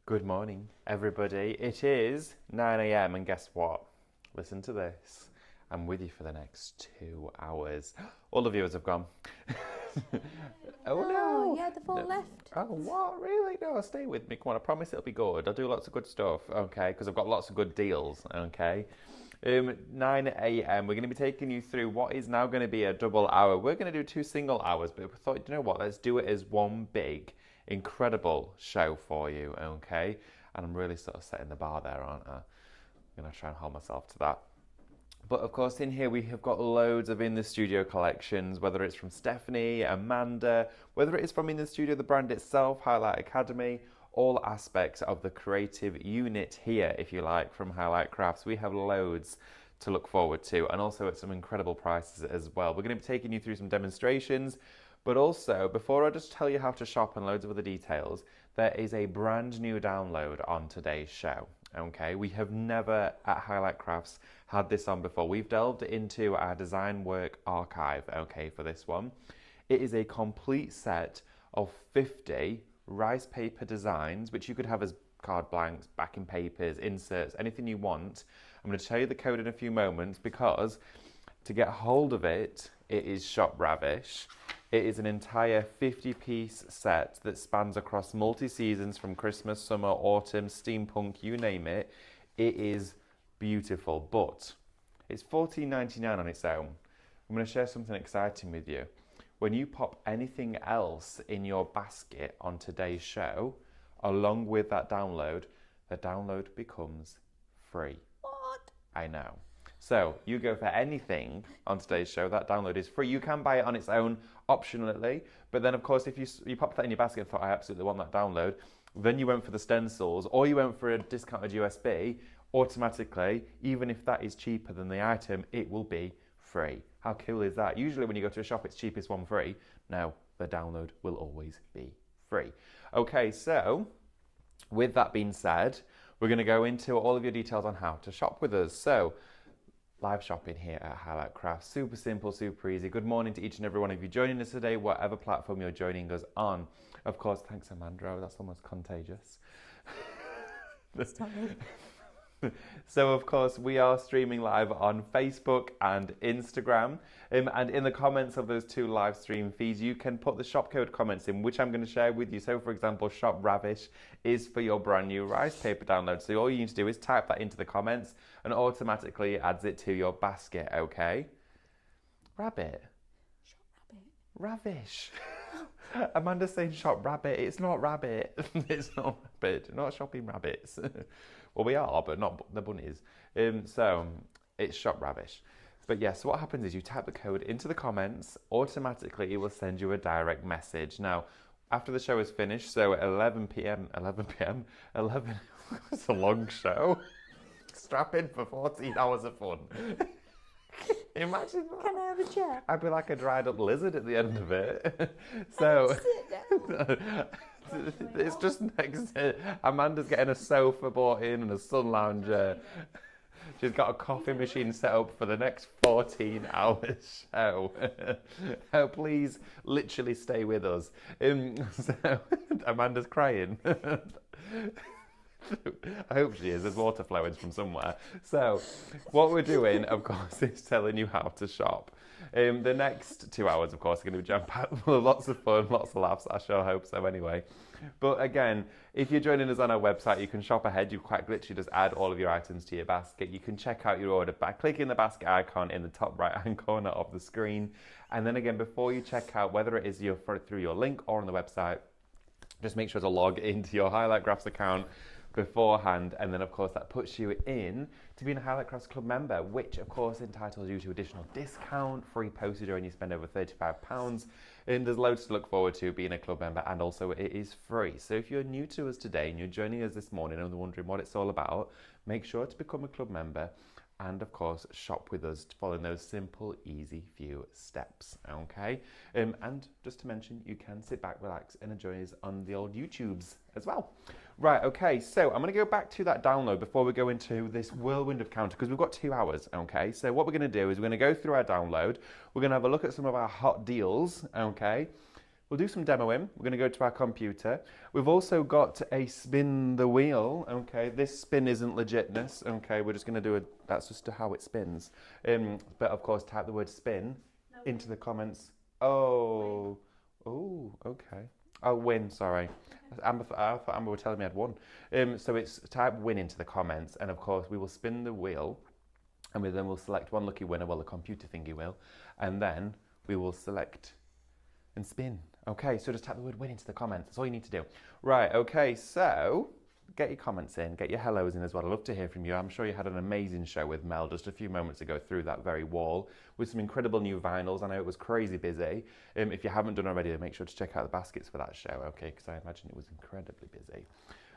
Good morning, everybody. It is 9 a.m. and guess what? Listen to this. I'm with you for the next 2 hours. All the viewers have gone. Oh no! Yeah, they've all left. Oh, what? Really? No, stay with me. Come on, I promise it'll be good. I'll do lots of good stuff, okay? Because I've got lots of good deals, okay? 9 a.m. We're going to be taking you through what is now going to be a double hour. We're going to do 2 single hours, but we thought, you know what? Let's do it as one big, incredible show for you, okay? And I'm really sort of setting the bar there, aren't I? I'm going to try and hold myself to that. But of course, in here we have got loads of in the studio collections, whether it's from Stephanie, Amanda, whether it is from in the studio, the brand itself, Highlight Academy, all aspects of the creative unit here, if you like, from Highlight Crafts. We have loads to look forward to, and also at some incredible prices as well. We're going to be taking you through some demonstrations, but also, before I just tell you how to shop and loads of other details, there is a brand new download on today's show. Okay, we have never at Highlight Crafts had this on before. We've delved into our design work archive, okay, for this one. It is a complete set of 50 rice paper designs, which you could have as card blanks, backing papers, inserts, anything you want. I'm going to tell you the code in a few moments because to get hold of it, it is Shop Ravish. It is an entire 50-piece set that spans across multi-seasons from Christmas, summer, autumn, steampunk, you name it. It is beautiful, but it's $14.99 on its own. I'm going to share something exciting with you. When you pop anything else in your basket on today's show, along with that download, the download becomes free. What? I know. So you go for anything on today's show, that download is free. You can buy it on its own optionally, but then of course if you pop that in your basket and thought, I absolutely want that download, then you went for the stencils or you went for a discounted USB, automatically, even if that is cheaper than the item, it will be free. How cool is that? Usually when you go to a shop, it's cheapest one free. No, the download will always be free. Okay, so with that being said, we're going to go into all of your details on how to shop with us. So live shopping here at Highlight Crafts. Super simple, super easy. Good morning to each and every one of you joining us today, whatever platform you're joining us on. Of course, thanks Amanda, that's almost contagious. So of course we are streaming live on Facebook and Instagram, and in the comments of those 2 live stream feeds you can put the shop code comments in, which I'm going to share with you. So for example, Shop Ravish is for your brand new rice paper download, so all you need to do is type that into the comments and automatically it adds it to your basket. Okay, Rabbit. Shop rabbit. Ravish. Amanda's saying shop rabbit. It's not rabbit. It's not rabbit. Not shopping rabbits. Well, we are, but not the bunnies. So it's shop ravish. But yes, what happens is you type the code into the comments. Automatically, it will send you a direct message. Now, after the show is finished, so at 11 p.m. It's a long show. Strap in for 14 hours of fun. Imagine that. Can I have a chair? I'd be like a dried up lizard at the end of it. So Sit down. it's just next to Amanda's getting a sofa bought in and a sun lounger. She's got a coffee machine set up for the next 14 hours show. Oh, please literally stay with us. So Amanda's crying. I hope she is. There's water flowing from somewhere. So what we're doing, of course, is telling you how to shop. The next 2 hours, of course, are going to be jam-packed with lots of fun, lots of laughs. I sure hope so anyway. But again, if you're joining us on our website, you can shop ahead. You quite literally just add all of your items to your basket. You can check out your order by clicking the basket icon in the top right-hand corner of the screen. And then again, before you check out, whether it is through your link or on the website, just make sure to log into your Highlight Crafts account beforehand, and then of course that puts you in to being a Highlight Crafts Club member, which of course entitles you to additional discount, free postage when you spend over £35, and there's loads to look forward to being a club member, and also it is free. So if you're new to us today and you're joining us this morning and wondering what it's all about, make sure to become a club member and of course shop with us following those simple, easy few steps, okay? And just to mention, you can sit back, relax and enjoy us on the old YouTubes as well. Right, okay, so I'm going to go back to that download before we go into this whirlwind of counter, because we've got 2 hours, okay? So what we're going to do is we're going to go through our download, we're going to have a look at some of our hot deals, okay? we'll do some demoing. We're going to go to our computer. We've also got a spin the wheel. Okay, this spin isn't legitness. Okay, we're just going to do that's just how it spins. But of course, type the word spin into the comments. Oh, oh, okay. Oh, win, sorry. I thought Amber were telling me I'd won. So it's type win into the comments, and of course we will spin the wheel, and then we'll select one lucky winner, well the computer thingy will, and then we will select and spin. Okay, so just type the word win into the comments. That's all you need to do. Right, okay, so get your comments in, get your hellos in as well. I'd love to hear from you. I'm sure you had an amazing show with Mel just a few moments ago through that very wall with some incredible new vinyls. I know it was crazy busy. If you haven't done already, make sure to check out the baskets for that show, okay, because I imagine it was incredibly busy.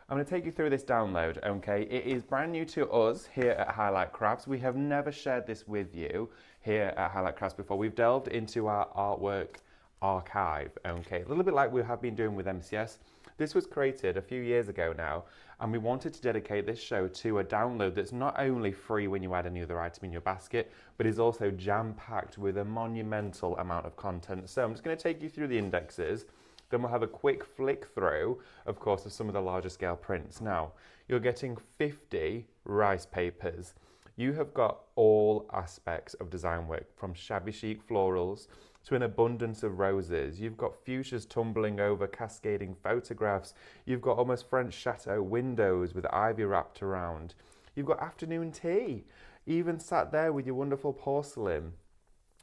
I'm going to take you through this download, okay? It is brand new to us here at Highlight Crafts. We have never shared this with you here at Highlight Crafts before. We've delved into our artwork archive, okay? A little bit like we have been doing with MCS. This was created a few years ago now, and we wanted to dedicate this show to a download that's not only free when you add any other item in your basket, but is also jam-packed with a monumental amount of content. So I'm just going to take you through the indexes, then we'll have a quick flick through, of course, of some of the larger scale prints. Now, you're getting 50 rice papers. You have got all aspects of design work, from shabby chic florals to an abundance of roses. You've got fuchsias tumbling over cascading photographs. You've got almost French chateau windows with ivy wrapped around. You've got afternoon tea, even sat there with your wonderful porcelain.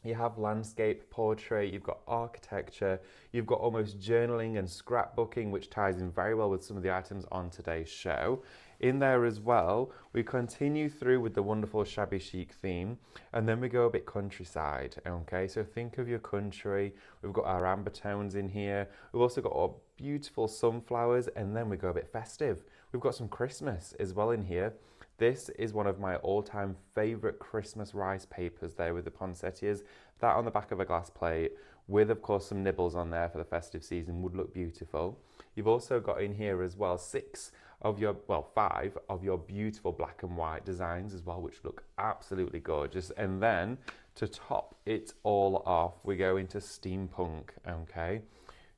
You have landscape, portrait, you've got architecture, you've got almost journaling and scrapbooking, which ties in very well with some of the items on today's show. In there as well, we continue through with the wonderful shabby chic theme, and then we go a bit countryside, okay? So think of your country. We've got our amber tones in here. We've also got our beautiful sunflowers, and then we go a bit festive. We've got some Christmas as well in here. This is one of my all-time favourite Christmas rice papers there with the poinsettias. That on the back of a glass plate with, of course, some nibbles on there for the festive season would look beautiful. You've also got in here as well 5 of your beautiful black and white designs as well, which look absolutely gorgeous. And then to top it all off, we go into steampunk, okay?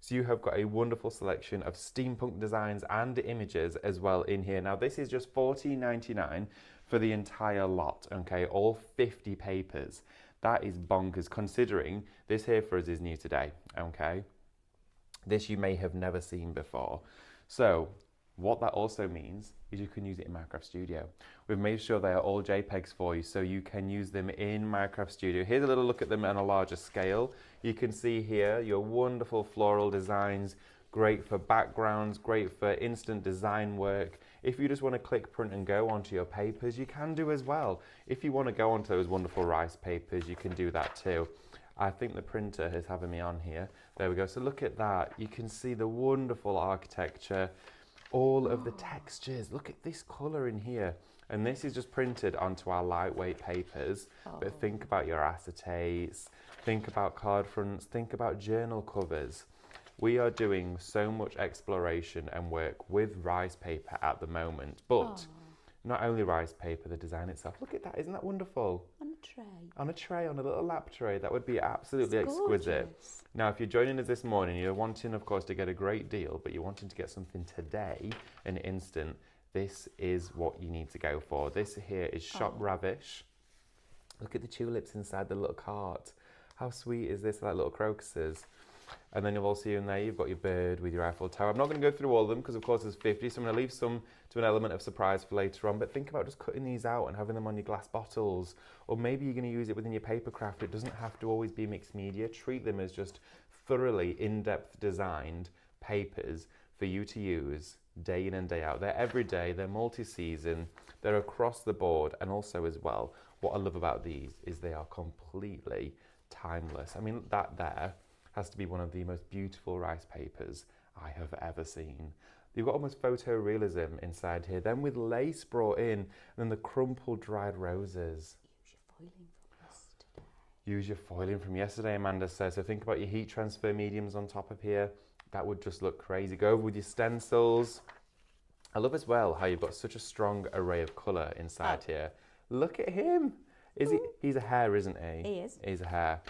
So you have got a wonderful selection of steampunk designs and images as well in here. Now this is just $14.99 for the entire lot, okay? All 50 papers. That is bonkers considering this here for us is new today, okay? This you may have never seen before. So what that also means is you can use it in Minecraft Studio. We've made sure they are all JPEGs for you, so you can use them in Minecraft Studio. Here's a little look at them on a larger scale. You can see here your wonderful floral designs, great for backgrounds, great for instant design work. If you just want to click print and go onto your papers, you can do as well. If you want to go onto those wonderful rice papers, you can do that too. I think the printer is having me on here. There we go. So look at that. You can see the wonderful architecture, all of the textures. Look at this colour in here. And this is just printed onto our lightweight papers. But think about your acetates, think about card fronts, think about journal covers. We are doing so much exploration and work with rice paper at the moment. But not only rice paper, the design itself. Look at that, isn't that wonderful? On a tray. On a tray, on a little lap tray. That would be absolutely exquisite. Gorgeous. Now, if you're joining us this morning, you're wanting, of course, to get a great deal, but you're wanting to get something today, an instant, this is what you need to go for. This here is Shop Ravish. Look at the tulips inside the little cart. How sweet is this, like little crocuses? And then you'll also see in there, you've got your bird with your Eiffel Tower. I'm not going to go through all of them because, of course, there's 50, so I'm going to leave some to an element of surprise for later on. But think about just cutting these out and having them on your glass bottles. Or maybe you're going to use it within your paper craft. It doesn't have to always be mixed media. Treat them as just thoroughly in-depth designed papers for you to use day in and day out. They're every day, they're multi-season, they're across the board. And also as well, what I love about these is they are completely timeless. I mean, that there has to be one of the most beautiful rice papers I have ever seen. You've got almost photorealism inside here, then with lace brought in, and then the crumpled dried roses. Use your foiling from yesterday, Amanda says. So think about your heat transfer mediums on top of here. That would just look crazy. Go over with your stencils. I love as well how you've got such a strong array of colour inside here. Look at him. He's a hare, isn't he? He is. He's a hare.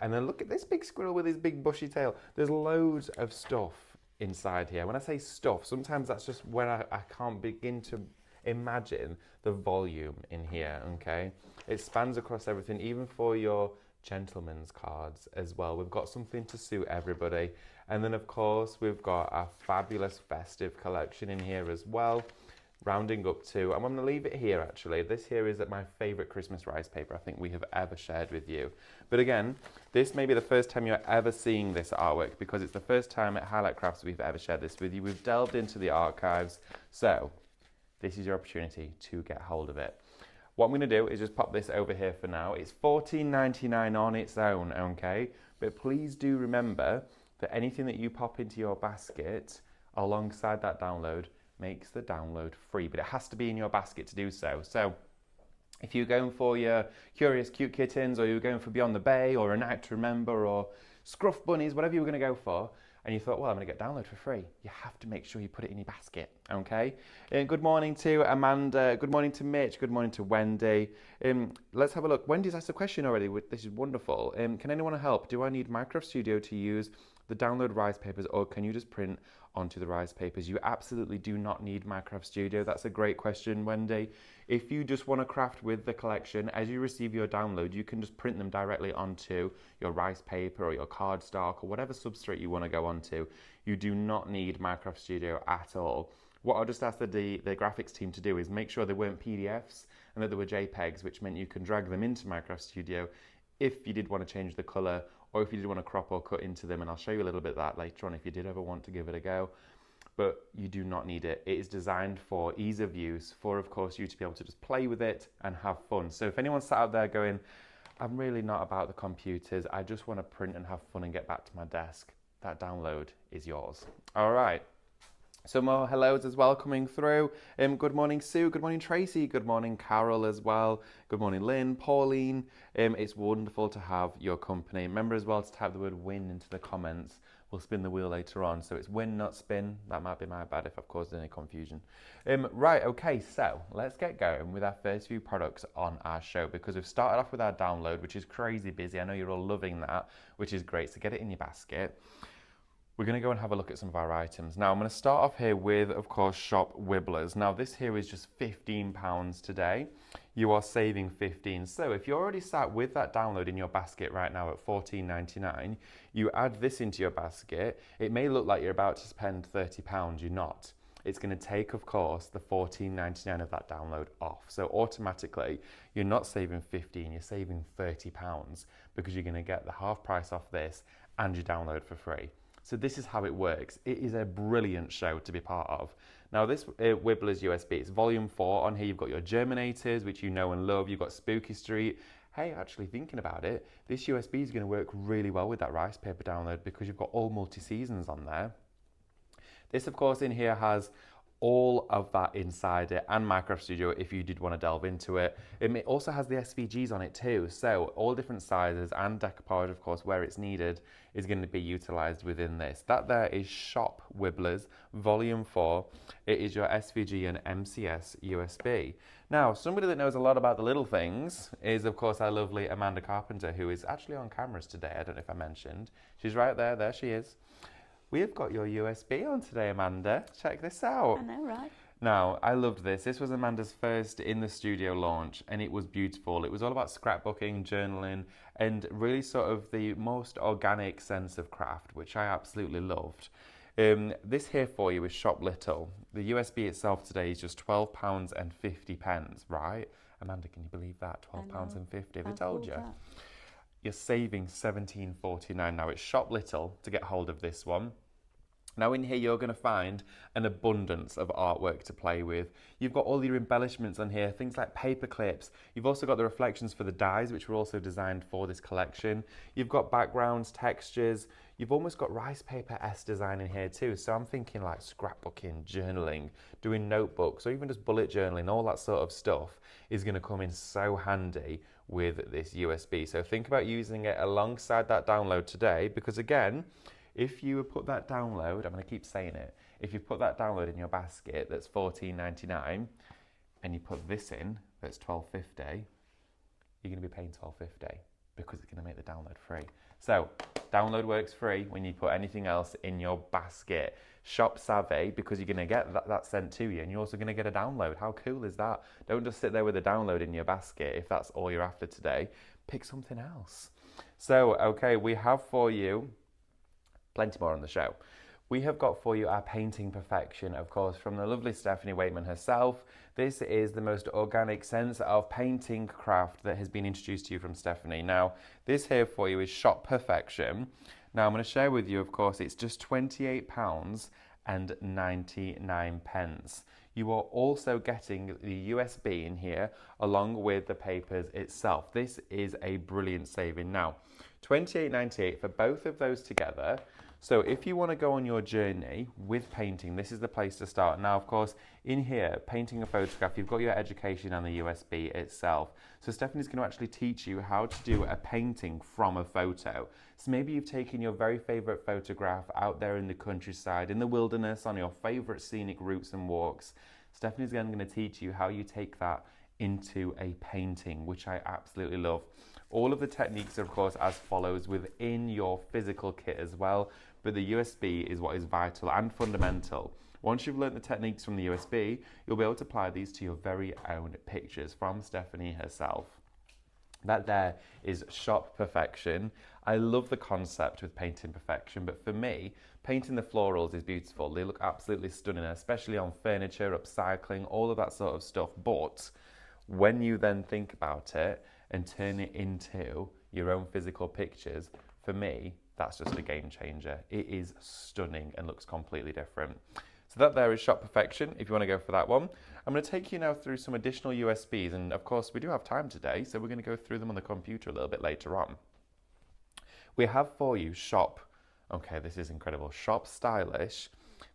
And then look at this big squirrel with his big bushy tail. There's loads of stuff inside here. When I say stuff, sometimes that's just when I can't begin to imagine the volume in here, okay? It spans across everything, even for your gentleman's cards as well. We've got something to suit everybody. And then of course, we've got our fabulous festive collection in here as well. Rounding up to, I'm going to leave it here actually. This here is my favourite Christmas rice paper I think we have ever shared with you. But again, this may be the first time you're ever seeing this artwork because it's the first time at Highlight Crafts we've ever shared this with you. We've delved into the archives, so this is your opportunity to get hold of it. What I'm going to do is just pop this over here for now. It's $14.99 on its own, okay? But please do remember that anything that you pop into your basket alongside that download makes the download free, but it has to be in your basket to do so. So if you're going for your Curious Cute Kittens, or you're going for Beyond the Bay, or A Night to Remember, or Scruff Bunnies, whatever you were going to go for, and you thought, well, I'm going to get download for free, you have to make sure you put it in your basket, okay? Good morning to Amanda, good morning to Mitch, good morning to Wendy. Let's have a look. Wendy's asked a question already, this is wonderful. Can anyone help? Do I need Minecraft Studio to use the download rice papers, or can you just print onto the rice papers? You absolutely do not need Minecraft Studio. That's a great question, Wendy. If you just want to craft with the collection, as you receive your download, you can just print them directly onto your rice paper or your cardstock or whatever substrate you want to go onto. You do not need Minecraft Studio at all. What I'll just ask the graphics team to do is make sure they weren't PDFs and that they were JPEGs, which meant you can drag them into Minecraft Studio if you did want to change the color, or if you did want to crop or cut into them, and I'll show you a little bit of that later on if you did ever want to give it a go. But you do not need it. It is designed for ease of use, for of course you to be able to just play with it and have fun. So if anyone's sat out there going, I'm really not about the computers, I just want to print and have fun and get back to my desk, that download is yours. All right. Some more hellos as well coming through. Good morning, Sue. Good morning, Tracy. Good morning, Carol as well. Good morning, Lynn, Pauline. It's wonderful to have your company. Remember as well to type the word win into the comments. We'll spin the wheel later on. So it's win, not spin. That might be my bad if I've caused any confusion. Right, okay, so let's get going with our first few products on our show, because we've started off with our download, which is crazy busy. I know you're all loving that, which is great. So get it in your basket. We're going to go and have a look at some of our items. Now, I'm going to start off here with, of course, Shop Wibblers. Now, this here is just £15 today. You are saving 15. So if you're already sat with that download in your basket right now at £14.99, you add this into your basket, it may look like you're about to spend £30. You're not. It's going to take, of course, the £14.99 of that download off. So automatically, you're not saving 15, you're saving £30 because you're going to get the half price off this and your download for free. So this is how it works. It is a brilliant show to be part of. Now this Wibblers USB, it's volume 4. On here you've got your Germinators, which you know and love. You've got Spooky Street. Hey, actually thinking about it, this USB is going to work really well with that rice paper download because you've got all multi-seasons on there. This, of course, in here has all of that inside it, and Minecraft Studio if you did want to delve into it. It also has the SVGs on it too, so all different sizes, and decoupage, of course, where it's needed is going to be utilized within this. That there is Shop Wibblers Volume 4. It is your SVG and MCS USB. Now, somebody that knows a lot about the little things is, of course, our lovely Amanda Carpenter, who is actually on cameras today. I don't know if I mentioned. She's right there. There she is. We've got your USB on today, Amanda. Check this out. I know, right? Now, I loved this. This was Amanda's first in the studio launch, and it was beautiful. It was all about scrapbooking, journaling, and really sort of the most organic sense of craft, which I absolutely loved. This here for you is Shop Little. The USB itself today is just £12.50, right? Amanda, can you believe that? £12.50. Have I told you? You're saving £17.49. Now, it's Shop Little to get hold of this one. Now in here you're going to find an abundance of artwork to play with. You've got all your embellishments on here, things like paper clips. You've also got the reflections for the dies, which were also designed for this collection. You've got backgrounds, textures. You've almost got rice paper S design in here too. So I'm thinking like scrapbooking, journaling, doing notebooks, or even just bullet journaling, all that sort of stuff is going to come in so handy with this USB. So think about using it alongside that download today, because again, if you put that download, I'm going to keep saying it, if you put that download in your basket that's $14.99 and you put this in that's $12.50, you're going to be paying $12.50 because it's going to make the download free. So download works free when you put anything else in your basket. Shop savvy, because you're going to get that sent to you, and you're also going to get a download. How cool is that? Don't just sit there with a download in your basket if that's all you're after today. Pick something else. So, okay, we have for you plenty more on the show. We have got for you our painting perfection, of course, from the lovely Stephanie Waitman herself. This is the most organic sense of painting craft that has been introduced to you from Stephanie. Now, this here for you is Shop Perfection. Now, I'm going to share with you, of course, it's just £28.99. You are also getting the USB in here along with the papers itself. This is a brilliant saving. Now, £28.98 for both of those together. So if you want to go on your journey with painting, this is the place to start. Now, of course, in here, painting a photograph, you've got your education and the USB itself. So Stephanie's going to actually teach you how to do a painting from a photo. So maybe you've taken your very favourite photograph out there in the countryside, in the wilderness, on your favourite scenic routes and walks. Stephanie's again going to teach you how you take that into a painting, which I absolutely love. All of the techniques are, of course, as follows within your physical kit as well, but the USB is what is vital and fundamental. Once you've learnt the techniques from the USB, you'll be able to apply these to your very own pictures from Stephanie herself. That there is Shop Perfection. I love the concept with painting perfection, but for me, painting the florals is beautiful. They look absolutely stunning, especially on furniture, upcycling, all of that sort of stuff. But when you then think about it and turn it into your own physical pictures, for me, that's just a game changer. It is stunning and looks completely different. So that there is Shop Perfection, if you want to go for that one. I'm going to take you now through some additional USBs, and of course we do have time today, so we're going to go through them on the computer a little bit later on. We have for you Shop, okay, this is incredible, Shop Stylish.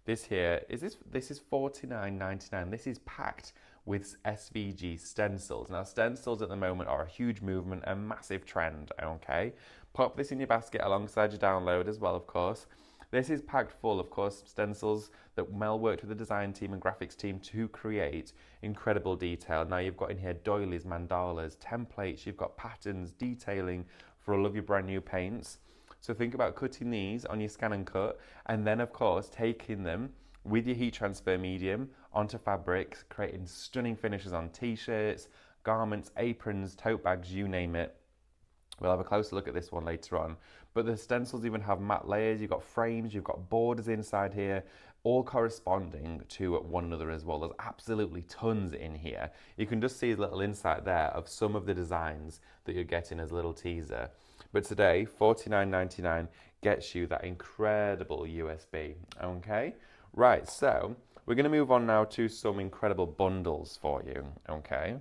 This here, this is $49.99. This is packed with SVG stencils. Now, stencils at the moment are a huge movement, a massive trend, okay? Pop this in your basket alongside your download as well, of course. This is packed full, of course, stencils that Mel worked with the design team and graphics team to create incredible detail. Now, you've got in here doilies, mandalas, templates, you've got patterns, detailing for all of your brand new paints. So think about cutting these on your scan and cut, and then, of course, taking them with your heat transfer medium onto fabrics, creating stunning finishes on t-shirts, garments, aprons, tote bags, you name it. We'll have a closer look at this one later on. But the stencils even have matte layers, you've got frames, you've got borders inside here, all corresponding to one another as well. There's absolutely tons in here. You can just see a little insight there of some of the designs that you're getting as a little teaser. But today, $49.99 gets you that incredible USB, okay? Right, so we're going to move on now to some incredible bundles for you, okay?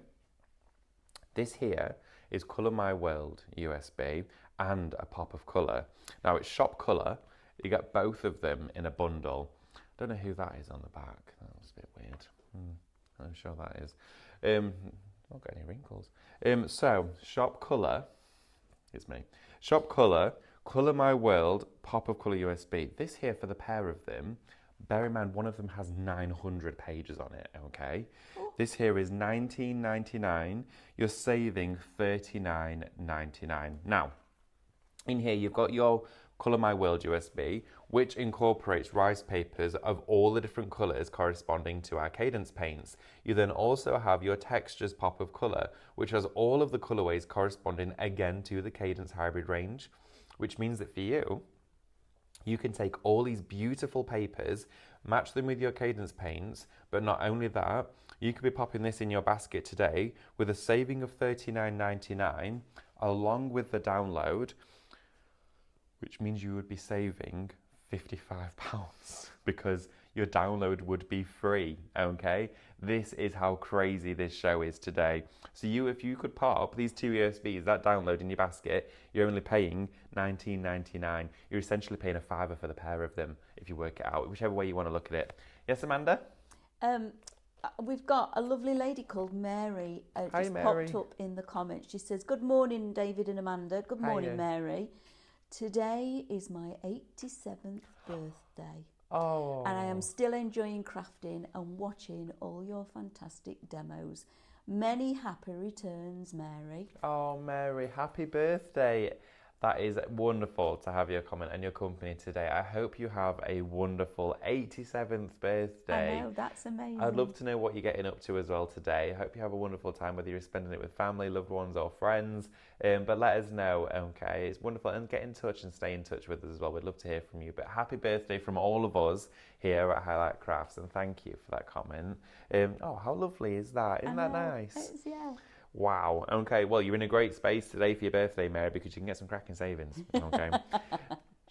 This here is Colour My World USB and a pop of colour. Now it's Shop Colour. You get both of them in a bundle. Don't know who that is on the back. That was a bit weird. I'm sure that is. Not got any wrinkles. So Shop Colour. It's me. Shop Colour. Colour My World pop of colour USB. This here for the pair of them. Bear in mind, one of them has 900 pages on it, okay? Oh. This here is $19.99. You're saving $39.99. Now, in here you've got your Colour My World USB, which incorporates rice papers of all the different colours corresponding to our Cadence paints. You then also have your Textures pop of colour, which has all of the colourways corresponding again to the Cadence hybrid range, which means that for you, you can take all these beautiful papers, match them with your Cadence paints, but not only that, you could be popping this in your basket today with a saving of $39.99 along with the download, which means you would be saving £55 because your download would be free, okay? This is how crazy this show is today. So if you could pop these two USBs, that download in your basket, you're only paying $19.99. You're essentially paying $5 for the pair of them if you work it out, whichever way you want to look at it. Yes, Amanda? We've got a lovely lady called Mary. Hi, Mary. Popped up in the comments. She says, good morning, David and Amanda. Good morning, Hiya. Mary. Today is my 87th birthday. Oh. And I am still enjoying crafting and watching all your fantastic demos. Many happy returns, Mary. Oh, Mary, happy birthday. That is wonderful to have your comment and your company today. I hope you have a wonderful 87th birthday. I know, that's amazing. I'd love to know what you're getting up to as well today. I hope you have a wonderful time, whether you're spending it with family, loved ones or friends. But let us know, okay? It's wonderful. And get in touch and stay in touch with us as well. We'd love to hear from you. But happy birthday from all of us here at Highlight Crafts. And thank you for that comment. Oh, how lovely is that? Isn't that nice? It's, yeah. Wow. Okay. Well, you're in a great space today for your birthday, Mary, because you can get some cracking savings. Okay.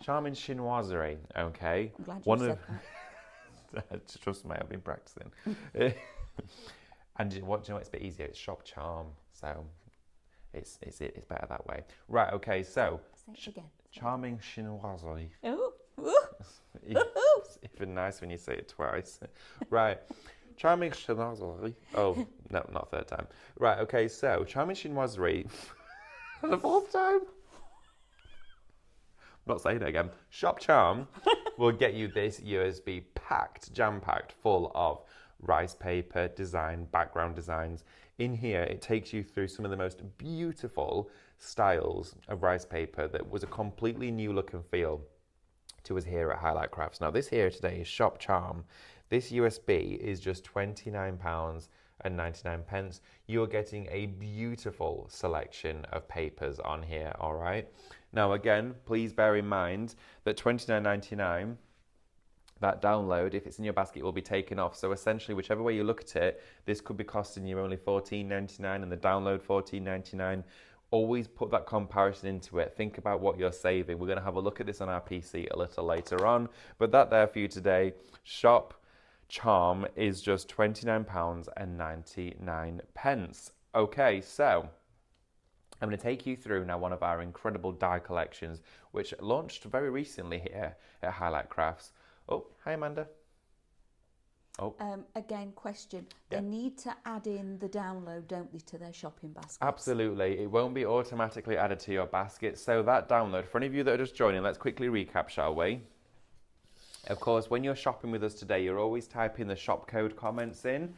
Charming chinoiserie. Okay. I'm glad you said that. Trust me, I've been practicing. And what do you know? It's a bit easier. It's shop charm, so it's better that way. Right. Okay. So say it again. Charming chinoiserie. Oh. It's even nice when you say it twice. Right. Charming chinoiserie. Oh, no, not third time. Right, okay, so charming chinoiserie. The fourth time? I'm not saying it again. Shop Charm will get you this USB packed, jam-packed, full of rice paper design, background designs. In here, it takes you through some of the most beautiful styles of rice paper that was a completely new look and feel to us here at Highlight Crafts. Now, this here today is Shop Charm. This USB is just £29.99. You're getting a beautiful selection of papers on here, all right? Now, again, please bear in mind that £29.99, that download, if it's in your basket, will be taken off. So essentially, whichever way you look at it, this could be costing you only £14.99 and the download £14.99. Always put that comparison into it. Think about what you're saving. We're going to have a look at this on our PC a little later on. But that there for you today, Shop Charm is just £29.99. Okay, so I'm going to take you through now one of our incredible die collections, which launched very recently here at Highlight Crafts. Oh, hi Amanda. Oh. Again, question. Yeah. They need to add in the download, don't they, to their shopping basket? Absolutely. It won't be automatically added to your basket. So that download, for any of you that are just joining, let's quickly recap, shall we? Of course, when you're shopping with us today, you're always typing the shop code comments in,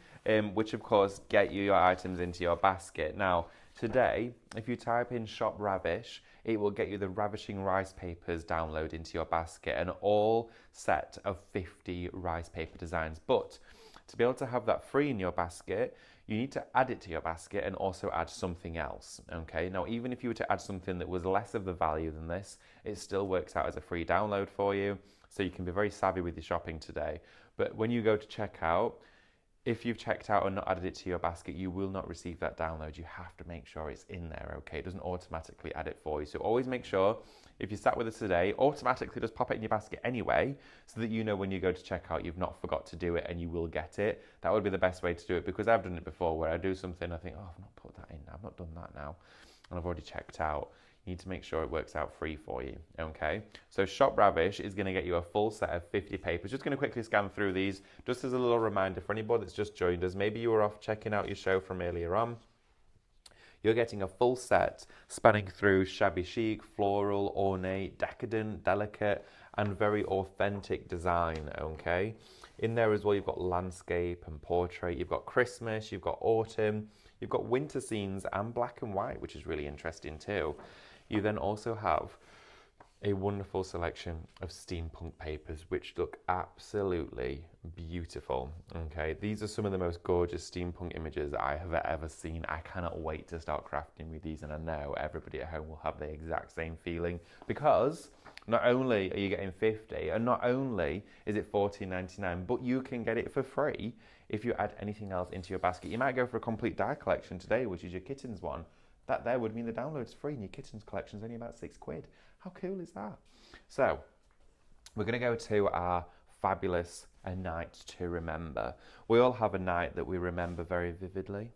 which of course get you your items into your basket. Now, today, if you type in Shop Ravish, it will get you the Ravishing Rice Papers download into your basket, an all set of 50 rice paper designs. But to be able to have that free in your basket, you need to add it to your basket and also add something else, okay? Now, even if you were to add something that was less of the value than this, it still works out as a free download for you, so you can be very savvy with your shopping today. But when you go to checkout, if you've checked out and not added it to your basket, you will not receive that download. You have to make sure it's in there, okay? It doesn't automatically add it for you. So always make sure, if you sat with us today, automatically just pop it in your basket anyway, so that you know when you go to checkout, you've not forgot to do it and you will get it. That would be the best way to do it, because I've done it before where I do something, I think, oh, I've not put that in, I've not done that now, and I've already checked out. You need to make sure it works out free for you, okay? So Shop Ravish is going to get you a full set of 50 papers. Just going to quickly scan through these, just as a little reminder for anybody that's just joined us. Maybe you were off checking out your show from earlier on. You're getting a full set spanning through shabby chic, floral, ornate, decadent, delicate, and very authentic design, okay? In there as well, you've got landscape and portrait, you've got Christmas, you've got autumn, you've got winter scenes and black and white, which is really interesting too. You then also have a wonderful selection of steampunk papers, which look absolutely beautiful, okay? These are some of the most gorgeous steampunk images I have ever seen. I cannot wait to start crafting with these, and I know everybody at home will have the exact same feeling, because not only are you getting 50, and not only is it $14.99, but you can get it for free if you add anything else into your basket. You might go for a complete die collection today, which is your kittens one. That there would mean the download's free and your kittens collection's only about £6. How cool is that? So, we're going to go to our fabulous A Night to Remember. We all have a night that we remember very vividly.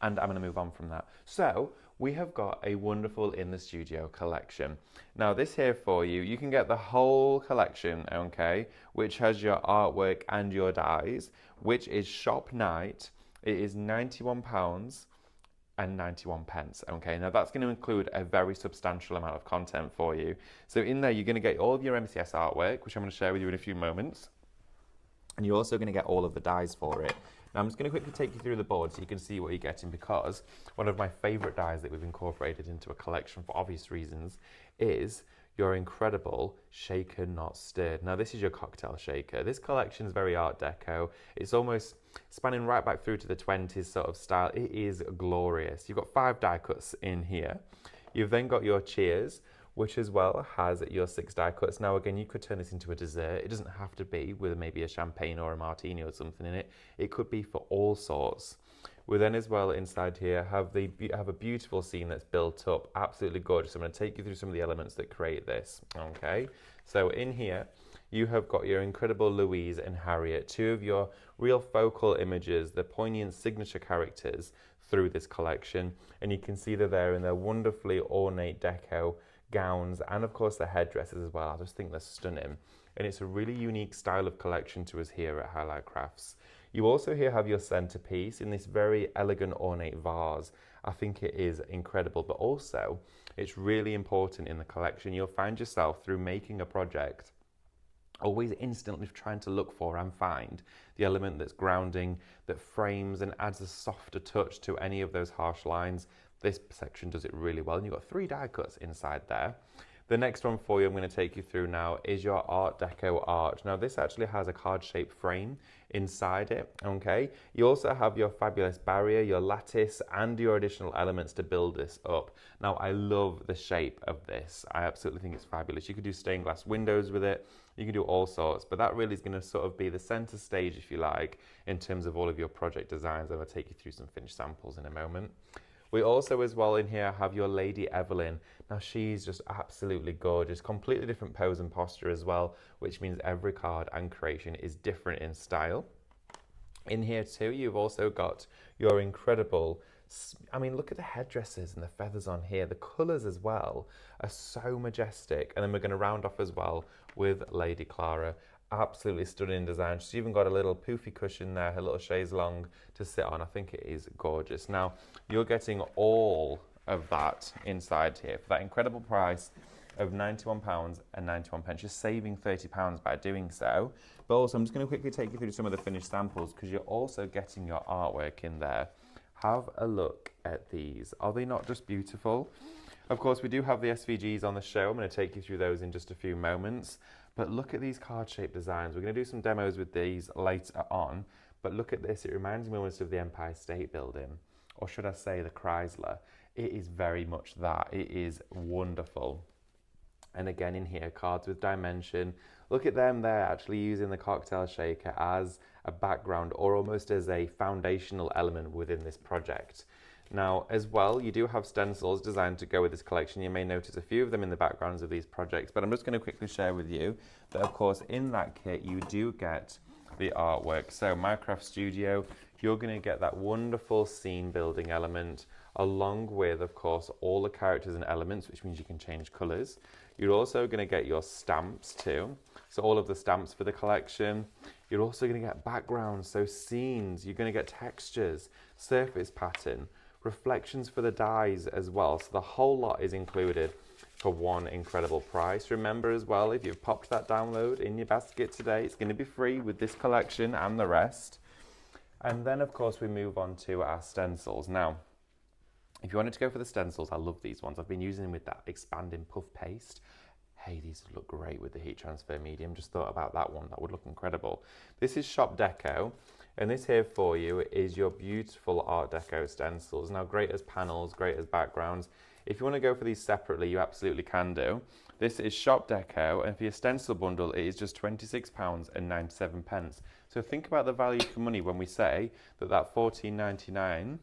And I'm going to move on from that. So, we have got a wonderful In the Studio collection. Now, this here for you, you can get the whole collection, okay, which has your artwork and your dies, which is Shop Night. It is £91.91. Okay, now that's going to include a very substantial amount of content for you. So in there, you're going to get all of your MCS artwork, which I'm going to share with you in a few moments. And you're also going to get all of the dies for it. Now I'm just going to quickly take you through the board so you can see what you're getting, because one of my favourite dies that we've incorporated into a collection for obvious reasons is your incredible shaker not stirred. Now this is your cocktail shaker. This collection is very Art Deco. It's almost spanning right back through to the 20s sort of style. It is glorious. You've got 5 die cuts in here. You've then got your cheers, which as well has your 6 die cuts. Now again, you could turn this into a dessert. It doesn't have to be with maybe a champagne or a martini or something in it. It could be for all sorts. We then as well inside here have a beautiful scene that's built up, absolutely gorgeous. I'm going to take you through some of the elements that create this. Okay, so in here you have got your incredible Louise and Harriet, 2 of your real focal images, the poignant signature characters through this collection, and you can see they're there in their wonderfully ornate deco gowns, and of course the headdresses as well. I just think they're stunning, and it's a really unique style of collection to us here at Highlight Crafts. You also here have your centerpiece in this very elegant ornate vase. I think it is incredible, but also it's really important in the collection. You'll find yourself through making a project always instantly trying to look for and find the element that's grounding, that frames and adds a softer touch to any of those harsh lines. This section does it really well, and you've got 3 die cuts inside there. The next one for you I'm going to take you through now is your Art Deco arch. Now this actually has a card-shaped frame inside it, okay? You also have your fabulous barrier, your lattice, and your additional elements to build this up. Now I love the shape of this. I absolutely think it's fabulous. You could do stained glass windows with it. You can do all sorts, but that really is going to sort of be the center stage, if you like, in terms of all of your project designs. And I'll take you through some finished samples in a moment. We also as well in here have your Lady Evelyn. Now she's just absolutely gorgeous, completely different pose and posture as well, which means every card and creation is different in style. In here too, you've also got your incredible, I mean, look at the headdresses and the feathers on here. The colours as well are so majestic. And then we're going to round off as well with Lady Clara. Absolutely stunning design. She's even got a little poofy cushion there, her little chaise longue to sit on. I think it is gorgeous. Now, you're getting all of that inside here for that incredible price of £91.91. You're saving £30 by doing so. But also, I'm just going to quickly take you through some of the finished samples, because you're also getting your artwork in there. Have a look at these. Are they not just beautiful? Of course, we do have the SVGs on the show. I'm going to take you through those in just a few moments. But look at these card-shaped designs. We're going to do some demos with these later on. But look at this. It reminds me almost of the Empire State Building. Or should I say the Chrysler. It is very much that. It is wonderful. And again in here, cards with dimension. Look at them there, actually using the cocktail shaker as a background or almost as a foundational element within this project. Now, as well, you do have stencils designed to go with this collection. You may notice a few of them in the backgrounds of these projects, but I'm just going to quickly share with you that, of course, in that kit, you do get the artwork. So, Minecraft Studio, you're going to get that wonderful scene building element, along with, of course, all the characters and elements, which means you can change colours. You're also going to get your stamps too. So all of the stamps for the collection. You're also going to get backgrounds, so scenes. You're going to get textures, surface pattern, reflections for the dies as well. So the whole lot is included for one incredible price. Remember as well, if you've popped that download in your basket today, it's going to be free with this collection and the rest. And then, of course, we move on to our stencils. Now, if you wanted to go for the stencils, I love these ones. I've been using them with that expanding puff paste. Hey, these look great with the heat transfer medium. Just thought about that one. That would look incredible. This is Shop Deco, and this here for you is your beautiful Art Deco stencils. Now, great as panels, great as backgrounds. If you want to go for these separately, you absolutely can do. This is Shop Deco, and for your stencil bundle, it is just £26.97. So think about the value for money when we say that that £14.99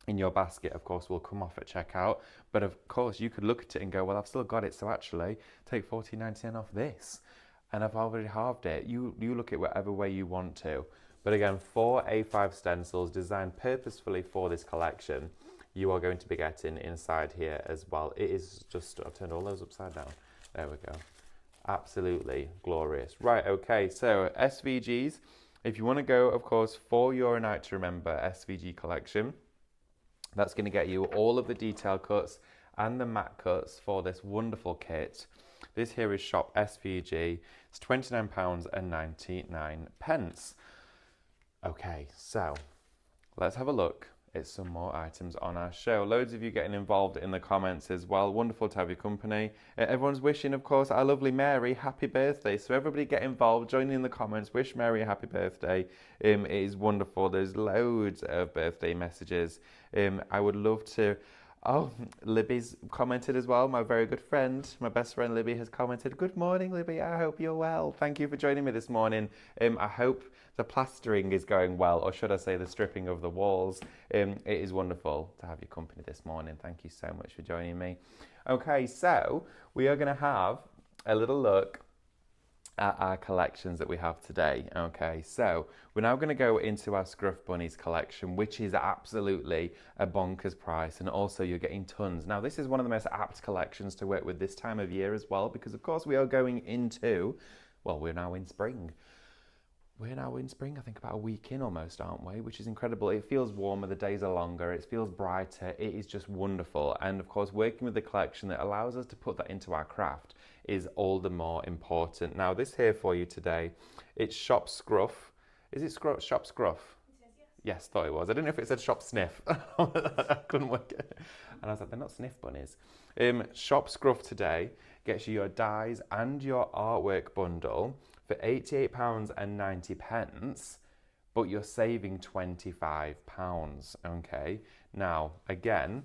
in your basket, of course, will come off at checkout. But of course, you could look at it and go, well, I've still got it, so actually take £14.99 off this. And I've already halved it. You look at whatever way you want to. But again, 4 A5 stencils designed purposefully for this collection, you are going to be getting inside here as well. It is just, I've turned all those upside down. There we go. Absolutely glorious. Right, okay, so SVGs. If you want to go, of course, for your Night to Remember SVG collection, that's going to get you all of the detail cuts and the matte cuts for this wonderful kit. This here is shop SVG. It's £29.99. Okay, so let's have a look at some more items on our show. Loads of you getting involved in the comments as well. Wonderful to have your company. Everyone's wishing, of course, our lovely Mary happy birthday. So everybody get involved, join in the comments, wish Mary a happy birthday. It is wonderful. There's loads of birthday messages. I would love to... Oh, Libby's commented as well. My very good friend, my best friend Libby has commented, "Good morning, Libby. I hope you're well. Thank you for joining me this morning. I hope the plastering is going well, or should I say the stripping of the walls. It is wonderful to have your company this morning. Thank you so much for joining me." Okay, so we are going to have a little look at our collections that we have today. Okay, so we're now going to go into our Scruff Bunnies collection, which is absolutely a bonkers price, and also you're getting tons. Now, this is one of the most apt collections to work with this time of year as well, because of course we are going into, well, we're now in spring. We're now in spring, I think about a week in almost, aren't we? Which is incredible. It feels warmer, the days are longer, it feels brighter, it is just wonderful. And of course, working with the collection that allows us to put that into our craft is all the more important. Now, this here for you today, it's Shop Scruff. Is it Shop Scruff? It says yes. Yes, thought it was. I didn't know if it said Shop Sniff. I couldn't work it. And I was like, they're not sniff bunnies. Shop Scruff today gets you your dies and your artwork bundle for £88.90, but you're saving £25, okay? Now, again,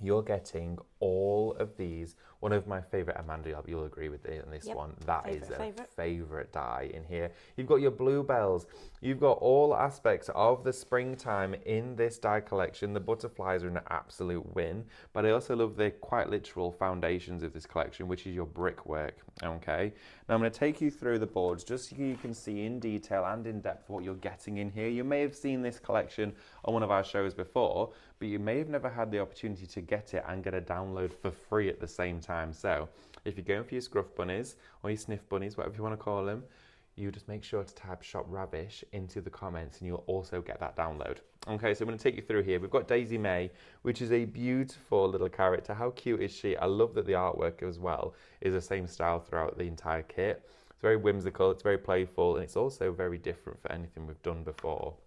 you're getting all of these. One of my favourite, Amanda, you'll agree with this one. That is a favourite die in here. You've got your bluebells. You've got all aspects of the springtime in this die collection. The butterflies are an absolute win, but I also love the quite literal foundations of this collection, which is your brickwork, okay? Now I'm going to take you through the boards just so you can see in detail and in depth what you're getting in here. You may have seen this collection on one of our shows before, but you may have never had the opportunity to get it and get a download for free at the same time. So if you're going for your Scruff Bunnies or your Sniff Bunnies, whatever you want to call them, you just make sure to type Shop Ravish into the comments and you'll also get that download. Okay, so I'm going to take you through here. We've got Daisy May, which is a beautiful little character. How cute is she? I love that the artwork as well is the same style throughout the entire kit. It's very whimsical, it's very playful, and it's also very different for anything we've done before.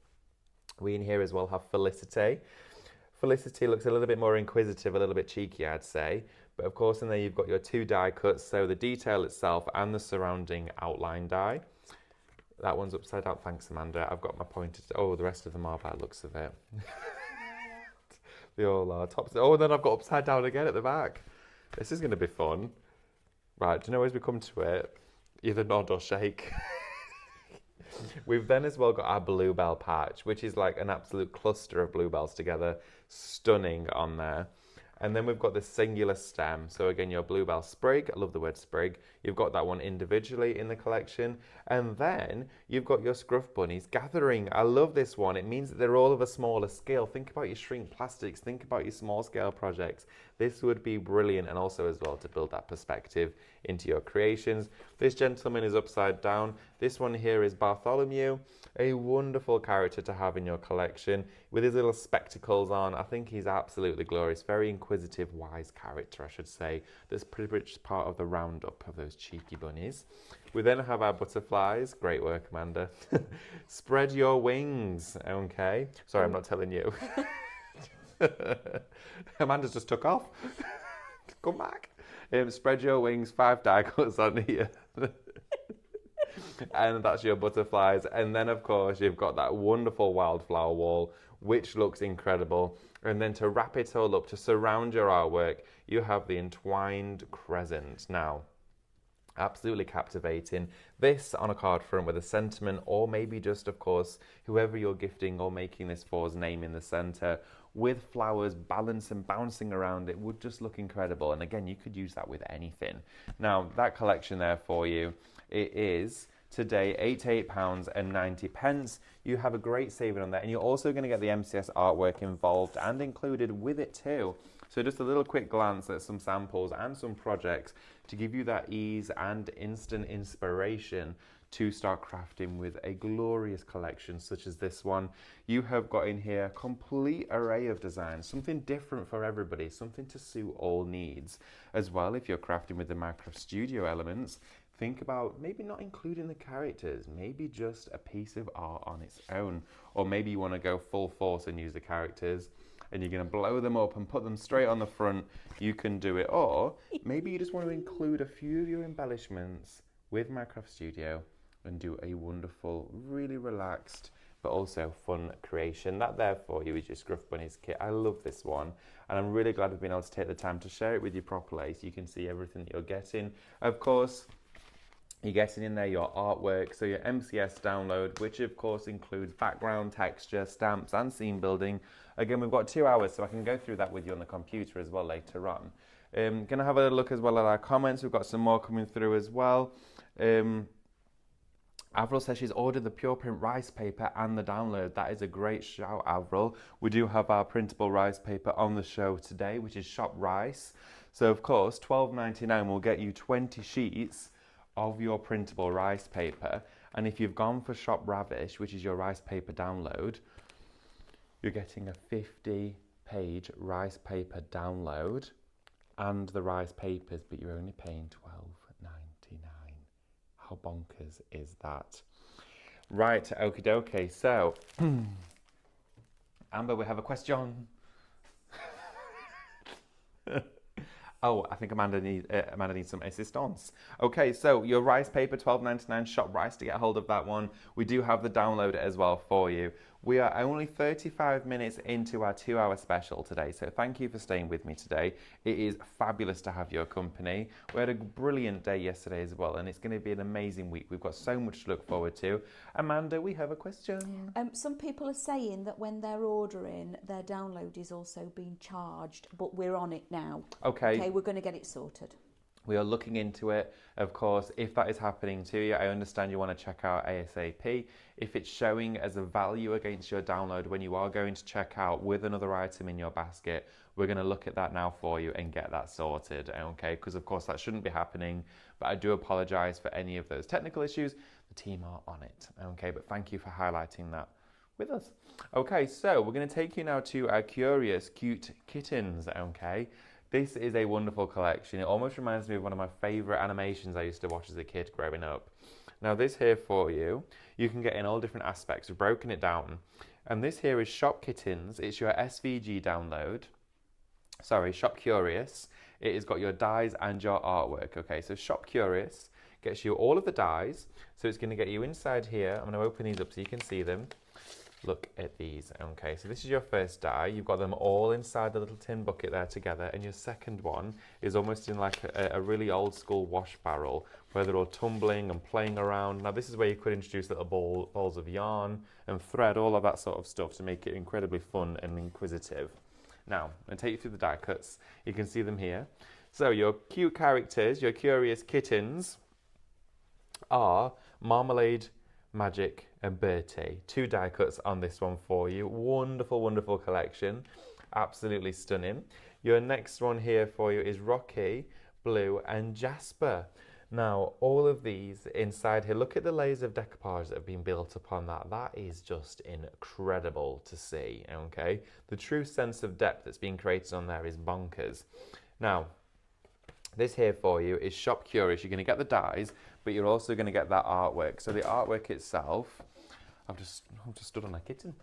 We in here as well have Felicity. Felicity looks a little bit more inquisitive, a little bit cheeky, I'd say. But of course in there you've got your two die cuts, so the detail itself and the surrounding outline die. That one's upside down. Thanks, Amanda. I've got my pointer. Oh, the rest of them are by the looks of it. They all are. Tops. Oh, and then I've got upside down again at the back. This is going to be fun. Right, do you know as we come to it, either nod or shake. We've then as well got our bluebell patch, which is like an absolute cluster of bluebells together. Stunning on there. And then we've got the singular stem. So again, your bluebell sprig. I love the word sprig. You've got that one individually in the collection. And then you've got your Scruff Bunnies gathering. I love this one. It means that they're all of a smaller scale. Think about your shrink plastics. Think about your small scale projects. This would be brilliant, and also as well to build that perspective into your creations. This gentleman is upside down. This one here is Bartholomew, a wonderful character to have in your collection with his little spectacles on. I think he's absolutely glorious. Very inquisitive, wise character, I should say. That's pretty much part of the roundup of those cheeky bunnies. We then have our butterflies. Great work, Amanda. Spread your wings. Okay. Sorry, I'm not telling you. Amanda's just took off. Come back. Spread your wings, 5 die cuts on here. And that's your butterflies. And then, of course, you've got that wonderful wildflower wall, which looks incredible. And then to wrap it all up, to surround your artwork, you have the entwined crescent. Now, absolutely captivating. This on a card front with a sentiment, or maybe just, of course, whoever you're gifting or making this for's name in the center, with flowers balanced and bouncing around, it would just look incredible. And again, you could use that with anything. Now, that collection there for you, it is today £88.90. You have a great saving on that, and you're also going to get the MCS artwork involved and included with it too. So just a little quick glance at some samples and some projects to give you that ease and instant inspiration to start crafting with a glorious collection such as this one. You have got in here a complete array of designs, something different for everybody, something to suit all needs. As well, if you're crafting with the Minecraft Studio elements, think about maybe not including the characters, maybe just a piece of art on its own. Or maybe you want to go full force and use the characters and you're going to blow them up and put them straight on the front. You can do it. Or maybe you just want to include a few of your embellishments with Minecraft Studio and do a wonderful, really relaxed, but also fun creation. That there for you is your Scruff Bunnies kit. I love this one, and I'm really glad we've been able to take the time to share it with you properly so you can see everything that you're getting. Of course, you're getting in there your artwork, so your MCS download, which of course includes background, texture, stamps, and scene building. Again, we've got 2 hours, so I can go through that with you on the computer as well later on. Gonna have a look as well at our comments. We've got some more coming through as well. Avril says she's ordered the pure print rice paper and the download. That is a great shout, Avril. We do have our printable rice paper on the show today, which is Shop Rice. So of course, $12.99 will get you 20 sheets of your printable rice paper. And if you've gone for Shop Ravish, which is your rice paper download, you're getting a 50-page rice paper download and the rice papers, but you're only paying $12.99. How bonkers is that? Right, okie dokie. So, Amber, we have a question. Oh, I think Amanda needs some assistance. Okay, so your rice paper, $12.99, Shop Rice to get hold of that one. We do have the download as well for you. We are only 35 minutes into our 2-hour special today, so thank you for staying with me today. It is fabulous to have your company. We had a brilliant day yesterday as well, and it's going to be an amazing week. We've got so much to look forward to. Amanda, we have a question. Some people are saying that when they're ordering, their download is also being charged, but we're on it now. Okay, we're going to get it sorted. We are looking into it. Of course, if that is happening to you, I understand you want to check out ASAP. If it's showing as a value against your download when you are going to check out with another item in your basket, we're going to look at that now for you and get that sorted, okay? Because of course that shouldn't be happening, but I do apologize for any of those technical issues. The team are on it, okay? But thank you for highlighting that with us. Okay, so we're going to take you now to our curious, cute kittens, okay? This is a wonderful collection. It almost reminds me of one of my favourite animations I used to watch as a kid growing up. Now this here for you, you can get in all different aspects. We've broken it down. And this here is Shop Kittens. It's your SVG download. Sorry, Shop Curious. It has got your dies and your artwork. Okay, so Shop Curious gets you all of the dies. So it's going to get you inside here. I'm going to open these up so you can see them. Look at these. Okay, so this is your first die. You've got them all inside the little tin bucket there together, and your second one is almost in like a really old school wash barrel where they're all tumbling and playing around. Now this is where you could introduce little balls of yarn and thread, all of that sort of stuff to make it incredibly fun and inquisitive. Now, I'm going to take you through the die cuts. You can see them here. So your cute characters, your curious kittens, are Marmalade, Magic and Bertie. 2 die cuts on this one for you. Wonderful, wonderful collection. Absolutely stunning. Your next one here for you is Rocky, Blue and Jasper. Now, all of these inside here, look at the layers of decoupage that have been built upon that. That is just incredible to see, okay? The true sense of depth that's being created on there is bonkers. Now, this here for you is Shop Curious. You're going to get the dies, but you're also going to get that artwork. So the artwork itself, I've just stood on a kitten.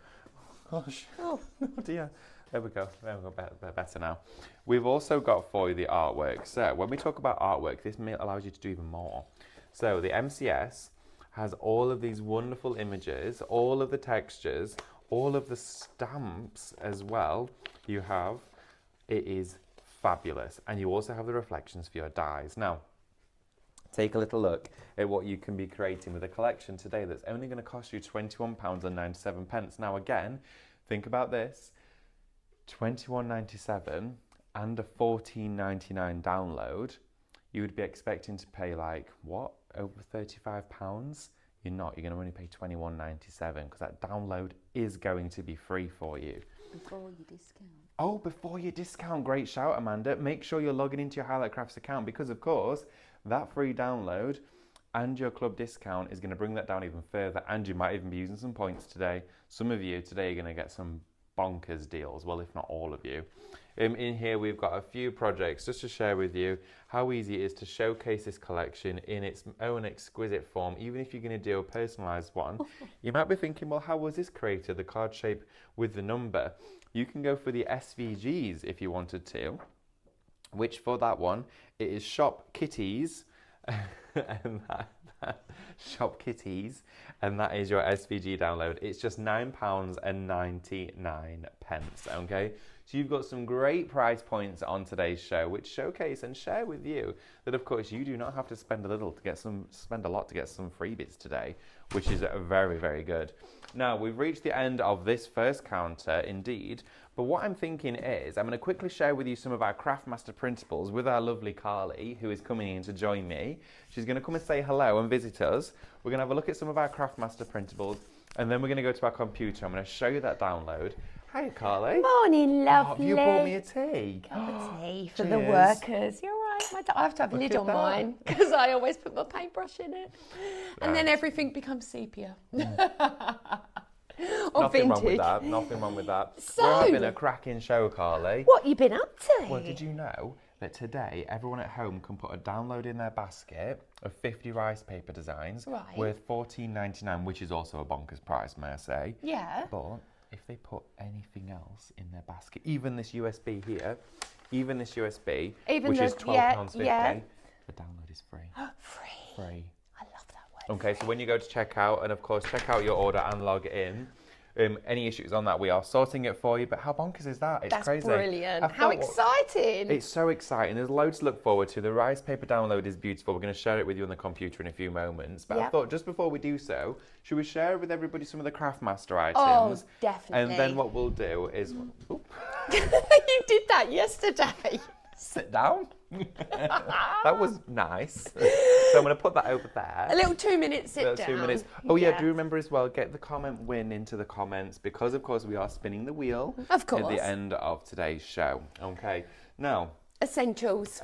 Oh gosh, oh dear. There we go, better now. We've also got for you the artwork. So when we talk about artwork, this allows you to do even more. So the MCS has all of these wonderful images, all of the textures, all of the stamps as well. You have, it is fabulous. And you also have the reflections for your dies. Now, take a little look at what you can be creating with a collection today that's only going to cost you £21.97. Now again, think about this, £21.97 and a £14.99 download. You would be expecting to pay like, what, over £35? You're not, you're going to only pay £21.97 because that download is going to be free for you. Before you discount. Oh, before you discount, great shout, Amanda. Make sure you're logging into your Highlight Crafts account because, of course, that free download and your club discount is going to bring that down even further, and you might even be using some points today. Some of you today are going to get some bonkers deals, well, if not all of you. In here we've got a few projects just to share with you how easy it is to showcase this collection in its own exquisite form. Even if you're going to do a personalised one, you might be thinking, well, how was this created, the card shape with the number? You can go for the SVGs if you wanted to, which for that one, it is Shop Kitties, and Shop Kitties, and that is your SVG download. It's just £9.99, okay? So you've got some great price points on today's show, which showcase and share with you that, of course, you do not have to spend a lot to get some freebies today, which is very, very good. Now, we've reached the end of this first counter, indeed, but what I'm thinking is I'm going to quickly share with you some of our Craftmaster principles with our lovely Carly, who is coming in to join me. She's going to come and say hello and visit us. We're going to have a look at some of our Craftmaster principles, and then we're going to go to our computer. I'm going to show you that download. Hi, Carly. Morning, lovely. Oh, you brought me a tea. Cup of tea for Cheers. the workers. You're right. I have to have a lid on mine because I always put my paintbrush in it. And then everything becomes sepia. Or Nothing vintage. wrong with that. Nothing wrong with that. So, we're having a cracking show, Carly. What you been up to? Well, did you know that today everyone at home can put a download in their basket of 50 rice paper designs worth $14.99, which is also a bonkers price, may I say. Yeah. But if they put anything else in their basket, even this USB here, which is £12.50, the download is free. Free. I love that word. Okay, so when you go to checkout, and of course check out your order and log in, any issues on that, we are sorting it for you. But how bonkers is that? It's crazy. That's brilliant. How exciting. It's so exciting. There's loads to look forward to. The rice paper download is beautiful. We're going to share it with you on the computer in a few moments. But I thought just before we do so, should we share with everybody some of the Craftmaster items? Oh, definitely. And then what we'll do is... You did that yesterday. Sit down. That was nice. So I'm going to put that over there. A little 2-minute sit down. 2 minutes. Oh yeah, do remember as well, get the comment win into the comments, because of course we are spinning the wheel of course at the end of today's show. Okay, now essentials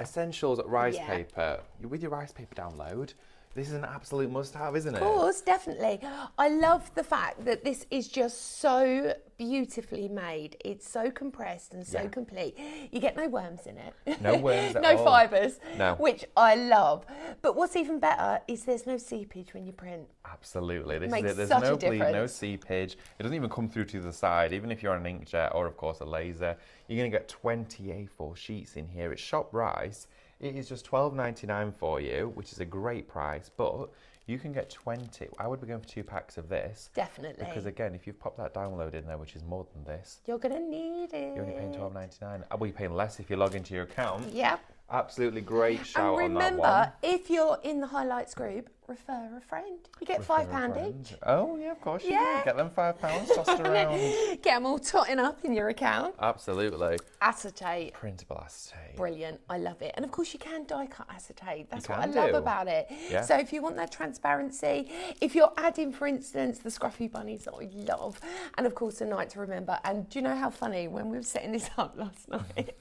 rice paper. With your rice paper download, this is an absolute must-have, isn't it? Of course, definitely. I love the fact that this is just so beautifully made. It's so compressed and so complete. You get no worms in it. No worms at no all. fibres, No. which I love. But what's even better is there's no seepage when you print. Absolutely. This Makes is it. There's such no a bleed, no difference. seepage. It doesn't even come through to the side. Even if you're on an inkjet or, of course, a laser, you're going to get 20 A4 sheets in here. It's shop rice. It is just $12.99 for you, which is a great price, but you can get 20. I would be going for 2 packs of this. Definitely. Because again, if you've popped that download in there, which is more than this, you're going to need it. you're only paying $12.99. Well, you're paying less if you log into your account. Yep. Absolutely great shout on that one. And remember, if you're in the highlights group, refer a friend. You get £5 each. Oh, yeah, of course you do. Get them £5 tossed around. Get them all totting up in your account. Absolutely. Acetate. Printable acetate. Brilliant. I love it. And of course you can die cut acetate. That's You what I can love do. about it. Yeah. So if you want that transparency, if you're adding, for instance, the scruffy bunnies that I love, and of course a night to remember. And do you know how funny, when we were setting this up last night,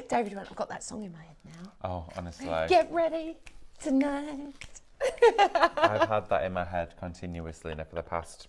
David went, I've got that song in my head now. Oh, honestly. Get ready tonight. I've had that in my head continuously now for the past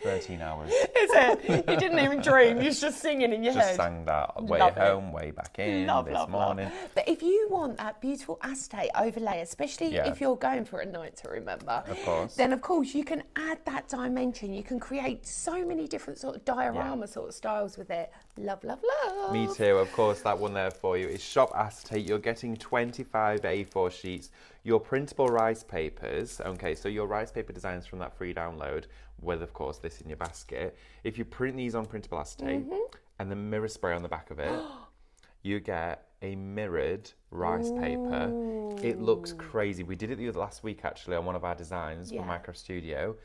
13 hours. Is it? You didn't even dream. You're just singing in your head. Just sang that way Love it. home, way back in this morning. But if you want that beautiful acetate overlay, especially if you're going for a night to remember, Of course. then of course you can add that dimension. You can create so many different sort of diorama sort of styles with it. Love, love, love. Me too. Of course, that one there for you is Shop Acetate. You're getting 25 A4 sheets. Your printable rice papers, okay, so your rice paper designs from that free download, with, of course, this in your basket. If you print these on printable acetate and the mirror spray on the back of it, you get a mirrored rice paper. It looks crazy. We did it the last week, actually, on one of our designs for Minecraft Studio.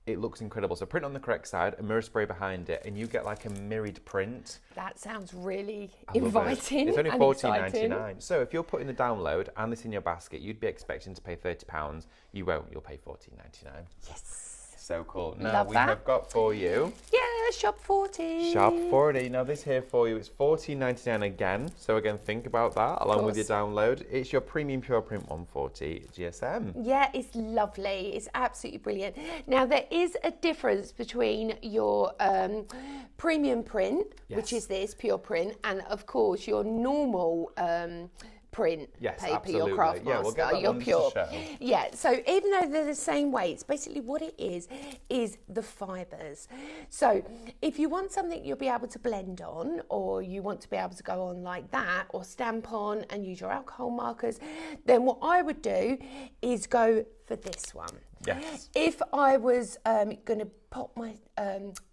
It looks incredible. So print on the correct side, a mirror spray behind it, and you get like a mirrored print. That sounds really I love inviting. It's only and $14.99. So if you're putting the download and this in your basket, you'd be expecting to pay £30. You won't. You'll pay $14.99. Yes. So cool. Now Love we that. have got for you. Yeah, shop 40. Shop 40. Now this here for you is $14.99 again. So again, think about that along with your download. It's your premium pure print 140 GSM. Yeah, it's lovely. It's absolutely brilliant. Now there is a difference between your premium print, which is this pure print, and of course your normal print paper, absolutely. your craft Yeah, we'll get master, that your one to pure. show. Yeah, so even though they're the same weights, basically what it is the fibres. So if you want something you'll be able to blend on, or you want to be able to go on like that, or stamp on and use your alcohol markers, then what I would do is go for this one. Yes. If I was going to pop my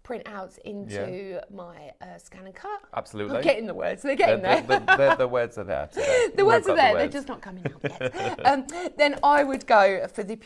printouts into my scan and cut. Absolutely. I'm getting the words. They're getting there. The words are there today. The words are there. They're just not coming out yet. Then I would go for the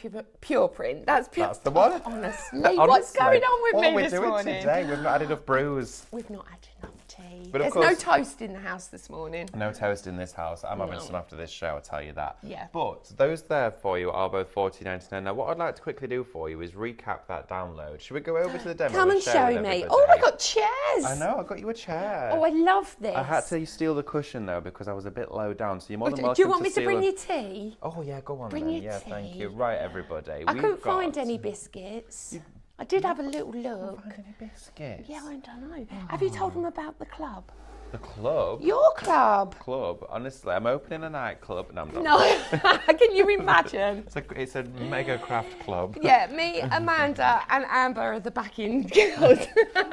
pure print. That's pure. That's the one. Honestly, what's going on with me this morning? What are we doing today? We've not had enough brews. We've not had enough tea. But of There's no course- toast in the house this morning. No toast in this house. I'm having some after this show, I'll tell you that. Yeah. But those there for you are both $14.99. Now, what I'd like to quickly do for you is recap that download. Should we go over to the demo? Come and share show with me. everybody? Oh, I got chairs. I know, I got you a chair. Oh, I love this. I had to steal the cushion though because I was a bit low down. So you're more than welcome Do you want me to steal bring a- you tea? Oh yeah, go on Bring then. your Yeah, thank tea. you. Right, everybody. I couldn't find any biscuits. I did have a little look. Find any biscuits? Yeah, I don't know. Have you told them about the club? The club. Your club? Club. Honestly, I'm opening a nightclub. No, I'm not. No. Can you imagine? It's a mega craft club. Yeah, me, Amanda, and Amber are the backing girls.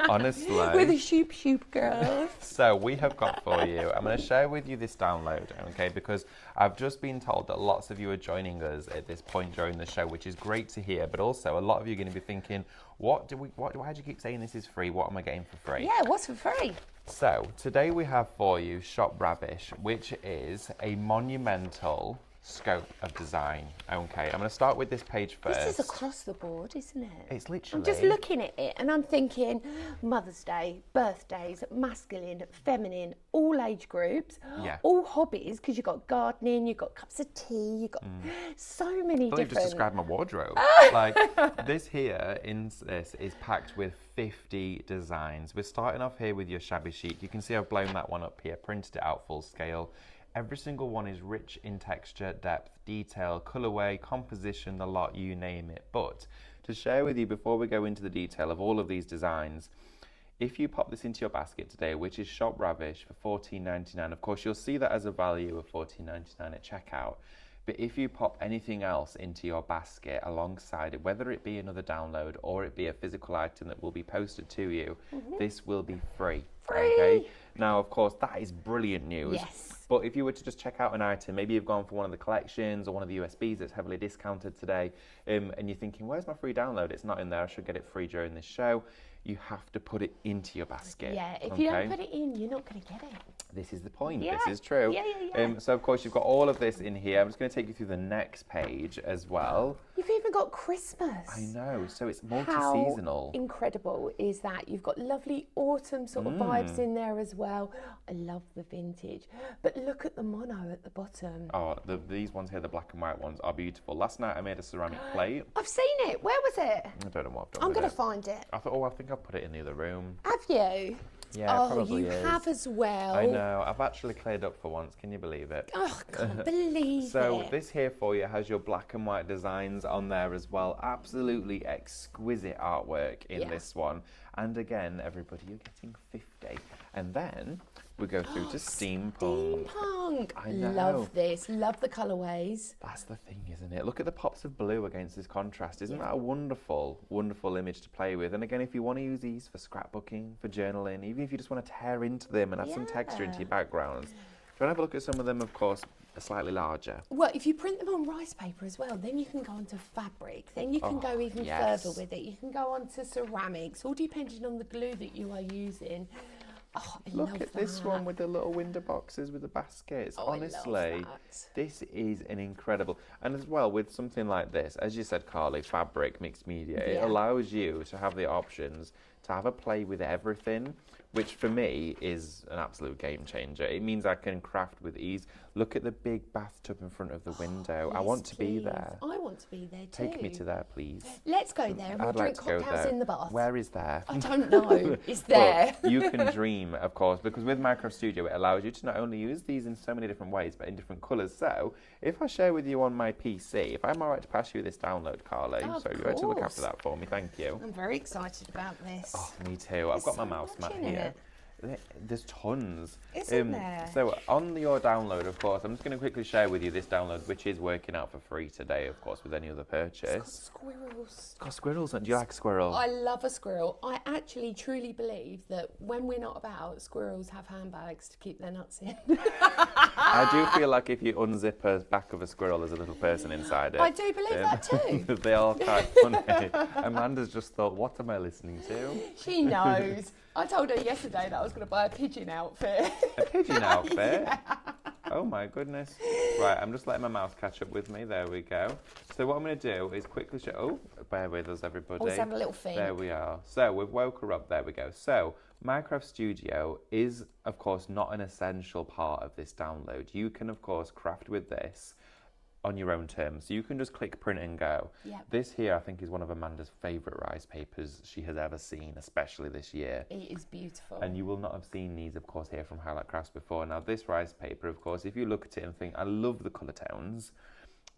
Honestly. We're the shoop girls. So we have got for you, I'm going to share with you this download, okay, because I've just been told that lots of you are joining us at this point during the show, which is great to hear, but also a lot of you are going to be thinking, why do you keep saying this is free? What am I getting for free? Yeah, what's for free? So today we have for you Shop Ravish, which is a monumental scope of design. Okay, I'm going to start with this page first. This is across the board, isn't it? It's literally. I'm just looking at it and I'm thinking Mother's Day, birthdays, masculine, feminine, all age groups, all hobbies, because you've got gardening, you've got cups of tea, you've got so many I thought different... you've just described my wardrobe. Like, this here, in this, is packed with 50 designs. We're starting off here with your shabby chic. You can see I've blown that one up here, printed it out full scale. Every single one is rich in texture, depth, detail, colourway, composition, the lot, you name it. But to share with you before we go into the detail of all of these designs, if you pop this into your basket today, which is Shop Ravish for $14.99, of course you'll see that as a value of $14.99 at checkout. But if you pop anything else into your basket alongside it, whether it be another download or it be a physical item that will be posted to you, this will be free. Okay? Now, of course, that is brilliant news. Yes. But if you were to just check out an item, maybe you've gone for one of the collections or one of the USBs that's heavily discounted today, and you're thinking, where's my free download? It's not in there. I should get it free during this show. You have to put it into your basket. Yeah, if you don't put it in, you're not going to get it. This is the point. Yeah. This is true. Yeah. So, of course, you've got all of this in here. I'm just going to take you through the next page as well. You've even got Christmas. I know. So it's How multi-seasonal. incredible is that? You've got lovely autumn sort of vibes in there as well. I love the vintage. But look at the mono at the bottom. Oh, these ones here, the black and white ones, are beautiful. Last night I made a ceramic plate. I've seen it. Where was it? I don't know what I've done I'm with going it. to find it. I thought, I think I'll put it in the other room. Have you? Yeah, oh, probably you is. have as well. I know. I've actually cleared up for once. Can you believe it? Oh, I can't believe So it. this here for you has your black and white designs on there as well. Absolutely exquisite artwork in this one. And again, everybody, you're getting 50. And then we go through to steampunk. Steampunk. I know. Love this. Love the colourways. That's the thing, isn't it? Look at the pops of blue against this contrast. Isn't that a wonderful, wonderful image to play with? And again, if you want to use these for scrapbooking, for journaling, even if you just want to tear into them and add some texture into your backgrounds. If you want to have a look at some of them, of course, are slightly larger. Well, if you print them on rice paper as well, then you can go onto fabric. Then you can go even further with it. You can go onto ceramics, all depending on the glue that you are using. Oh, I Look love at this that. one with the little window boxes with the baskets. Oh, Honestly, I love that. this is an incredible. And as well, with something like this, as you said, Carly, fabric, mixed media, it allows you to have the options to have a play with everything, which for me is an absolute game changer. It means I can craft with ease. Look at the big bathtub in front of the window. I Yes, want to be please. there. I want to be there too. Take me to there, please. Let's go there and we'll I'd drink like to go cocktails there. in the bath. Where is there? I don't know. It's there. But you can dream, of course, because with Minecraft Studio, it allows you to not only use these in so many different ways, but in different colours. So, if I share with you on my PC, if I'm all right to pass you this download, Carly, Of so you're going to look course. after that for me, thank you. I'm very excited about this. Oh, me too. I've got my so mouse much mat in here. it. There's tons. Isn't there? So on your download, of course, I'm just going to quickly share with you this download, which is working out for free today, of course, with any other purchase. It's got squirrels. It's got squirrels. Do you like squirrels? I love a squirrel. I actually truly believe that when we're not about, squirrels have handbags to keep their nuts in. I do feel like if you unzip a back of a squirrel, there's a little person inside it. I do believe that too. They are quite funny. Amanda's just thought, what am I listening to? She knows. I told her yesterday that I was going to buy a pigeon outfit. A pigeon outfit? Yeah. Oh my goodness. Right, I'm just letting my mouse catch up with me. There we go. So what I'm going to do is quickly show... Oh, bear with us, everybody. Always have a little thing. There we are. So we've woke her up. There we go. So Minecraft Studio is, of course, not an essential part of this download. You can, of course, craft with this on your own terms. So you can just click print and go. Yep. This here, I think, is one of Amanda's favourite rice papers she has ever seen, especially this year. It is beautiful. And you will not have seen these, of course, here from Highlight Crafts before. Now, this rice paper, of course, if you look at it and think, I love the colour tones,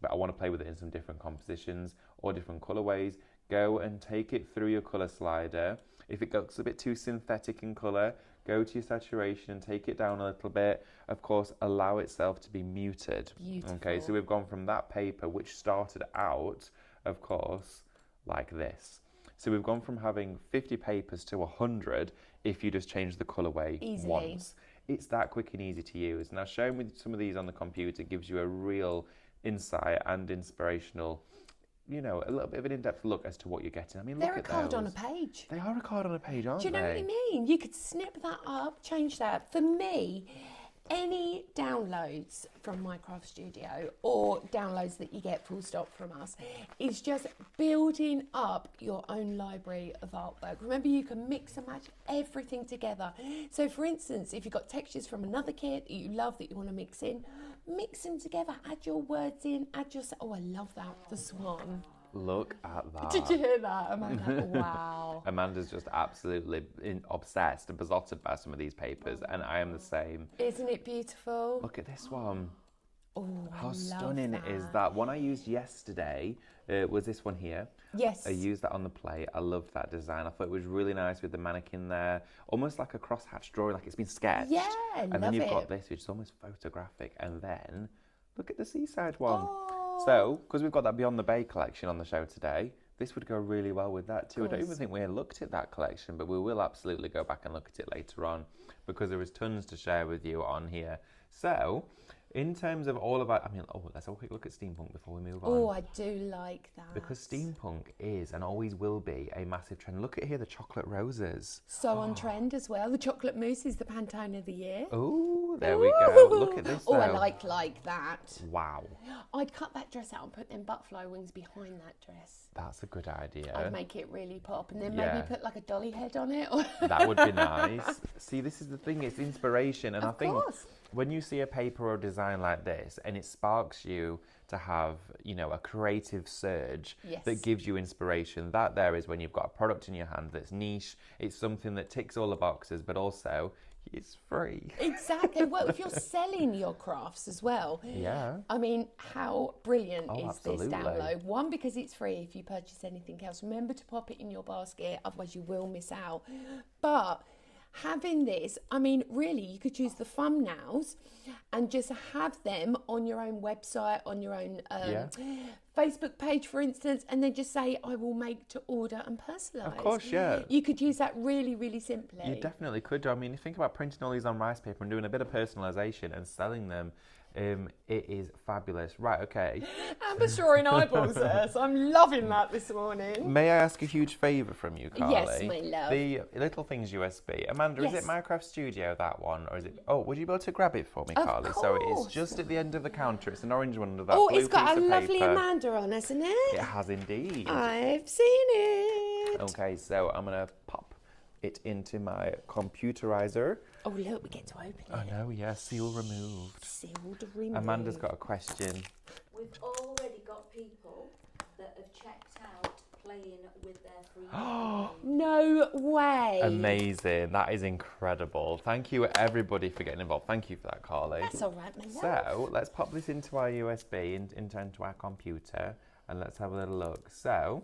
but I want to play with it in some different compositions or different colourways, go and take it through your colour slider. If it looks a bit too synthetic in colour, go to your saturation and take it down a little bit. Of course, allow itself to be muted. Beautiful. Okay, so we've gone from that paper, which started out, of course, like this. So we've gone from having 50 papers to 100 if you just change the colourway Easily. once. It's that quick and easy to use. Now, showing with some of these on the computer gives you a real insight and inspirational, you know, a little bit of an in-depth look as to what you're getting. I mean, They're look a at card those. on a page. They are a card on a page, aren't Do you know they? what I mean? You could snip that up, change that. For me, any downloads from Minecraft Studio or downloads that you get full stop from us is just building up your own library of artwork. Remember, you can mix and match everything together. So for instance, if you've got textures from another kit that you love that you want to mix them together, add your words in, add your... Oh, I love that, the swan. Look at that. Did you hear that, Amanda? Wow. Amanda's just absolutely obsessed and besotted by some of these papers, and I am the same. Isn't it beautiful? Look at this one. Oh, How I love stunning is that? One I used yesterday was this one here. Yes. I used that on the plate. I loved that design. I thought it was really nice with the mannequin there, almost like a crosshatch drawing, like it's been sketched. Yeah, and love then you've it. got this, which is almost photographic, and then look at the seaside one. Oh. So, because we've got that Beyond the Bay collection on the show today, this would go really well with that too. I don't even think we looked at that collection, but we will absolutely go back and look at it later on because there is tons to share with you on here. So, in terms of all of our, let's have a quick look at steampunk before we move on. Oh, I do like that. Because steampunk is and always will be a massive trend. Look at here, the chocolate roses. So on trend as well. The chocolate mousse is the Pantone of the year. Oh, there we go. Look at this. Oh, I though. like that. Wow, I'd cut that dress out and put them butterfly wings behind that dress. that's a good idea. I'd make it really pop and then Yeah. maybe put like a dolly head on it. That would be nice. See, this is the thing, it's inspiration. And Of I think course. when you see a paper or design like this and it sparks you to have, you know, a creative surge Yes. that gives you inspiration, that there is when you've got a product in your hand that's niche, it's something that ticks all the boxes, but also it's free. Exactly. Well, if you're selling your crafts as well. Yeah. I mean, how brilliant Oh, is absolutely. this download? One, because it's free if you purchase anything else. Remember to pop it in your basket, otherwise you will miss out. But having this, I mean, really, you could use the thumbnails and just have them on your own website, on your own Facebook page, for instance, and then just say, I will make to order and personalise. Of course, yeah. You could use that really, really simply. You definitely could do. I mean, you think about printing all these on rice paper and doing a bit of personalisation and selling them. It is fabulous. Right, okay. Amber's drawing eyeballs at us. I'm loving that this morning. May I ask a huge favour from you, Carly? Yes, my love. The Little Things USB. Amanda, is Yes. it Minecraft Studio, that one? Or is it... Oh, would you be able to grab it for me, Of Carly? So it's course. just at the end of the counter. It's an orange one under that Oh, blue it's got piece a of lovely paper. Amanda on, hasn't it? It has indeed. I've seen it. Okay, so I'm going to pop it into my computerizer. Oh, look, we get to open it. I know, yeah, seal removed. Sealed, removed. Amanda's got a question. We've already got people that have checked out playing with their free time. No way. Amazing. That is incredible. Thank you, everybody, for getting involved. Thank you for that, Carly. That's all right, my love. So, let's pop this into our USB, into our computer, and let's have a little look. So,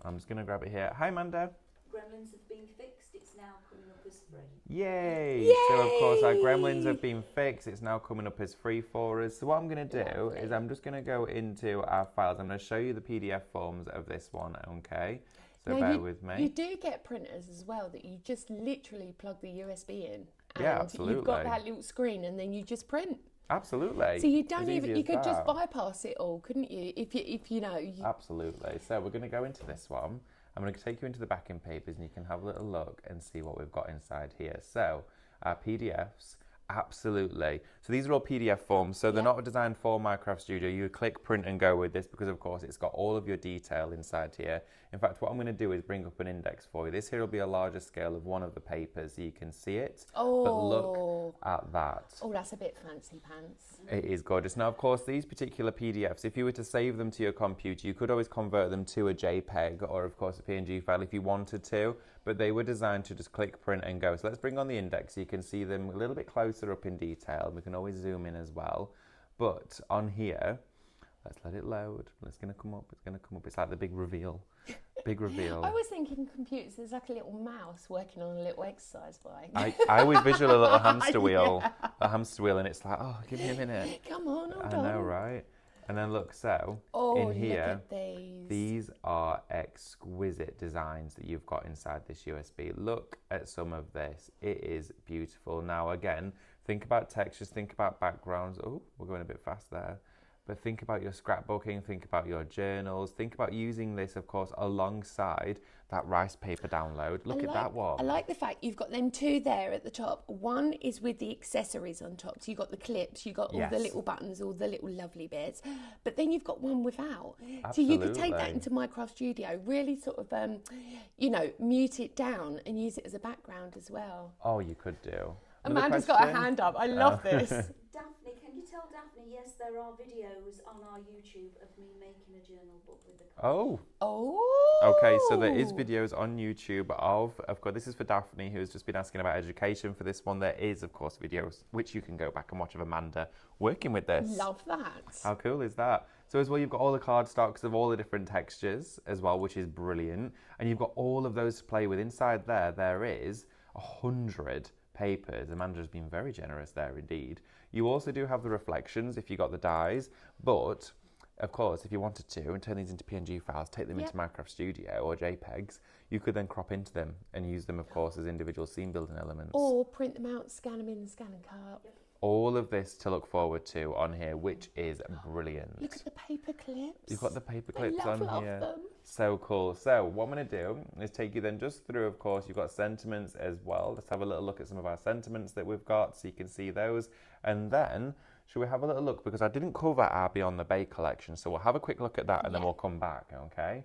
I'm just going to grab it here. Hi, Amanda. Gremlins have been fixed. It's now coming up as free. Yay! Yay! So, of course, our gremlins have been fixed. It's now coming up as free for us. So, what I'm going to do is I'm just going to go into our files. I'm going to show you the PDF forms of this one, okay? So, Now, bear with me. You do get printers as well that you just literally plug the USB in. And Yeah, absolutely. You've got that little screen and then you just print. Absolutely. So you don't As even, easy you as could just that. bypass it all, couldn't you? If you know. Absolutely. So we're going to go into this one. I'm going to take you into the backing papers and you can have a little look and see what we've got inside here. So our PDFs, absolutely. So these are all PDF forms. So they're not designed for Minecraft Studio. You click print and go with this because of course it's got all of your detail inside here. In fact, what I'm going to do is bring up an index for you. This here will be a larger scale of one of the papers so you can see it. Oh. But look at that. Oh, that's a bit fancy pants. It is gorgeous. Now, of course, these particular PDFs, if you were to save them to your computer, you could always convert them to a JPEG or, of course, a PNG file if you wanted to, but they were designed to just click print and go. So let's bring on the index so you can see them a little bit closer up in detail. We can always zoom in as well. But on here, let's let it load. It's going to come up. It's going to come up. It's like the big reveal. Big reveal. I was thinking computers, there's like a little mouse working on a little exercise bike. I always visual a little hamster wheel. A hamster wheel, and it's like, oh, give me a minute. Come on, hold I on. know, right? And then look, so Oh, in here, look at these are exquisite designs that you've got inside this USB. Look at some of this. It is beautiful. Now, again, think about textures, think about backgrounds. Oh, we're going a bit fast there. But think about your scrapbooking, think about your journals, think about using this, of course, alongside that rice paper download. Look at that one. I like the fact you've got them two there at the top. One is with the accessories on top. So you've got the clips, you've got all the little buttons, all the little lovely bits. But then you've got one without. Absolutely. So you could take that into Minecraft Studio, really sort of, mute it down and use it as a background as well. Oh, you could do. Amanda's got her hand up. I love this. Daphne, can you tell Daphne, yes, there are videos on our YouTube of me making a journal book with the Oh. Oh. Okay, so there is videos on YouTube of course, this is for Daphne, who's just been asking about education for this one. There is, of course, videos which you can go back and watch of Amanda working with this. Love that. How cool is that? So as well, you've got all the card stocks of all the different textures as well, which is brilliant. And you've got all of those to play with. Inside there is 100 papers. Amanda's been very generous there indeed. You also do have the reflections if you got the dies, but of course, if you wanted to and turn these into PNG files, take them into Minecraft Studio or JPEGs, you could then crop into them and use them, of course, as individual scene building elements. Or print them out, scan them in the scan and cut. All of this to look forward to on here, which is brilliant. Look at the paper clips. You've got the paper clips love on here. them. So cool. So what I'm going to do is take you then just through, of course, you've got sentiments as well. Let's have a little look at some of our sentiments that we've got so you can see those. And then, should we have a little look? Because I didn't cover our Beyond the Bay collection. So we'll have a quick look at that and then we'll come back, okay?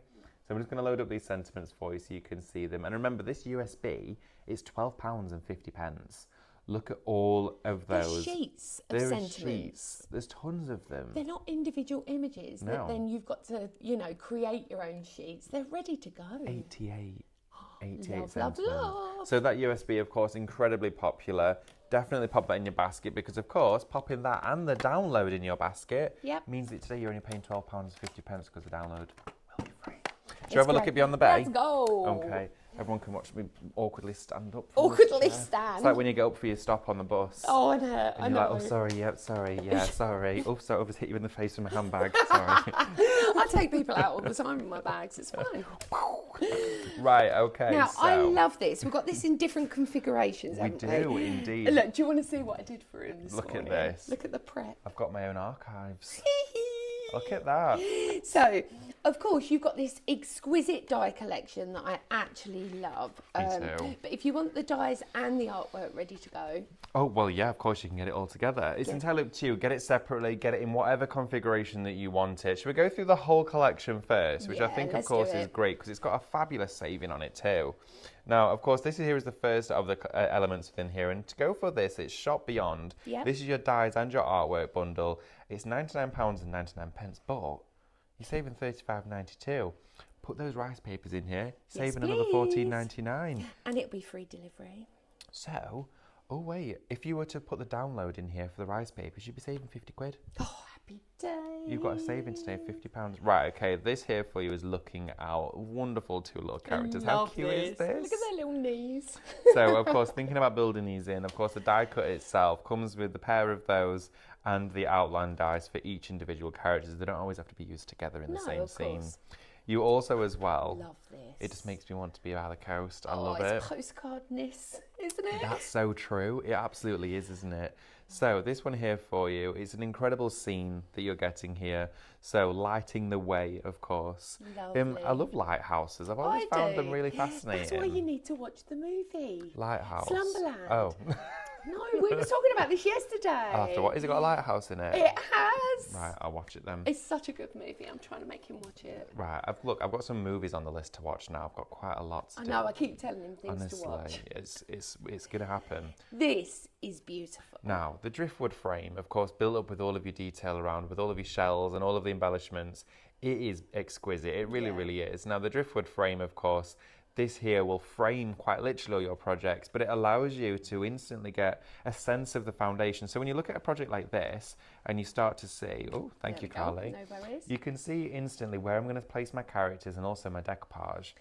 So I'm just going to load up these sentiments for you so you can see them. And remember, this USB is £12.50. Look at all of those. There's sheets of sentiments. Sheets. There's tons of them. They're not individual images that then you've got to, create your own sheets. They're ready to go. 88 Love, sentiments. love. So that USB, of course, incredibly popular. Definitely pop that in your basket because, of course, popping that and the download in your basket means that today you're only paying £12.50 because the download will be free. Should you have a look at Beyond the Bay? Let's go. Okay. Everyone can watch me awkwardly stand up. Awkwardly stand. It's like when you go up for your stop on the bus. Oh, I know. And you're like, oh, sorry, sorry. Oh, sorry, I was hit you in the face with my handbag. Sorry. I take people out all the time in my bags. It's fine. Right, okay. Now, so I love this. We've got this in different configurations, we haven't do, we? indeed. Look, do you want to see what I did for him this Look morning? at this. Look at the prep. I've got my own archives. Look at that. So, of course, you've got this exquisite die collection that I actually love. Me too. But if you want the dies and the artwork ready to go, Oh, well, yeah, of course you can get it all together. It's entirely up to you. Get it separately, get it in whatever configuration that you want it. Should we go through the whole collection first? Which I Yeah, think, of let's course, do is it. great because it's got a fabulous saving on it too. Now, of course, this here is the first of the elements within here. And to go for this, it's Shop Beyond. Yep. This is your dies and your artwork bundle. It's £99.99, but you're saving £35.92. Put those rice papers in here, save another £14.99. and it'll be free delivery. So, oh wait, if you were to put the download in here for the rice papers, you'd be saving 50 quid. Oh, happy day. You've got a saving today of £50. Right, okay, this here for you is looking out. Wonderful two little characters. How cute is this? Look at their little knees. So, of course, thinking about building these in, of course, the die cut itself comes with the pair of those and the outline dies for each individual characters. They don't always have to be used together in the same scene. You also, as well, Love this. it just makes me want to be by the coast. I love it. It's postcardness, isn't it? That's so true. It absolutely is, isn't it? So this one here for you is an incredible scene that you're getting here. So lighting the way, of course. Lovely. I love lighthouses. I've always found them really fascinating. That's why you need to watch the movie. Lighthouse. Slumberland. Oh. No, we were talking about this yesterday. After what? Has it got a lighthouse in it? It has. Right, I'll watch it then. It's such a good movie. I'm trying to make him watch it. Right, I've got some movies on the list to watch now. I've got quite a lot to I do. know, I keep telling him things Honestly, to watch. it's going to happen. This is beautiful. Now, the driftwood frame, of course, built up with all of your detail around, with all of your shells and all of the embellishments, it is exquisite. It really, really is. Now, the driftwood frame, of course, this here will frame quite literally all your projects, but it allows you to instantly get a sense of the foundation. So when you look at a project like this and you start to see, oh, thank you, Carly. No worries. You can see instantly where I'm going to place my characters and also my decoupage.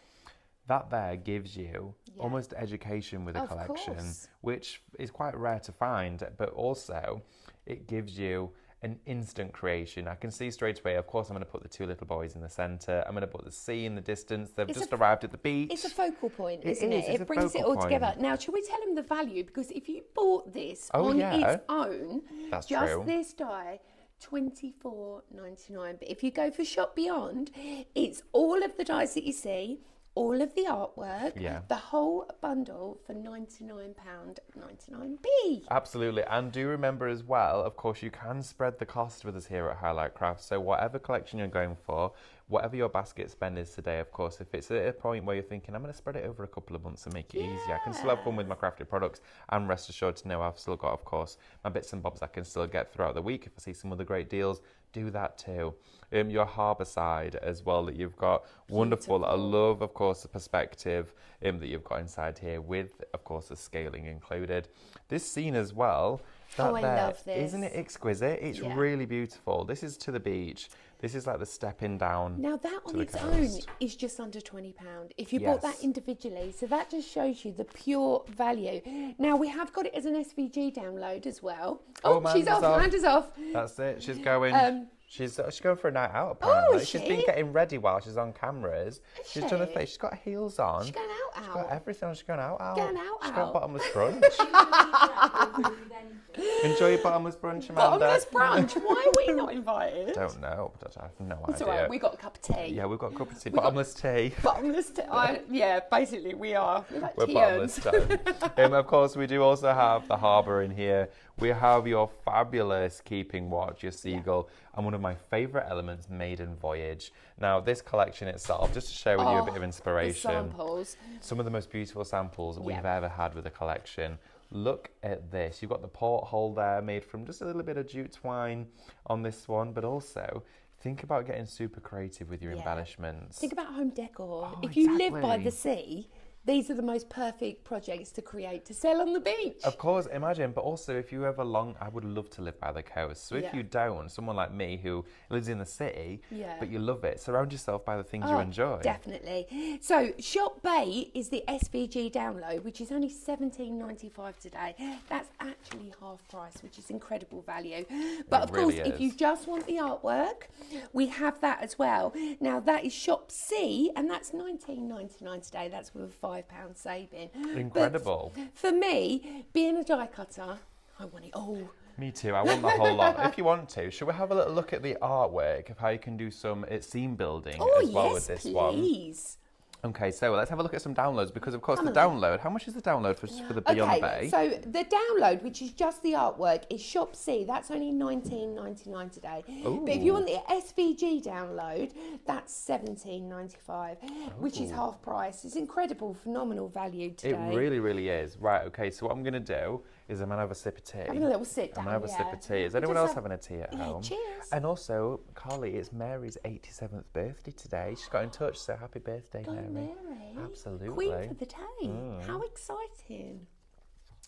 That there gives you almost education with a collection, which is quite rare to find, but also it gives you an instant creation. I can see straight away, of course, I'm going to put the two little boys in the centre. I'm going to put the sea in the distance. They've just arrived at the beach. It's a focal point, isn't it? It's It brings it all together. Now, shall we tell them the value? Because if you bought this on its own, that's just true. this die, $24.99. But if you go for Shop Beyond, it's all of the dies that you see, all of the artwork, the whole bundle for £99.99p. Absolutely. And do remember as well, of course, you can spread the cost with us here at Highlight Crafts. So whatever collection you're going for, whatever your basket spend is today, of course, if it's at a point where you're thinking, I'm going to spread it over a couple of months and make it easier, I can still have fun with my crafted products, and rest assured to know I've still got, of course, my bits and bobs I can still get throughout the week. If I see some other great deals, do that too. Your harbour side as well that you've got, wonderful. I love, of course, the perspective that you've got inside here with, of course, the scaling included. This scene as well, I love this. Isn't it exquisite? It's really beautiful. This is to the beach. This is like the stepping down. Now that on its own is just under £20 if you bought that individually. So that just shows you the pure value. Now we have got it as an SVG download as well. Oh, she's off. Amanda's off. That's it. She's going. She's going for a night out apparently. Is she's she? been getting ready while she's on cameras. She's done her face. She's got heels on. She's going out. She's got everything on. She's going out. Going out. She's got bottomless brunch. Enjoy your bottomless brunch, Amanda. Bottomless brunch? Why are we not invited? Don't know. I have no It's idea. all right. We got a cup of tea. Yeah, we've got a cup of tea. Bottomless tea. Bottomless tea. Basically we are. We're bottomless tea. Of course, we do also have the harbour in here. We have your fabulous keeping watch, your seagull, and one of my favourite elements, maiden voyage. Now, this collection itself, just to share with you a bit of inspiration, the samples. Some of the most beautiful samples we've ever had with a collection. Look at this. You've got the porthole there made from just a little bit of jute twine on this one, but also think about getting super creative with your embellishments. Think about home decor. If you live by the sea, these are the most perfect projects to create to sell on the beach. Of course, imagine, but also if you ever I would love to live by the coast. So if you don't, someone like me who lives in the city, but you love it, surround yourself by the things you enjoy. Definitely. So Shop Bay is the SVG download, which is only $17.95 today. That's actually half price, which is incredible value. But of course, if you just want the artwork, we have that as well. Now that is Shop C, and that's $19.99 today. That's with a £5 saving. Incredible. But for me, being a die cutter, I want it all. Me too. I want the whole lot. If you want to, should we have a little look at the artwork of how you can do some scene building as well with this one? Please. Okay, so let's have a look at some downloads because, of course, the download. How much is the download for the Beyond Bay? So the download, which is just the artwork, is Shop C. That's only $19.99 today. Ooh. But if you want the SVG download, that's $17.95, which is half price. It's incredible, phenomenal value today. It really, really is. Right, okay, so what I'm going to do is I'm going to have a sip of tea. Having a little sit down. I'm going to have a sip of tea. Is anyone else having a tea at home? Cheers. And also, Carly, it's Mary's 87th birthday today. She's got in touch, so happy birthday, Mary. Absolutely. Queen for the day. How exciting.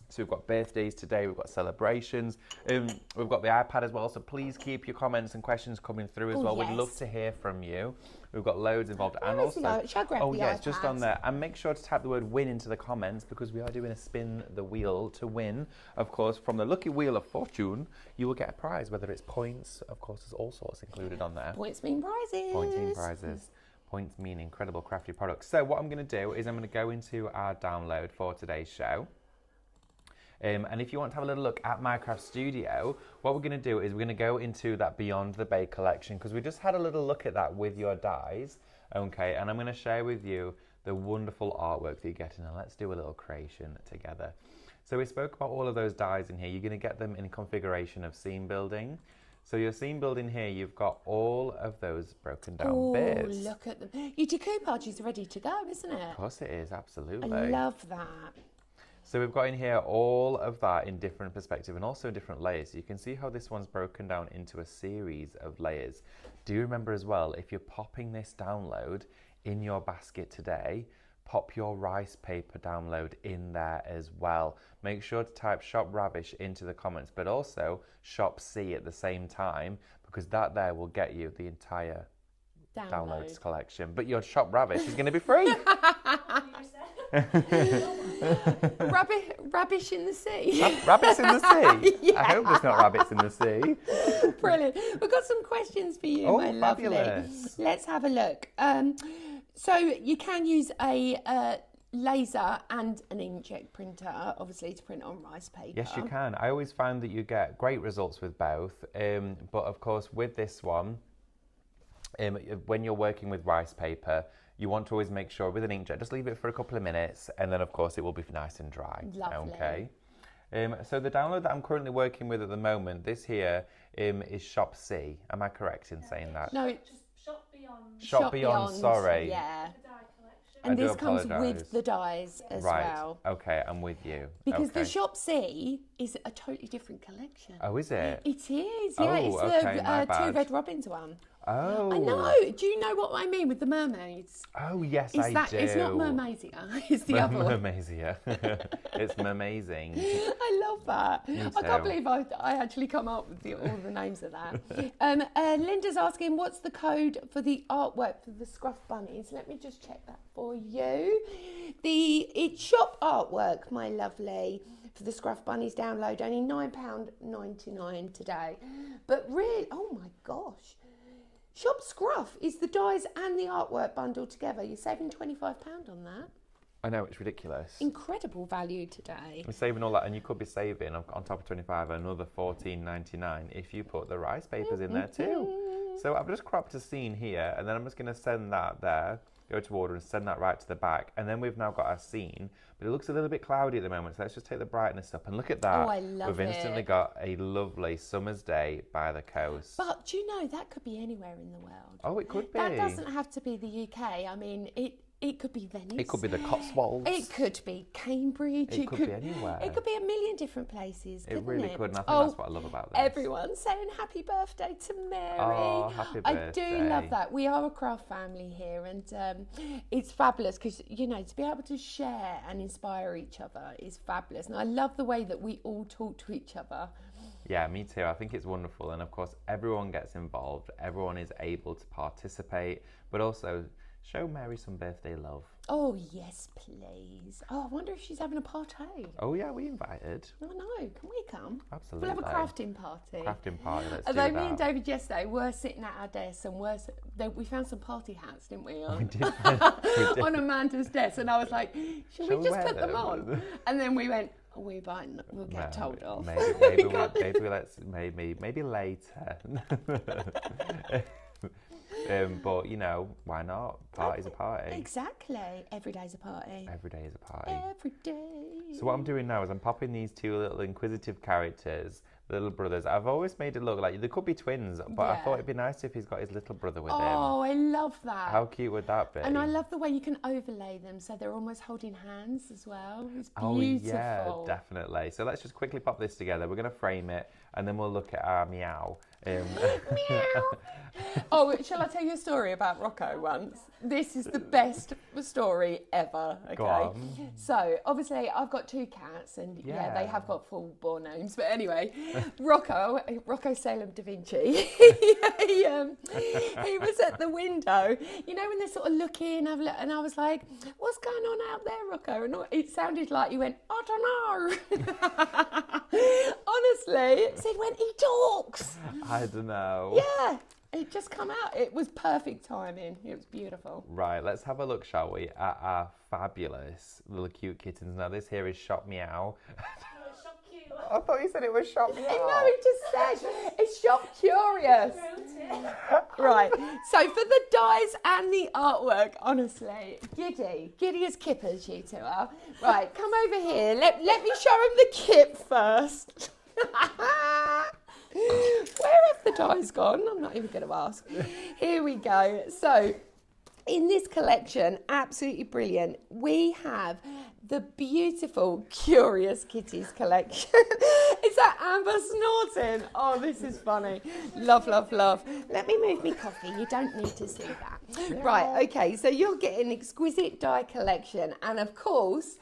So we've got birthdays today, we've got celebrations, we've got the iPad as well, so please keep your comments and questions coming through as well. Yes. We'd love to hear from you. We've got loads involved. Where and is also, it? Shall I grab the yes, iPad? just on there. And make sure to type the word win into the comments because we are doing a spin the wheel to win. Of course, from the lucky wheel of fortune, you will get a prize, whether it's points, of course, there's all sorts included on there. Points mean prizes. Points mean prizes. Points mean incredible crafty products. So what I'm going to do is I'm going to go into our download for today's show. And if you want to have a little look at Minecraft Studio, what we're going to do is we're going to go into that Beyond the Bay collection because we just had a little look at that with your dies. Okay, and I'm going to share with you the wonderful artwork that you're getting, and let's do a little creation together. So we spoke about all of those dies in here. You're going to get them in configuration of scene building. So your scene building here, you've got all of those broken down bits. Oh, look at them. Your decoupage is ready to go, isn't it? Of course it is, absolutely. I love that. So we've got in here all of that in different perspective and also different layers. So you can see how this one's broken down into a series of layers. Do remember as well, if you're popping this download in your basket today, pop your rice paper download in there as well. Make sure to type Shop Ravish into the comments, but also Shop C at the same time, because that there will get you the entire downloads collection. But your Shop Ravish is going to be free. Rubbish in the sea. Rabbits in the sea? Yeah. I hope there's not rabbits in the sea. Brilliant. We've got some questions for you, my lovely. Fabulous. Let's have a look. So you can use a laser and an inkjet printer, obviously, to print on rice paper. Yes, you can. I always find that you get great results with both. But of course, with this one, when you're working with rice paper, you want to always make sure with an inkjet, just leave it for a couple of minutes, and then of course it will be nice and dry. Lovely. Okay. So the download that I'm currently working with at the moment, this here is Shop C. Am I correct in saying that? No, just Shop Beyond. Shop Beyond, sorry. Yeah. The dye collection. And I do this comes apologise. with the dies as Right. well. Okay, I'm with you. Because okay. the Shop C is a totally different collection. Oh, is it? It is, yeah. Oh, It's okay, the my two bad. Red Robins one. Oh. I know. Do you know what I mean with the mermaids? Oh, yes, Is I that do. it's not Mermaisia, it's the other one. Mermaisia. It's amazing. I love that. Me I can't too. believe I actually come up with all the names of that. Linda's asking, what's the code for the artwork for the Scruff bunnies? Let me just check that for you. It's shop artwork, my lovely, for the Scruff bunnies download, only £9.99 today. But really, oh my gosh. Shop Scruff is the dies and the artwork bundled together. You're saving £25 on that. I know, it's ridiculous. Incredible value today. We're saving all that, and you could be saving on top of 25 another $14.99 if you put the rice papers in there too. So I've just cropped a scene here, and then I'm just going to send that there, go to order and send that right to the back, and then we've now got our scene, but it looks a little bit cloudy at the moment, so let's just take the brightness up, and look at that. Oh, I love We've instantly it. got a lovely summer's day by the coast. But do you know, that could be anywhere in the world. Oh, it could be. That doesn't have to be the UK. I mean, it could be Venice. It could be the Cotswolds. It could be Cambridge. It could be anywhere. It could be a million different places. It really could, and I think that's what I love about this. Everyone's saying happy birthday to Mary. Oh, happy I birthday. do love that. We are a craft family here, and it's fabulous because, you know, to be able to share and inspire each other is fabulous. And I love the way that we all talk to each other. Yeah, me too. I think it's wonderful. And of course, everyone gets involved. Everyone is able to participate, but also show Mary some birthday love. Oh, yes, please. Oh, I wonder if she's having a party. Oh, yeah, we invited. I know. Can we come? Absolutely. We'll have a crafting party. Crafting party, let's Although do that. me and David yesterday were sitting at our desks and we found some party hats, didn't we? We did. On Amanda's desk, and I was like, should we just wear put them on? And then we went, We'll get told off. Maybe later. But you know, why not? Party's a party. Exactly. Every day's a party. Every day is a party. Every day. So what I'm doing now is I'm popping these two little inquisitive characters, little brothers. I've always made it look like they could be twins, but I thought it'd be nice if he's got his little brother with him. Oh, I love that. How cute would that be? And I love the way you can overlay them so they're almost holding hands as well. It's beautiful. Oh yeah, definitely. So let's just quickly pop this together. We're going to frame it and then we'll look at our meow. Meow. Oh, shall I tell you a story about Rocco once? This is the best story ever. Okay. Go on. So obviously I've got two cats, and they have got full born names. But anyway, Rocco Salem Da Vinci. he was at the window. You know when they're sort of looking, and I was like, "What's going on out there, Rocco?" And it sounded like you went, "I don't know." Honestly, it said when he talks. I don't know. Yeah. It just come out. It was perfect timing. It was beautiful. Right, let's have a look, shall we, at our fabulous little cute kittens. Now, this here is Shop Meow. Shop cute. I thought you said it was Shop Meow. No, it just said it's Shop Curious. Right, so for the dies and the artwork, honestly, giddy as kippers you two are. Right, come over here. Let me show him the kit first. Where have the dies gone? I'm not even going to ask. Here we go. So, in this collection, absolutely brilliant, we have the beautiful Curious Kitties collection. Is that Amber snorting? Oh, this is funny. Love, love, love. Let me move me coffee. You don't need to see that. Right, okay, so you'll get an exquisite die collection. And of course,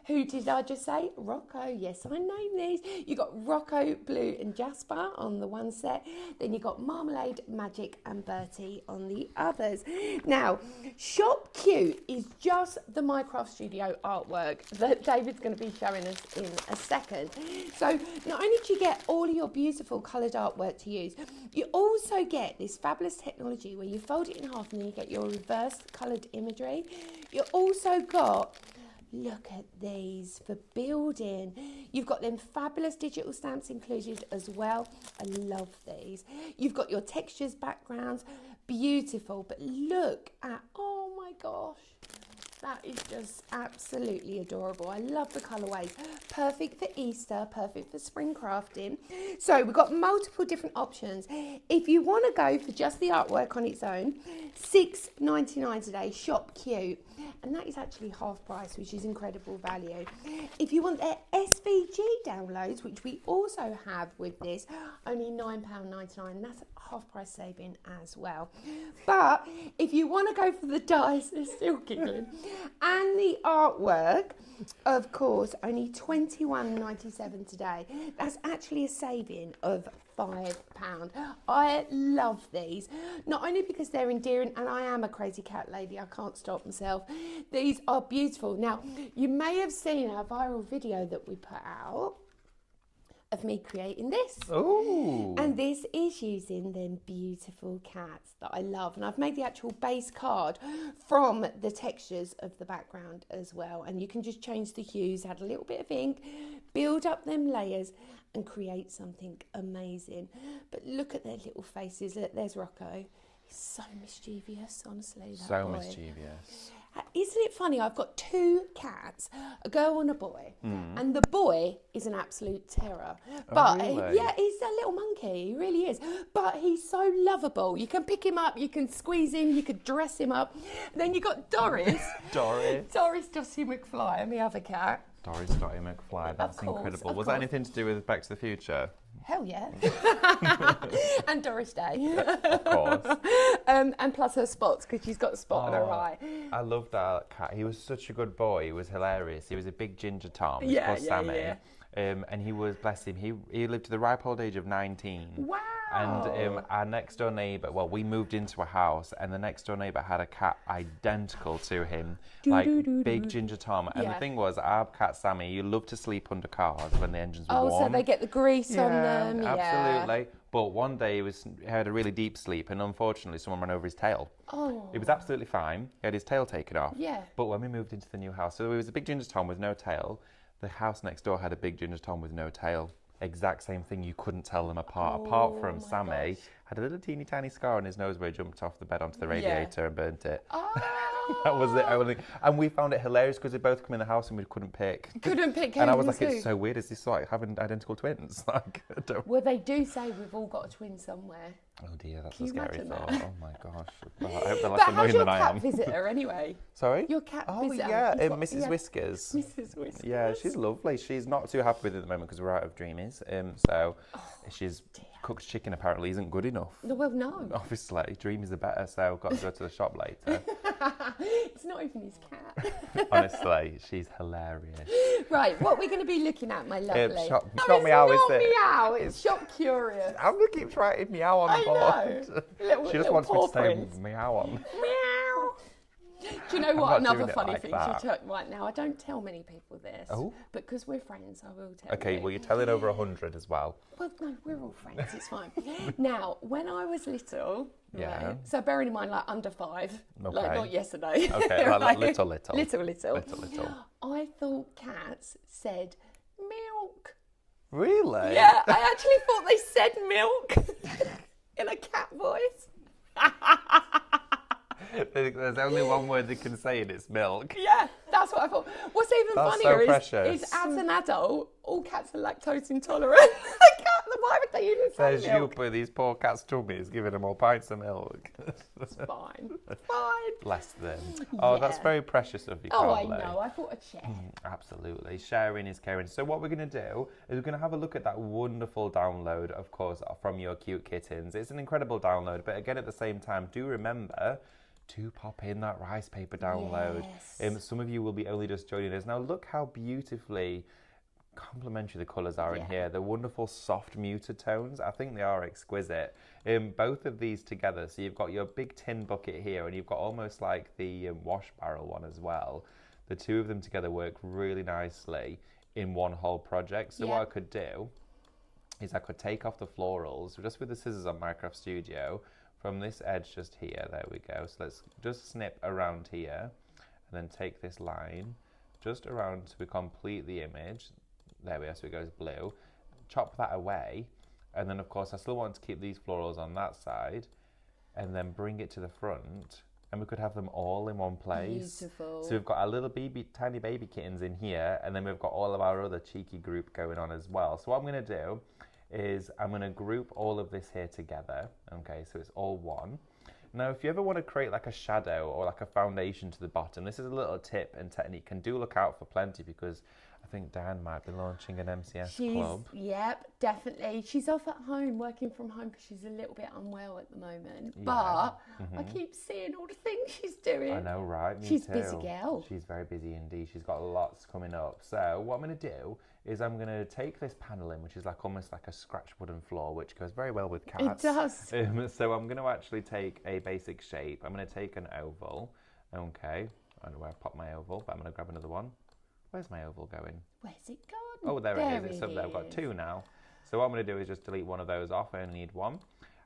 who did I just say? Rocco. Yes, I named these. You got Rocco, Blue and Jasper on the one set. Then you got Marmalade, Magic and Bertie on the others. Now, Shop Cute is just the Minecraft Studio artwork that David's going to be showing us in a second. So not only do you get all of your beautiful coloured artwork to use, you also get this fabulous technology where you fold it in half and then you get your reverse coloured imagery. You also got... Look at these for building. You've got them fabulous digital stamps included as well. I love these. You've got your textures, backgrounds, beautiful. But look at, oh my gosh, that is just absolutely adorable. I love the colourways. Perfect for Easter, perfect for spring crafting. So we've got multiple different options. If you want to go for just the artwork on its own, $6.99 today, Shop Cute. And that is actually half price, which is incredible value. If you want their SVG downloads, which we also have with this, only £9.99. That's a half price saving as well. But if you want to go for the dies, they're still giggling, and the artwork, of course, only £21.97 today. That's actually a saving of £5. I love these, not only because they're endearing, and I am a crazy cat lady, I can't stop myself. These are beautiful. Now, you may have seen our viral video that we put out of me creating this. Ooh. And this is using them beautiful cats that I love. And I've made the actual base card from the textures of the background as well. And you can just change the hues, add a little bit of ink, build up them layers and create something amazing. But look at their little faces. Look, there's Rocco. He's so mischievous, honestly. That So boy. mischievous. Isn't it funny? I've got two cats, a girl and a boy, and the boy is an absolute terror. But really? yeah, he's a little monkey. He really is. But he's so lovable. You can pick him up, you can squeeze him, you could dress him up. Then you got Doris. Doris Dossie McFly, and the other cat. Doris Dottie McFly. That's course, incredible. of Was that course. anything to do with Back to the Future? Hell yeah. And Doris Day. Of course. And plus her spots, because she's got a spot on her eye. I loved that cat. He was such a good boy. He was hilarious. He was a big ginger Tom. He's Yeah, called yeah, Sammy. yeah. And he was, bless him, he lived to the ripe old age of 19. Wow. And our next door neighbour, well, we moved into a house and the next door neighbour had a cat identical to him, like big ginger Tom. And the thing was, our cat Sammy, you love to sleep under cars when the engines were warm. Oh, so they get the grease on them. Yeah, absolutely. But one day he had a really deep sleep and unfortunately someone ran over his tail. Oh. It was absolutely fine. He had his tail taken off. Yeah. But when we moved into the new house, so there was a big ginger Tom with no tail. The house next door had a big ginger tom with no tail. Exact same thing. You couldn't tell them apart. Apart from my Sammy, gosh. had a little teeny tiny scar on his nose where he jumped off the bed onto the Yeah. radiator and burnt it. Oh. That was the only. And we found it hilarious because they both come in the house and we couldn't pick. Couldn't pick. And I was who's like, who. it's so weird. Is this like having identical twins? Like, I don't. Well, they do say we've all got a twin somewhere. Oh dear, that's Can a you scary imagine thought. that? Oh my gosh. Well, I hope they're But less how's annoying your than I cat am. visitor anyway? Sorry? Your cat Oh visitor. yeah, You've got- Mrs. yeah. Whiskers. Mrs. Whiskers. Yeah, she's lovely. She's not too happy with it at the moment because we're out of Dreamies. So she's cooked chicken apparently isn't good enough. Well, no. Obviously, Dreamies are better, so I've got to go to the shop later. It's not even his cat. Honestly, she's hilarious. Right, what we're going to be looking at, my lovely? Shop, No, shop it's meow, is not it? meow, it's shop curious. I'm going to keep writing meow on the board. Little, She just little wants me paw to say prints. meow on. Meow. Do you know I'm what? not Another doing it funny like thing. that. Right now, I don't tell many people this. Oh. But because we're friends, I will tell Okay, you. well, you're telling over 100 as well. Well, no, we're all friends. It's fine. Now, when I was little, Yeah. right, so bearing in mind, like under 5, like Okay. not yesterday. Okay, like right? little. Little. I thought cats said milk. Really? Yeah, I actually thought they said milk in a cat voice. There's only one word they can say and it's milk. Yeah, that's what I thought. What's even That's so funnier precious. is as an adult, all cats are lactose intolerant. They can't. Why would they even say There's you milk? with these poor cats' tummies giving them all pints of milk. It's fine. Fine. Bless them. Oh, that's Yeah. very precious of you, Oh, I Carly. know. I thought I'd share. Absolutely. Sharing is caring. So what we're going to do is we're going to have a look at that wonderful download, of course, from Your Cute Kittens. It's an incredible download, but again, at the same time, do remember to pop in that rice paper download. Yes. Some of you will be only just joining us. Now, look how beautifully complementary the colours are in Yeah. here. The wonderful soft muted tones. I think they are exquisite. Both of these together. So you've got your big tin bucket here and you've got almost like the wash barrel one as well. The two of them together work really nicely in one whole project. So what I could do is I could take off the florals just with the scissors on Minecraft Studio from this edge just here. There we go. So let's just snip around here and then take this line just around so we complete the image. There we are, so it goes blue. Chop that away, and then of course I still want to keep these florals on that side, and then bring it to the front, and we could have them all in one place. Beautiful. So we've got our little tiny baby kittens in here, and then we've got all of our other cheeky group going on as well. So what I'm going to do is I'm going to group all of this here together. Okay, so it's all one. Now, if you ever want to create like a shadow or like a foundation to the bottom, this is a little tip and technique, and do look out for plenty because I think Dan might be launching an MCS club. Yep, definitely. She's off at home, working from home because she's a little bit unwell at the moment. Yeah. But I keep seeing all the things she's doing. I know, right? Me She's too. a busy girl. She's very busy indeed. She's got lots coming up. So what I'm going to do is I'm going to take this paneling, which is like almost like a scratch wooden floor, which goes very well with cats. It does. So I'm going to actually take a basic shape. I'm going to take an oval. Okay. I don't know where I pop my oval, but I'm going to grab another one. Where's my oval going? Where's it gone? Oh, there it is. It's up there. I've got two now. So what I'm going to do is just delete one of those off. I only need one.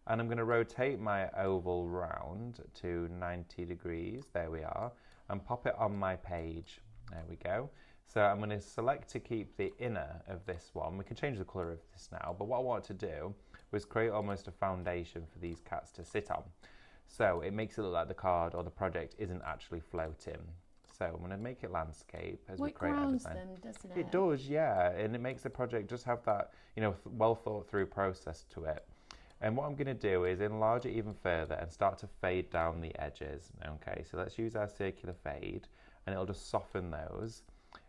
And I'm going to rotate my oval round to 90 degrees. There we are. And pop it on my page. There we go. So I'm going to select to keep the inner of this one. We can change the colour of this now. But what I wanted to do was create almost a foundation for these cats to sit on. So it makes it look like the card or the project isn't actually floating. So I'm going to make it landscape as we create our grounds design. them, doesn't it? It does, yeah, and it makes the project just have that, well thought through process to it. And what I'm going to do is enlarge it even further and start to fade down the edges. Okay, so let's use our circular fade, and it'll just soften those.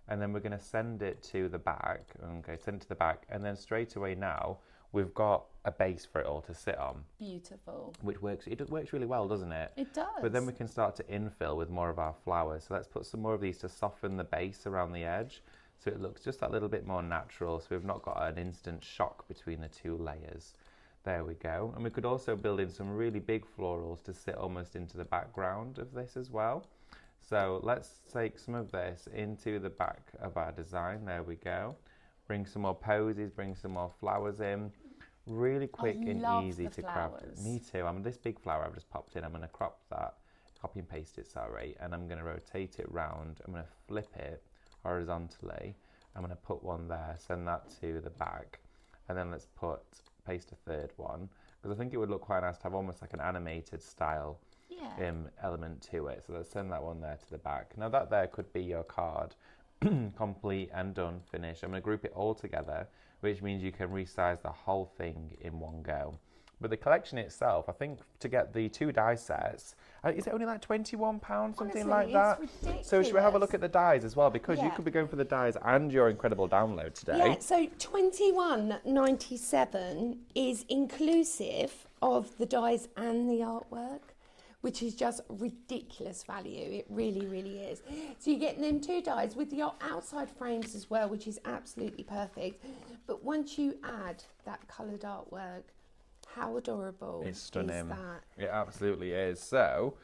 And then we're going to send it to the back. Okay, send it to the back, and then straight away now we've got a base for it all to sit on. Beautiful. Which works. It works really well, doesn't it? It does. But then we can start to infill with more of our flowers. So let's put some more of these to soften the base around the edge, so it looks just that little bit more natural. So we've not got an instant shock between the two layers. There we go. And we could also build in some really big florals to sit almost into the background of this as well. So let's take some of this into the back of our design. There we go. Bring some more posies, bring some more flowers in. Really quick and easy to craft. Me too. This big flower I've just popped in. I'm going to crop that, copy and paste it, sorry, and I'm going to rotate it round. I'm going to flip it horizontally, I'm going to put one there, send that to the back, and then let's paste a third one, because I think it would look quite nice to have almost like an animated style element to it. So let's send that one there to the back. Now that there could be your card, complete and done, finished. I'm going to group it all together, which means you can resize the whole thing in one go. But the collection itself, I think to get the 2 die sets, is it only like £21, something like that? Ridiculous. So should we have a look at the dies as well? Because you could be going for the dies and your incredible download today. Yeah, so £21.97 is inclusive of the dies and the artwork, which is just ridiculous value. It really, really is. So you get them 2 dies with the outside frames as well, which is absolutely perfect. But once you add that coloured artwork, how adorable It's stunning. is that? It absolutely is. So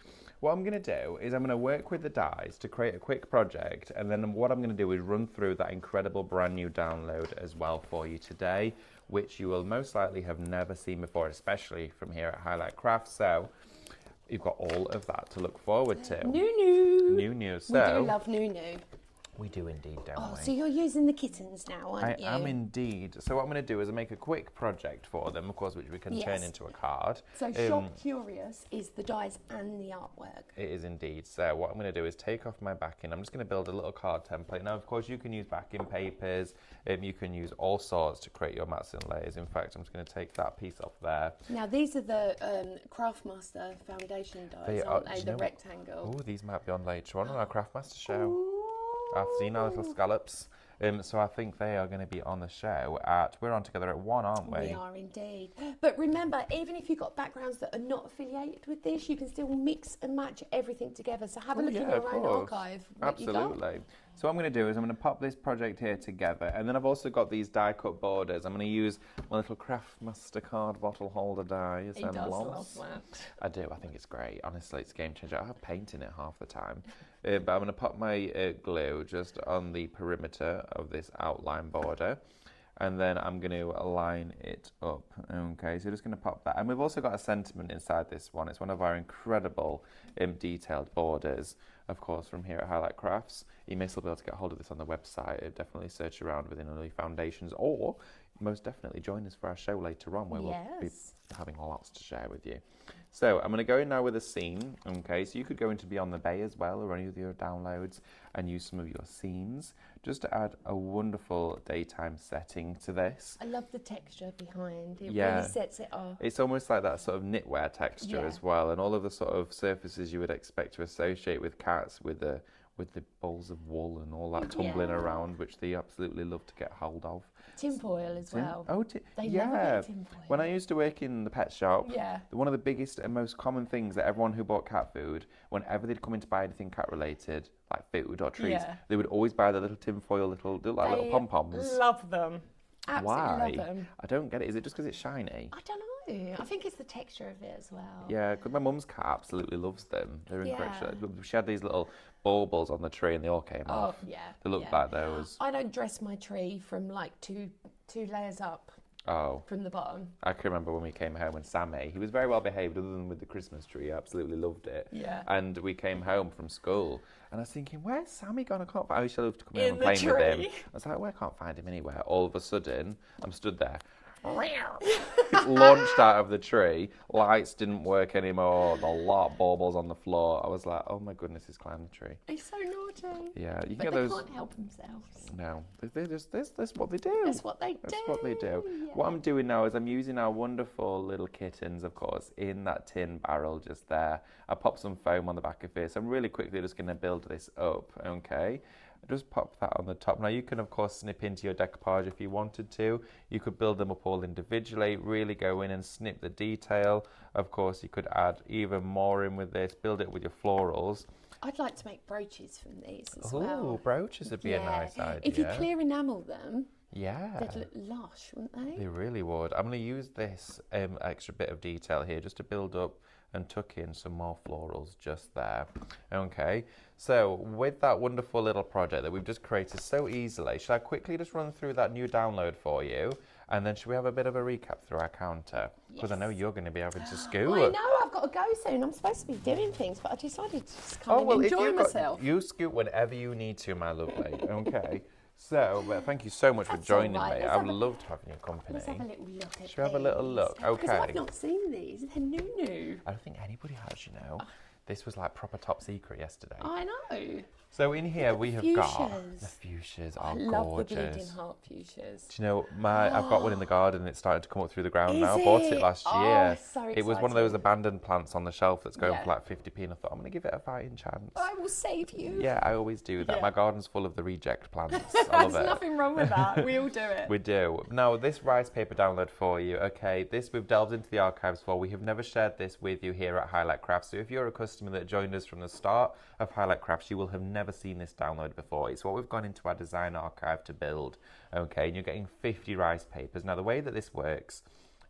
what I'm going to do is I'm going to work with the dies to create a quick project, and then what I'm going to do is run through that incredible brand new download as well for you today, which you will most likely have never seen before, especially from here at Highlight Crafts. So you've got all of that to look forward to. New. So we do love new. We do indeed, don't we? So you're using the kittens now, aren't you? I am indeed. So what I'm going to do is make a quick project for them, of course, which we can turn into a card. So Shop Curious is the dies and the artwork. It is indeed. So what I'm going to do is take off my backing. I'm just going to build a little card template. Now, of course, you can use backing papers. You can use all sorts to create your mats and layers. In fact, I'm just going to take that piece off there. Now, these are the Craftmaster foundation dies, aren't they? The rectangle. Oh, these might be on later on our Craftmaster show. I've seen our little scallops. So I think they are going to be on the show we're on together at 1, aren't we? We are indeed. But remember, even if you've got backgrounds that are not affiliated with this, you can still mix and match everything together. So have a look in your own archive. Absolutely. So what I'm going to do is I'm going to pop this project here together, and then I've also got these die cut borders. I'm going to use my little Craftmaster card bottle holder die. He does love that. I do. I think it's great. Honestly, it's a game changer. I have paint in it half the time. But I'm going to pop my glue just on the perimeter of this outline border, and then I'm going to line it up. Okay, so just going to pop that. And we've also got a sentiment inside this one. It's one of our incredible detailed borders, of course, from here at Highlight Crafts. You may still be able to get hold of this on the website. Definitely search around within Early Foundations, or most definitely join us for our show later on, where we'll be having lots to share with you. So I'm going to go in now with a scene. Okay, so you could go into Beyond the Bay as well, or any of your downloads, and use some of your scenes just to add a wonderful daytime setting to this. I love the texture behind. It really sets it off. It's almost like that sort of knitwear texture as well, and all of the sort of surfaces you would expect to associate with cats, with the balls of wool and all that tumbling around, which they absolutely love to get hold of. Tinfoil as well. They love a bit of tinfoil. When I used to work in the pet shop, Yeah. one of the biggest and most common things that everyone who bought cat food, whenever they'd come in to buy anything cat related, like food or treats, they would always buy the little tinfoil, little pom-poms. Love them. Absolutely Why? love them. I don't get it. Is it just because it's shiny? I don't know. I think it's the texture of it as well. Yeah, because my mum's cat absolutely loves them. They're incredible. She had these little baubles on the tree and they all came off. Yeah. They look like those. I don't dress my tree from like two layers up from the bottom. I can remember when we came home and Sammy, he was very well behaved other than with the Christmas tree. He absolutely loved it. Yeah. And we came home from school and I was thinking, where's Sammy gone? I can't find him. I used to love to come home and play with him. I was like, well, I can't find him anywhere. All of a sudden, I'm stood there. Launched out of the tree, lights didn't work anymore, the lot of baubles on the floor. I was like, oh my goodness, he's climbed the tree. He's so naughty. Yeah, you can But get they those. can't help themselves. No, that's what they do. That's what they do. That's what they do. Yeah. What I'm doing now is I'm using our wonderful little kittens, of course, in that tin barrel just there. I popped some foam on the back of it, so I'm really quickly just going to build this up, okay? Just pop that on the top. Now you can of course snip into your decoupage if you wanted to. You could build them up all individually, really go in and snip the detail. Of course you could add even more in with this, build it with your florals. I'd like to make brooches from these as Oh, well. brooches would be a nice idea. If you clear enamel them, yeah, they'd look lush, wouldn't they? They really would. I'm going to use this extra bit of detail here just to build up and tuck in some more florals just there. Okay, so with that wonderful little project that we've just created so easily, should I quickly just run through that new download for you? And then should we have a bit of a recap through our counter? Because I know you're going to be having to school. I know, I've got to go soon. I'm supposed to be doing things, but I decided to just come and enjoy myself. You scoot whenever you need to, my lovely. Okay. So, well, thank you so much for That's all joining right. me. Let's I've have a- loved having your company. Let's have a little look at Should we have a little these? look? Because Okay. I've not seen these. They're new. I don't think anybody has, you know. This was like proper top secret yesterday. I know. So in here we have got fuchsias. the fuchsias I are love the gorgeous. bleeding heart fuchsias. Do you know, I've got one in the garden and it's starting to come up through the ground Is now. I bought it it? last Oh, year. so It was one of those exciting. abandoned plants on the shelf that's going Yeah. for like 50p and I thought, I'm going to give it a fighting chance. I will save you. Yeah, I always do that. Yeah. My garden's full of the reject plants. I love There's it. nothing wrong with that. We all do it. We do. Now, this rice paper download for you, okay, this we've delved into the archives for. We have never shared this with you here at Highlight Crafts. So if you're a customer that joined us from the start of Highlight Crafts, you will have never seen this download before. It's what we've gone into our design archive to build, okay, and you're getting 50 rice papers. Now, the way that this works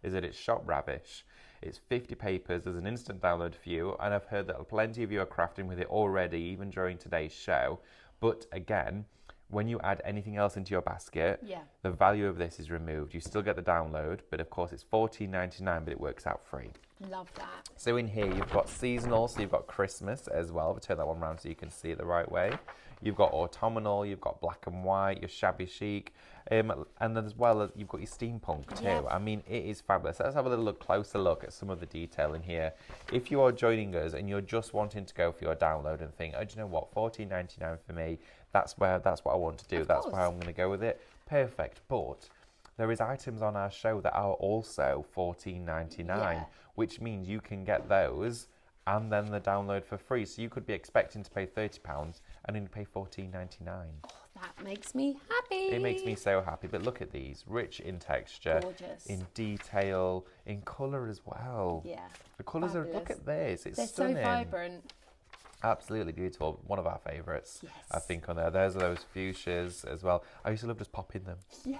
is that it's shop ravish. It's 50 papers. There's an instant download for you, and I've heard that plenty of you are crafting with it already, even during today's show. But again, when you add anything else into your basket, Yeah. the value of this is removed. You still get the download, but of course it's $14.99, but it works out free. Love that. So in here you've got seasonal, so you've got Christmas as well. We'll turn that one around so you can see it the right way. You've got autumnal, you've got black and white, your shabby chic, and then as well as you've got your steampunk too. Yeah. I mean, it is fabulous. Let's have a little closer look at some of the detail in here. If you are joining us and you're just wanting to go for your download and think, oh, do you know what, $14.99 for me, that's what I want to do. Of That's course. why I'm going to go with it. Perfect. But there is items on our show that are also $14.99, Yeah. which means you can get those and then the download for free. So you could be expecting to pay £30 and only pay $14.99. That makes me happy. It makes me so happy. But look at these, rich in texture, Gorgeous. in detail, in colour as well. Yeah. The colours are, look Fabulous. at this, it's They're stunning. so vibrant. Absolutely beautiful. One of our favourites, Yes. I think, on there. There's those fuchsias as well. I used to love just popping them. Yeah.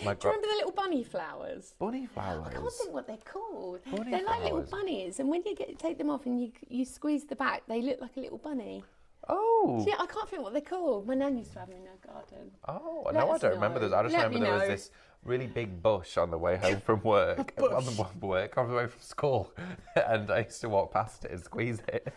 My Do you remember the little bunny flowers? bunny I can't flowers. think what they're called. Bunny They're like little flowers. bunnies, and when you take them off and you squeeze the back, they look like a little bunny. Oh, Yeah, I can't think what they're called. My nan used to have them in her garden. oh, Let no, I us don't remember know. those. I just Let remember me there was know. this really big bush on the way home from work, on the way from school, and I used to walk past it and squeeze it.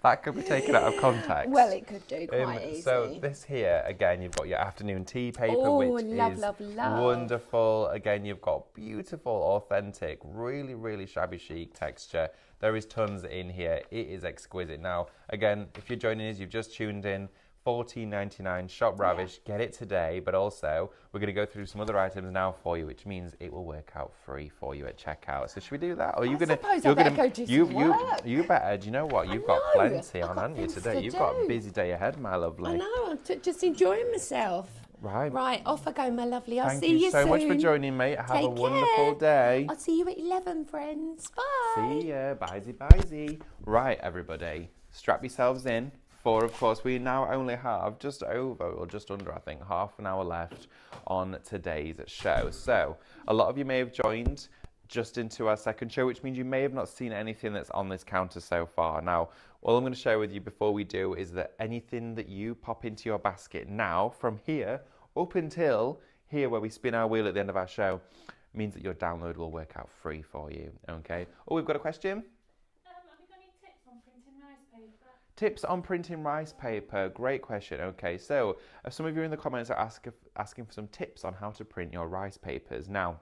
That could be taken out of context. Well, it could do quite easy. So this here, again, you've got your afternoon tea paper, Oh, which love, is love, love. wonderful. Again, you've got beautiful, authentic, really, really shabby chic texture. There is tons in here. It is exquisite. Now, again, if you're joining us, you've just tuned in, $14.99, shop ravish. Get it today, but also we're going to go through some other items now for you, which means it will work out free for you at checkout. So should we do that? Or are you I going to? suppose I better go do some work. You better. Do you know what? You've got know. plenty I've on, got haven't you, things today? to You've got a do. busy day ahead, my lovely. I know, I'm just enjoying myself. Right. Right, off I go, my lovely. I'll Thank see you so soon. much for joining me. Have Take a wonderful care. day. I'll see you at 11, friends. Bye. See ya. Bye-zy. Right, everybody. Strap yourselves in. For, of course, we now only have just over, or just under, I think, half an hour left on today's show. So, a lot of you may have joined just into our second show, which means you may have not seen anything that's on this counter so far. Now, all I'm going to share with you before we do is that anything that you pop into your basket now, from here up until here where we spin our wheel at the end of our show, means that your download will work out free for you, okay? Oh, we've got a question? Have you got any tips on printing rice paper? Tips on printing rice paper. Great question. Okay, so some of you in the comments are asking for some tips on how to print your rice papers. Now,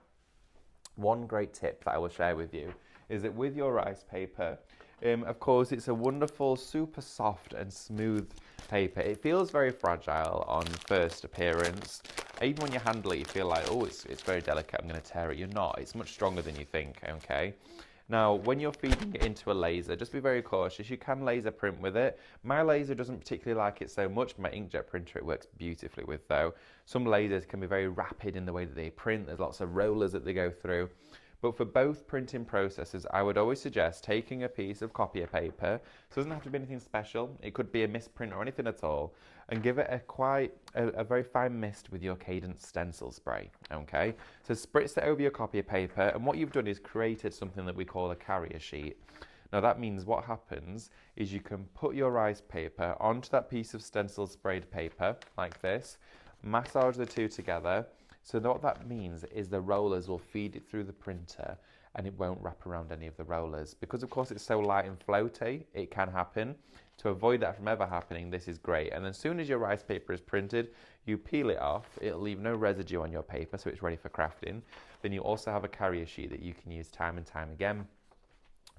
one great tip that I will share with you is that with your rice paper, of course, it's a wonderful, super soft and smooth paper. It feels very fragile on first appearance. Even when you handle it, you feel like, oh, it's very delicate, I'm going to tear it. You're not. It's much stronger than you think, okay? Now, when you're feeding it into a laser, just be very cautious. You can laser print with it. My laser doesn't particularly like it so much. My inkjet printer, it works beautifully with, though. Some lasers can be very rapid in the way that they print. There's lots of rollers that they go through. But for both printing processes, I would always suggest taking a piece of copier paper. So it doesn't have to be anything special. It could be a misprint or anything at all. And give it a very fine mist with your Cadence stencil spray, okay? So spritz it over your copier paper, and what you've done is created something that we call a carrier sheet. Now that means what happens is you can put your rice paper onto that piece of stencil sprayed paper, like this, massage the two together. So what that means is the rollers will feed it through the printer, and it won't wrap around any of the rollers. Because of course it's so light and floaty, it can happen. To avoid that from ever happening, this is great. And as soon as your rice paper is printed, you peel it off. It'll leave no residue on your paper, so it's ready for crafting. Then you also have a carrier sheet that you can use time and time again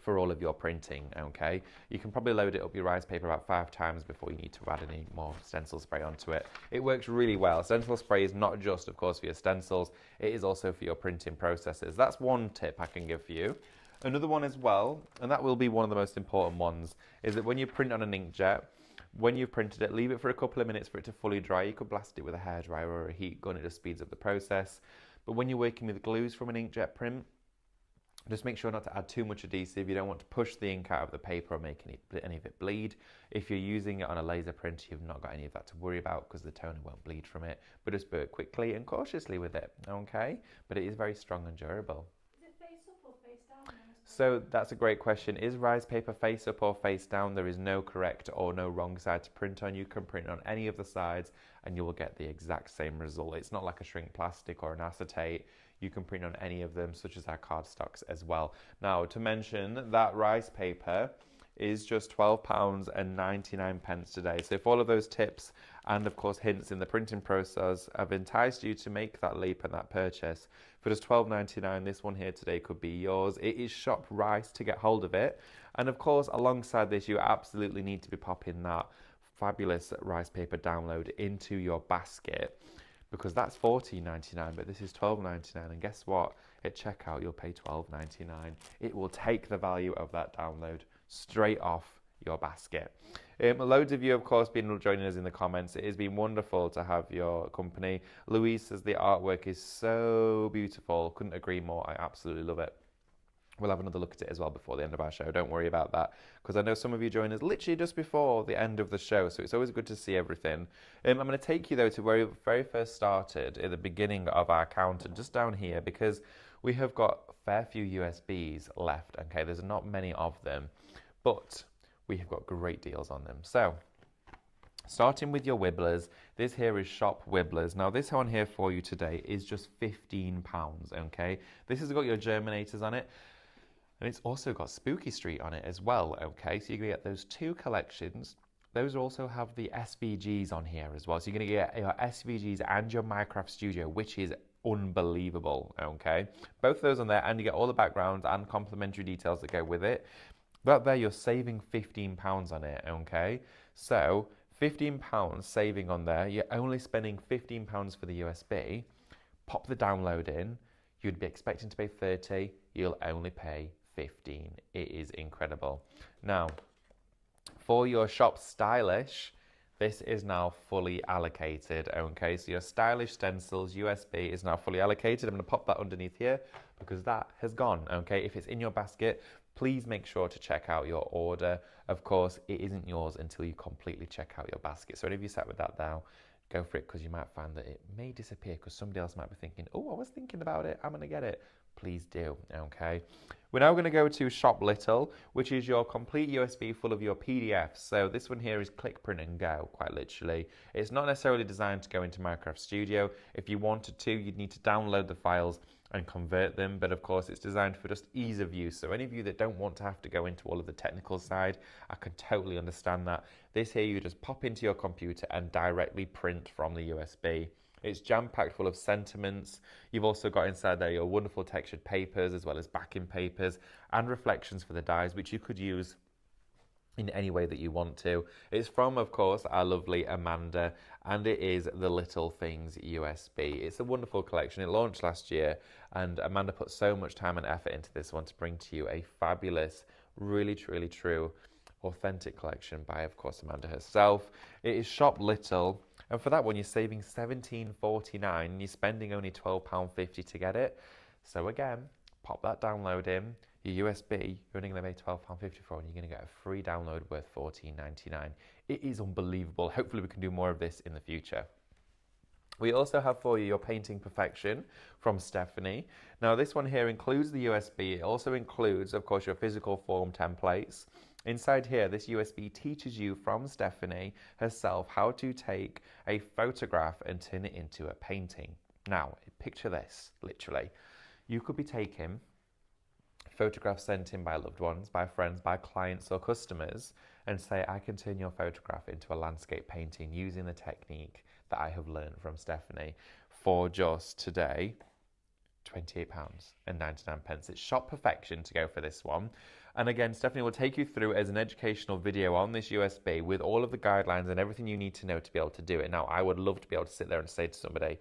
for all of your printing, okay? You can probably load it up your rice paper about 5 times before you need to add any more stencil spray onto it. It works really well. Stencil spray is not just, of course, for your stencils, it is also for your printing processes. That's one tip I can give for you. Another one as well, and that will be one of the most important ones, is that when you print on an inkjet, when you've printed it, leave it for a couple of minutes for it to fully dry. You could blast it with a hairdryer or a heat gun, it just speeds up the process. But when you're working with glues from an inkjet print, just make sure not to add too much adhesive. You don't want to push the ink out of the paper or make any of it bleed. If you're using it on a laser printer, you've not got any of that to worry about because the toner won't bleed from it. But just work quickly and cautiously with it, okay? But it is very strong and durable. Is it face up or face down? So that's a great question. Is rice paper face up or face down? There is no correct or no wrong side to print on. You can print on any of the sides and you will get the exact same result. It's not like a shrink plastic or an acetate. You can print on any of them, such as our cardstocks as well. Now, to mention that rice paper is just £12.99 today. So if all of those tips and of course hints in the printing process have enticed you to make that leap and that purchase, for just £12.99, this one here today could be yours. It is Shop Rice to get hold of it. And of course, alongside this, you absolutely need to be popping that fabulous rice paper download into your basket, because that's $14.99, but this is $12.99, and guess what? At checkout, you'll pay $12.99. It will take the value of that download straight off your basket. Loads of you, of course, been joining us in the comments. It has been wonderful to have your company. Louise says the artwork is so beautiful. Couldn't agree more. I absolutely love it. We'll have another look at it as well before the end of our show. Don't worry about that, because I know some of you join us literally just before the end of the show, so it's always good to see everything. I'm going to take you, though, to where we very first started, at the beginning of our counter, just down here, because we have got a fair few USBs left. Okay, there's not many of them, but we have got great deals on them. So, starting with your Wibblers, this here is Shop Wibblers. Now, this one here for you today is just £15, okay? This has got your Germinators on it. And it's also got Spooky Street on it as well, okay? So you're going to get those two collections. Those also have the SVGs on here as well. So you're going to get your SVGs and your Minecraft Studio, which is unbelievable, okay? Both of those on there, and you get all the backgrounds and complimentary details that go with it. But there, you're saving £15 on it, okay? So £15 saving on there. You're only spending £15 for the USB. Pop the download in. You'd be expecting to pay 30. You'll only pay 15. It is incredible. Now, for your Shop Stylish, this is now fully allocated, okay? So your Stylish Stencils USB is now fully allocated. I'm going to pop that underneath here because that has gone, okay? If it's in your basket, please make sure to check out your order. Of course, it isn't yours until you completely check out your basket. So if you sat with that now, go for it, because you might find that it may disappear because somebody else might be thinking, oh, I was thinking about it, I'm going to get it. Please do, okay? We're now going to go to Shop Little, which is your complete USB full of your PDFs. So this one here is click, print and go, quite literally. It's not necessarily designed to go into Minecraft Studio. If you wanted to, you'd need to download the files and convert them, but of course it's designed for just ease of use. So any of you that don't want to have to go into all of the technical side, I can totally understand that. This here, you just pop into your computer and directly print from the USB. It's jam-packed full of sentiments. You've also got inside there your wonderful textured papers, as well as backing papers and reflections for the dies, which you could use in any way that you want to. It's from, of course, our lovely Amanda, and it is the Little Things USB. It's a wonderful collection. It launched last year, and Amanda put so much time and effort into this one to bring to you a fabulous, really, truly true, authentic collection by, of course, Amanda herself. It is Shop Little, and for that one, you're saving $17.49, and you're spending only £12.50 to get it. So again, pop that download in. Your USB, you're only going to pay £12.50 for, and you're going to get a free download worth $14.99. It is unbelievable. Hopefully we can do more of this in the future. We also have for you your Painting Perfection from Stephanie. Now this one here includes the USB. It also includes, of course, your physical form templates. Inside here, this USB teaches you from Stephanie herself how to take a photograph and turn it into a painting. Now, picture this, literally. You could be taking photographs sent in by loved ones, by friends, by clients or customers, and say, I can turn your photograph into a landscape painting using the technique that I have learned from Stephanie for just today, £28.99. It's shop perfection to go for this one. And again, Stephanie will take you through as an educational video on this USB with all of the guidelines and everything you need to know to be able to do it. Now, I would love to be able to sit there and say to somebody,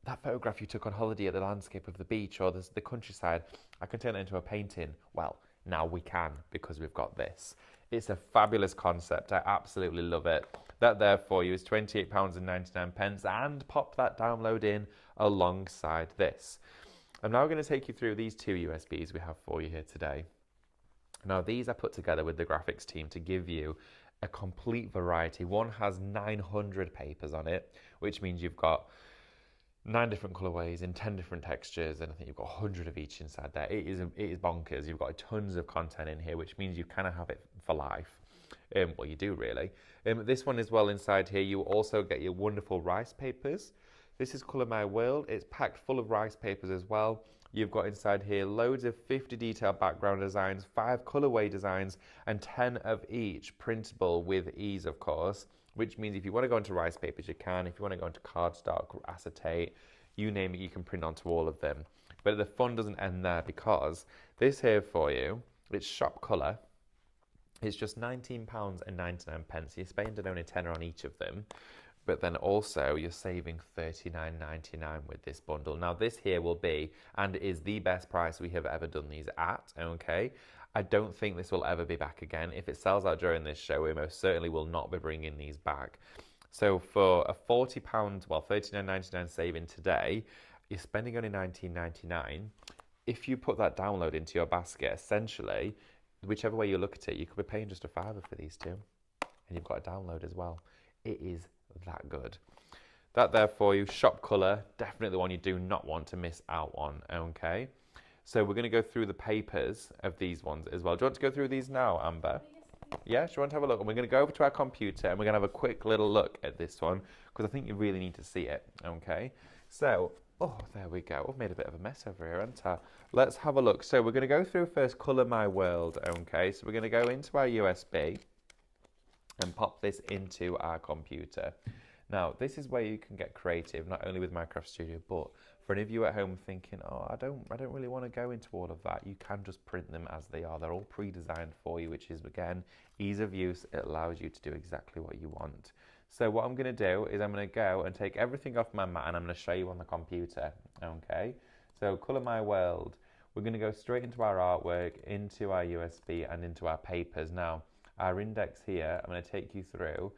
that photograph you took on holiday at the landscape of the beach or the countryside, I can turn it into a painting. Well, now we can, because we've got this. It's a fabulous concept. I absolutely love it. That there for you is £28.99, and pop that download in alongside this. I'm now going to take you through these two USBs we have for you here today. Now, these I put together with the graphics team to give you a complete variety. One has 900 papers on it, which means you've got 9 different colorways in 10 different textures, and I think you've got 100 of each inside there. It is bonkers. You've got tons of content in here, which means you kind of have it for life. Well, you do really. This one as well inside here, you also get your wonderful rice papers. This is Colour My World. It's packed full of rice papers as well. You've got inside here loads of 50 detailed background designs, 5 colorway designs, and 10 of each printable with ease, of course, which means if you want to go into rice papers, you can. If you want to go into cardstock, acetate, you name it, you can print onto all of them. But the fun doesn't end there, because this here for you, it's shop colour. It's just £19.99. You're spending only £10 on each of them. But then also you're saving $39.99 with this bundle. Now this here will be, and is the best price we have ever done these at, okay? I don't think this will ever be back again. If it sells out during this show, we most certainly will not be bringing these back. So for a £40, well, $39.99 saving today, you're spending only $19.99. If you put that download into your basket, essentially, whichever way you look at it, you could be paying just £5 for these two. And you've got a download as well. It is that good. That there for you, shop colour, definitely the one you do not want to miss out on, okay? So we're going to go through the papers of these ones as well. Do you want to go through these now, Amber? Yeah, do you want to have a look? And we're going to go over to our computer and we're going to have a quick little look at this one, because I think you really need to see it, okay? So, oh, there we go. I've made a bit of a mess over here, haven't I? Let's have a look. So we're going to go through first Colour My World, okay? So we're going to go into our USB and pop this into our computer. Now, this is where you can get creative, not only with Minecraft Studio, but for any of you at home thinking, oh, I don't really want to go into all of that, you can just print them as they are. They're all pre-designed for you, which is, again, ease of use. It allows you to do exactly what you want. So what I'm going to do is I'm going to go and take everything off my mat and I'm going to show you on the computer, okay? So Colour My World, we're going to go straight into our artwork, into our USB and into our papers. Now, our index here, I'm going to take you through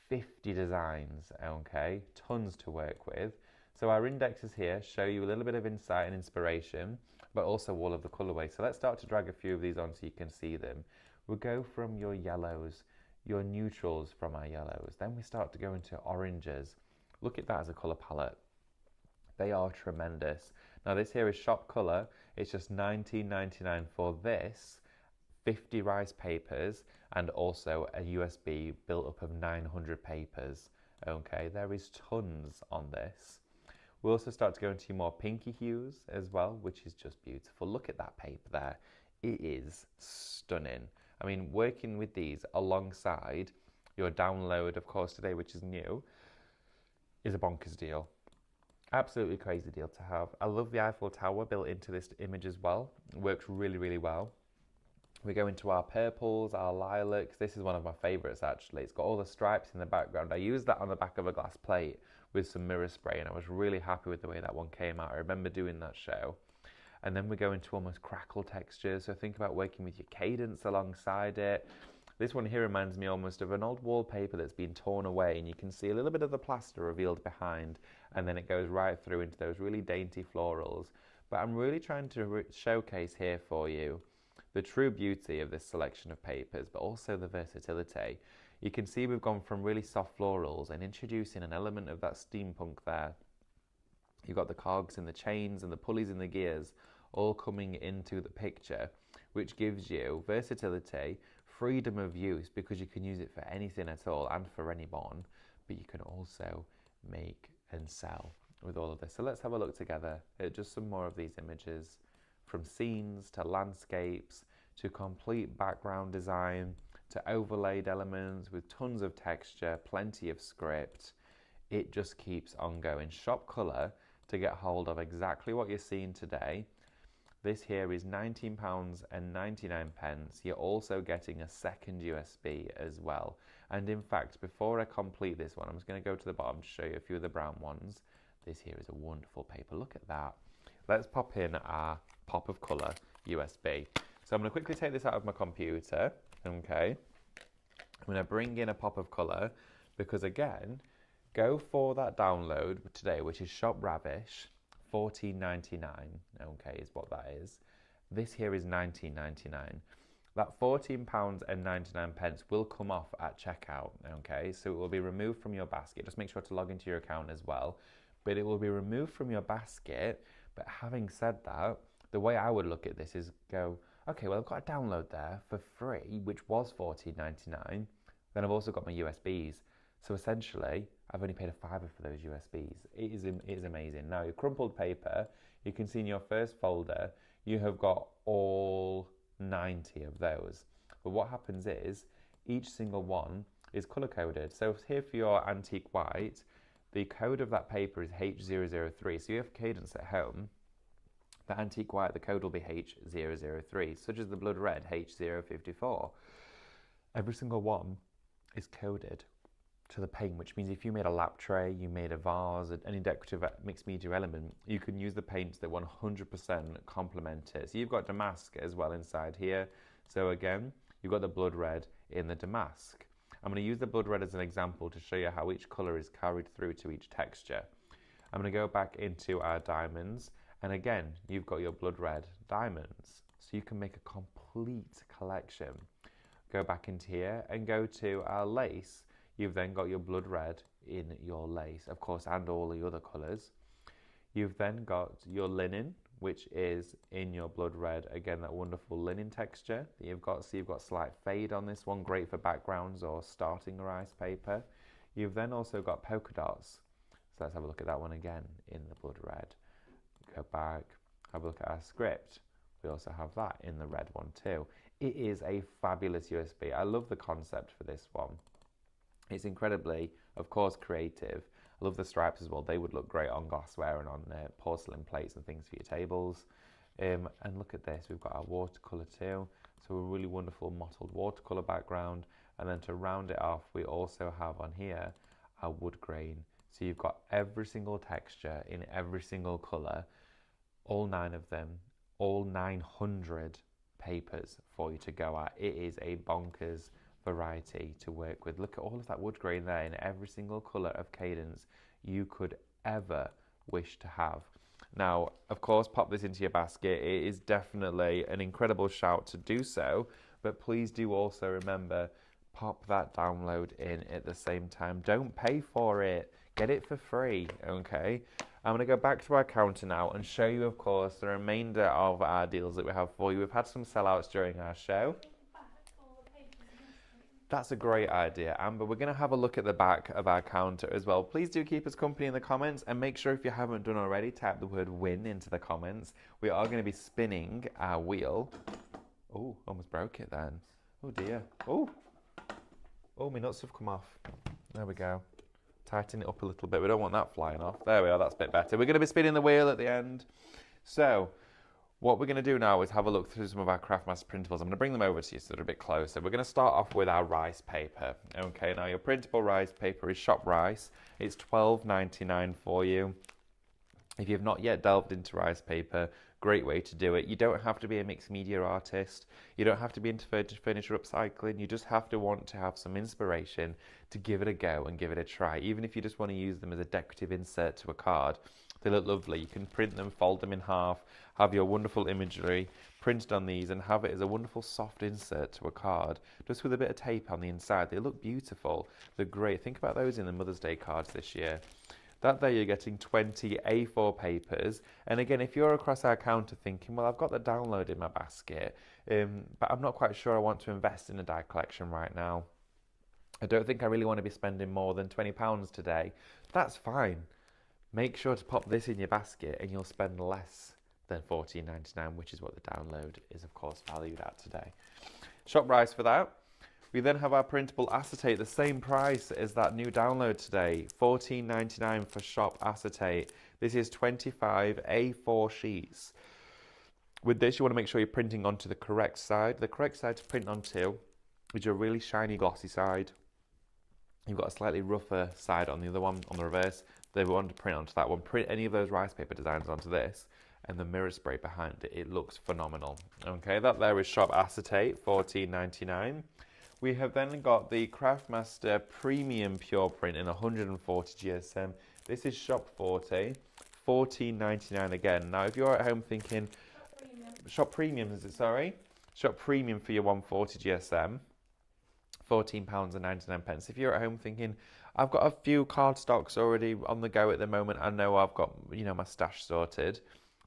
50 designs, okay? Tons to work with. So our indexes here show you a little bit of insight and inspiration, but also all of the colorways. So let's start to drag a few of these on so you can see them. We'll go from your yellows, your neutrals from our yellows. Then we start to go into oranges. Look at that as a color palette. They are tremendous. Now this here is shop color. It's just $19.99 for this. 50 rice papers and also a USB built up of 900 papers. Okay, there is tons on this. We'll also start to go into more pinky hues as well, which is just beautiful. Look at that paper there. It is stunning. I mean, working with these alongside your download, of course, today, which is new, is a bonkers deal. Absolutely crazy deal to have. I love the Eiffel Tower built into this image as well. It works really, really well. We go into our purples, our lilacs. This is one of my favourites actually. It's got all the stripes in the background. I used that on the back of a glass plate with some mirror spray and I was really happy with the way that one came out. I remember doing that show. And then we go into almost crackle textures. So think about working with your cadence alongside it. This one here reminds me almost of an old wallpaper that's been torn away and you can see a little bit of the plaster revealed behind and then it goes right through into those really dainty florals. But I'm really trying to showcase here for you the true beauty of this selection of papers, but also the versatility. You can see we've gone from really soft florals and introducing an element of that steampunk there. You've got the cogs and the chains and the pulleys and the gears all coming into the picture, which gives you versatility, freedom of use, because you can use it for anything at all and for anyone, but you can also make and sell with all of this. So let's have a look together at just some more of these images from scenes to landscapes to complete background design to overlaid elements with tons of texture, plenty of script. It just keeps on going. Shop colour to get hold of exactly what you're seeing today. This here is £19.99. You're also getting a second USB as well. And in fact, before I complete this one, I'm just going to go to the bottom to show you a few of the brown ones. This here is a wonderful paper. Look at that. Let's pop in our pop of colour USB. So I'm going to quickly take this out of my computer. Okay. I'm going to bring in a pop of colour because, again, go for that download today, which is Shop Ravish. $14.99, okay, is what that is. This here is $19.99. That £14.99 will come off at checkout, okay, so it will be removed from your basket. Just make sure to log into your account as well, but it will be removed from your basket. But having said that, the way I would look at this is go, okay, well, I've got a download there for free, which was $14.99. Then I've also got my USBs. So essentially, I've only paid a £5 for those USBs. It is amazing. Now, your crumpled paper, you can see in your first folder, you have got all 90 of those. But what happens is, each single one is colour-coded. So here for your antique white, the code of that paper is H003. So you have cadence at home, the antique white, the code will be H003, such as the blood red, H054. Every single one is coded to the paint, which means if you made a lap tray, you made a vase, any decorative mixed media element, you can use the paints that 100% complement it. So you've got damask as well inside here. So again, you've got the blood red in the damask. I'm going to use the blood red as an example to show you how each colour is carried through to each texture. I'm going to go back into our diamonds, and again, you've got your blood red diamonds. So you can make a complete collection. Go back into here and go to our lace. You've then got your blood red in your lace, of course, and all the other colours. You've then got your linen, which is in your blood red. Again, that wonderful linen texture that you've got. So you've got slight fade on this one, great for backgrounds or starting a rice paper. You've then also got polka dots. So let's have a look at that one again in the blood red. Go back, have a look at our script. We also have that in the red one too. It is a fabulous USB. I love the concept for this one. It's incredibly, of course, creative. I love the stripes as well. They would look great on glassware and on porcelain plates and things for your tables. And look at this. We've got our watercolour too. So a really wonderful mottled watercolour background. And then to round it off, we also have on here our wood grain. So you've got every single texture in every single colour, all 9 of them, all 900 papers for you to go at. It is a bonkers variety to work with. Look at all of that wood grain there in every single colour of cadence you could ever wish to have. Now, of course, pop this into your basket. It is definitely an incredible shout to do so, but please do also remember, pop that download in at the same time. Don't pay for it. Get it for free, okay? I'm going to go back to our counter now and show you, of course, the remainder of our deals that we have for you. We've had some sellouts during our show. That's a great idea, Amber. We're going to have a look at the back of our counter as well. Please do keep us company in the comments, and make sure if you haven't done already, type the word win into the comments. We are going to be spinning our wheel. Oh, almost broke it then. Oh dear. Oh, my nuts have come off. There we go. Tighten it up a little bit. We don't want that flying off. There we are, that's a bit better. We're going to be spinning the wheel at the end. So, what we're going to do now is have a look through some of our Craftmaster printables. I'm going to bring them over to you so they're a bit closer. We're going to start off with our rice paper. Okay, now your printable rice paper is Shop Rice. It's $12.99 for you. If you've not yet delved into rice paper, great way to do it. You don't have to be a mixed media artist. You don't have to be into furniture upcycling. You just have to want to have some inspiration to give it a go and give it a try. Even if you just want to use them as a decorative insert to a card, they look lovely. You can print them, fold them in half, have your wonderful imagery printed on these and have it as a wonderful soft insert to a card, just with a bit of tape on the inside. They look beautiful. They're great. Think about those in the Mother's Day cards this year. That there you're getting 20 A4 papers. And again, if you're across our counter thinking, well, I've got the download in my basket, but I'm not quite sure I want to invest in a die collection right now. I don't think I really want to be spending more than £20 today. That's fine. Make sure to pop this in your basket and you'll spend less than $14.99, which is what the download is, of course, valued at today. Shop price for that. We then have our printable acetate, the same price as that new download today, $14.99 for shop acetate. This is 25 A4 sheets. With this, you want to make sure you're printing onto the correct side. The correct side to print onto is your really shiny, glossy side. You've got a slightly rougher side on the other one, on the reverse. They want to print onto that one. Print any of those rice paper designs onto this, and the mirror spray behind it. It looks phenomenal. Okay, that there is shop acetate, $14.99. We have then got the Craftmaster Premium Pure Print in 140 GSM. This is shop 40, $14.99 again. Now, if you're at home thinking, shop premium, is it, sorry? Shop premium for your 140 GSM, £14.99. If you're at home thinking, I've got a few cardstocks already on the go at the moment, I know I've got, you know, my stash sorted,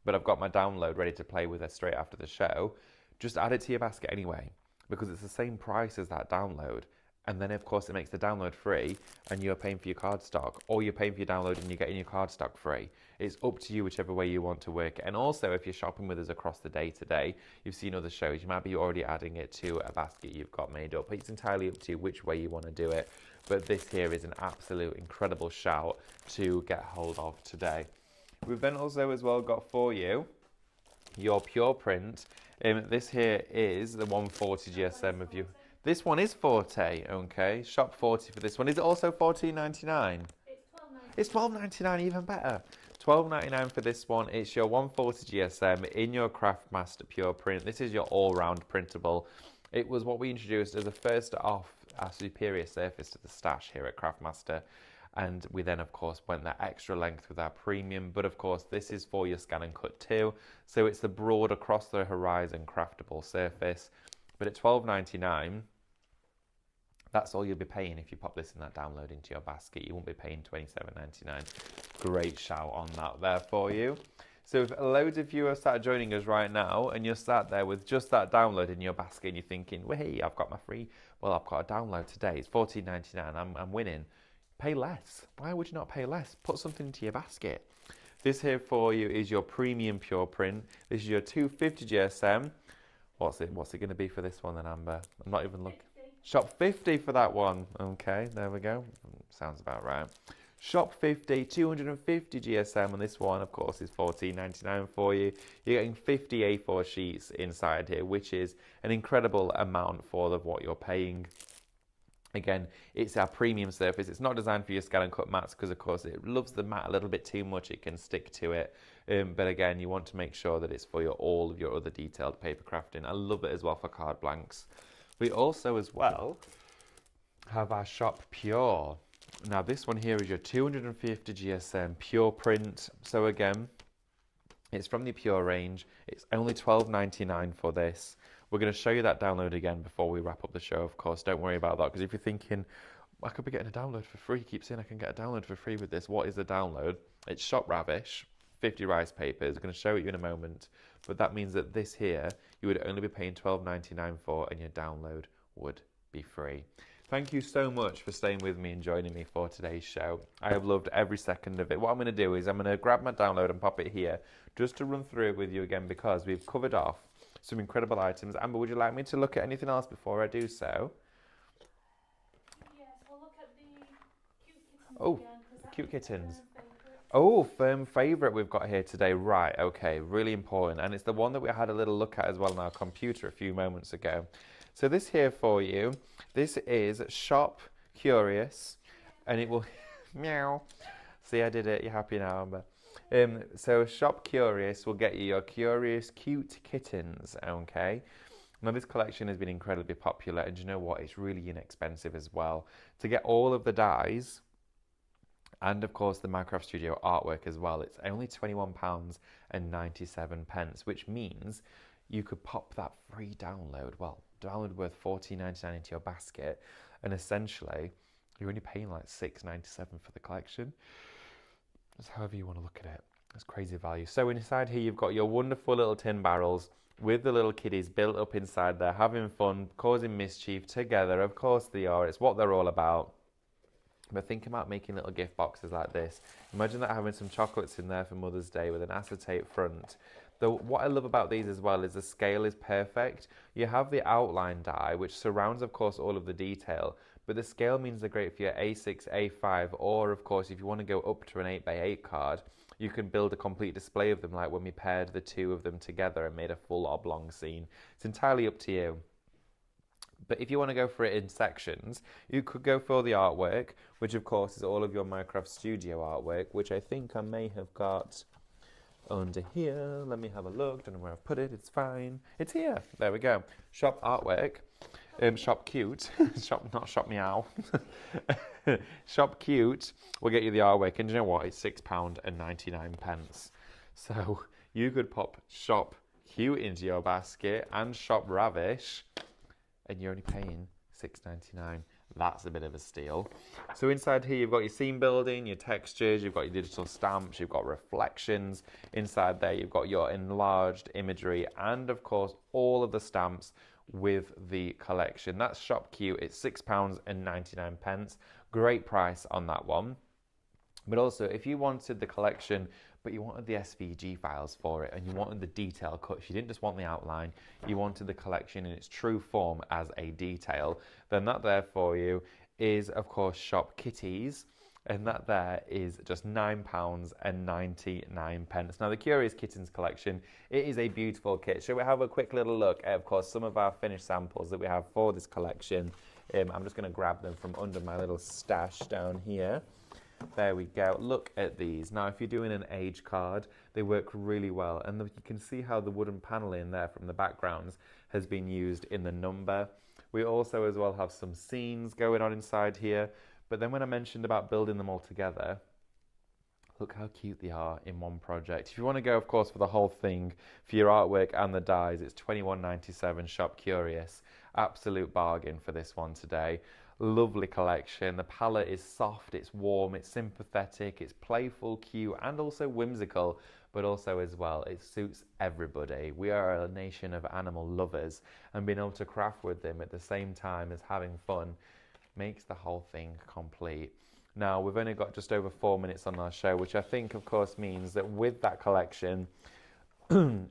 but I've got my download ready to play with it straight after the show, just add it to your basket anyway, because it's the same price as that download. And then, of course, it makes the download free and you're paying for your cardstock, or you're paying for your download and you're getting your cardstock free. It's up to you whichever way you want to work. And also, if you're shopping with us across the day today, you've seen other shows, you might be already adding it to a basket you've got made up. It's entirely up to you which way you want to do it. But this here is an absolute incredible shout to get hold of today. We've then also as well got for you your pure print. This here is the 140 GSM of you. This one is 40, okay. Shop 40 for this one. Is it also $14.99? It's $12.99, even better. $12.99 for this one. It's your 140 GSM in your Craftmaster Pure Print. This is your all-round printable. It was what we introduced as a first off our superior surface to the stash here at Craftmaster. And we then, of course, went that extra length with our premium. But, of course, this is for your scan and cut too. So it's the broad across the horizon craftable surface. But at $12.99, that's all you'll be paying if you pop this in that download into your basket. You won't be paying $27.99. Great shout on that there for you. So if loads of you are sat joining us right now and you're sat there with just that download in your basket and you're thinking, well, hey, I've got my free, well, I've got a download today. It's $14.99. I'm winning. Pay less. Why would you not pay less? Put something into your basket. This here for you is your premium pure print. This is your 250 GSM. What's it going to be for this one then, Amber? I'm not even looking. Shop 50 for that one. Okay, there we go. Sounds about right. Shop 50, 250 GSM on this one, of course, is $14.99 for you. You're getting 50 A4 sheets inside here, which is an incredible amount for what you're paying. Again, it's our premium surface. It's not designed for your scan and cut mats because, of course, it loves the mat a little bit too much. It can stick to it. But again, you want to make sure that it's for all of your other detailed paper crafting. I love it as well for card blanks. We also, as well, have our Shop Pure. Now, this one here is your 250 GSM Pure Print. So again, it's from the Pure range. It's only $12.99 for this. We're going to show you that download again before we wrap up the show, of course. Don't worry about that, because if you're thinking, I could be getting a download for free, keep saying I can get a download for free with this. What is the download? It's Shop Ravish, 50 rice papers. I'm going to show it you in a moment. But that means that this here, you would only be paying $12.99 for, and your download would be free. Thank you so much for staying with me and joining me for today's show. I have loved every second of it. What I'm going to do is I'm going to grab my download and pop it here just to run through it with you again, because we've covered off some incredible items. Amber, would you like me to look at anything else before I do so? Yes, we'll look at the cute kittens Oh, again, cute kittens. Oh, firm favourite we've got here today. Right, okay, really important. And it's the one that we had a little look at as well on our computer a few moments ago. So this here for you, this is Shop Curious, and it will, meow. See, I did it. You're happy now, Amber. So Shop Curious will get you your Curious Cute Kittens, okay? Now, this collection has been incredibly popular, and you know what? It's really inexpensive as well. To get all of the dies, and of course the Minecraft Studio artwork as well, it's only £21.97, which means you could pop that free download, well, download worth $14.99 into your basket, and essentially you're only paying like $6.97 for the collection. That's however you want to look at it. That's crazy value. So inside here you've got your wonderful little tin barrels with the little kiddies built up inside there, having fun, causing mischief together. Of course they are. It's what they're all about. But think about making little gift boxes like this. Imagine that having some chocolates in there for Mother's Day with an acetate front. Though what I love about these as well is the scale is perfect. You have the outline die, which surrounds, of course, all of the detail, but the scale means they're great for your A6, A5, or, of course, if you want to go up to an 8x8 card, you can build a complete display of them, like when we paired the two of them together and made a full oblong scene. It's entirely up to you. But if you want to go for it in sections, you could go for the artwork, which of course is all of your Minecraft Studio artwork, which I think I may have got under here. Let me have a look. Don't know where I've put it. It's fine. It's here. There we go. Shop artwork. Shop cute. Not shop meow. Shop cute. We'll get you the artwork. And you know what? It's £6.99. So you could pop shop cute into your basket and shop ravish, and you're only paying £6.99. That's a bit of a steal. So inside here, you've got your scene building, your textures, you've got your digital stamps, you've got reflections. Inside there, you've got your enlarged imagery, and of course, all of the stamps with the collection. That's Shop Cute. It's £6.99. Great price on that one. But also, if you wanted the collection, but you wanted the SVG files for it, and you wanted the detail cuts, you didn't just want the outline, you wanted the collection in its true form as a detail, then that there for you is, of course, Shop Kitties, and that there is just £9.99. Now, the Curious Kittens collection, it is a beautiful kit. Shall we have a quick little look at, of course, some of our finished samples that we have for this collection? I'm just going to grab them from under my little stash down here. There we go. Look at these. Now, if you're doing an age card, they work really well. And you can see how the wooden paneling there from the backgrounds has been used in the number. We also as well have some scenes going on inside here. But then when I mentioned about building them all together, look how cute they are in one project. If you want to go, of course, for the whole thing, for your artwork and the dies, it's £21.97, Shop Curious. Absolute bargain for this one today. Lovely collection. The palette is soft, it's warm, it's sympathetic, it's playful, cute, and also whimsical, but also as well, it suits everybody. We are a nation of animal lovers, and being able to craft with them at the same time as having fun makes the whole thing complete. Now, we've only got just over 4 minutes on our show, which I think, of course, means that with that collection,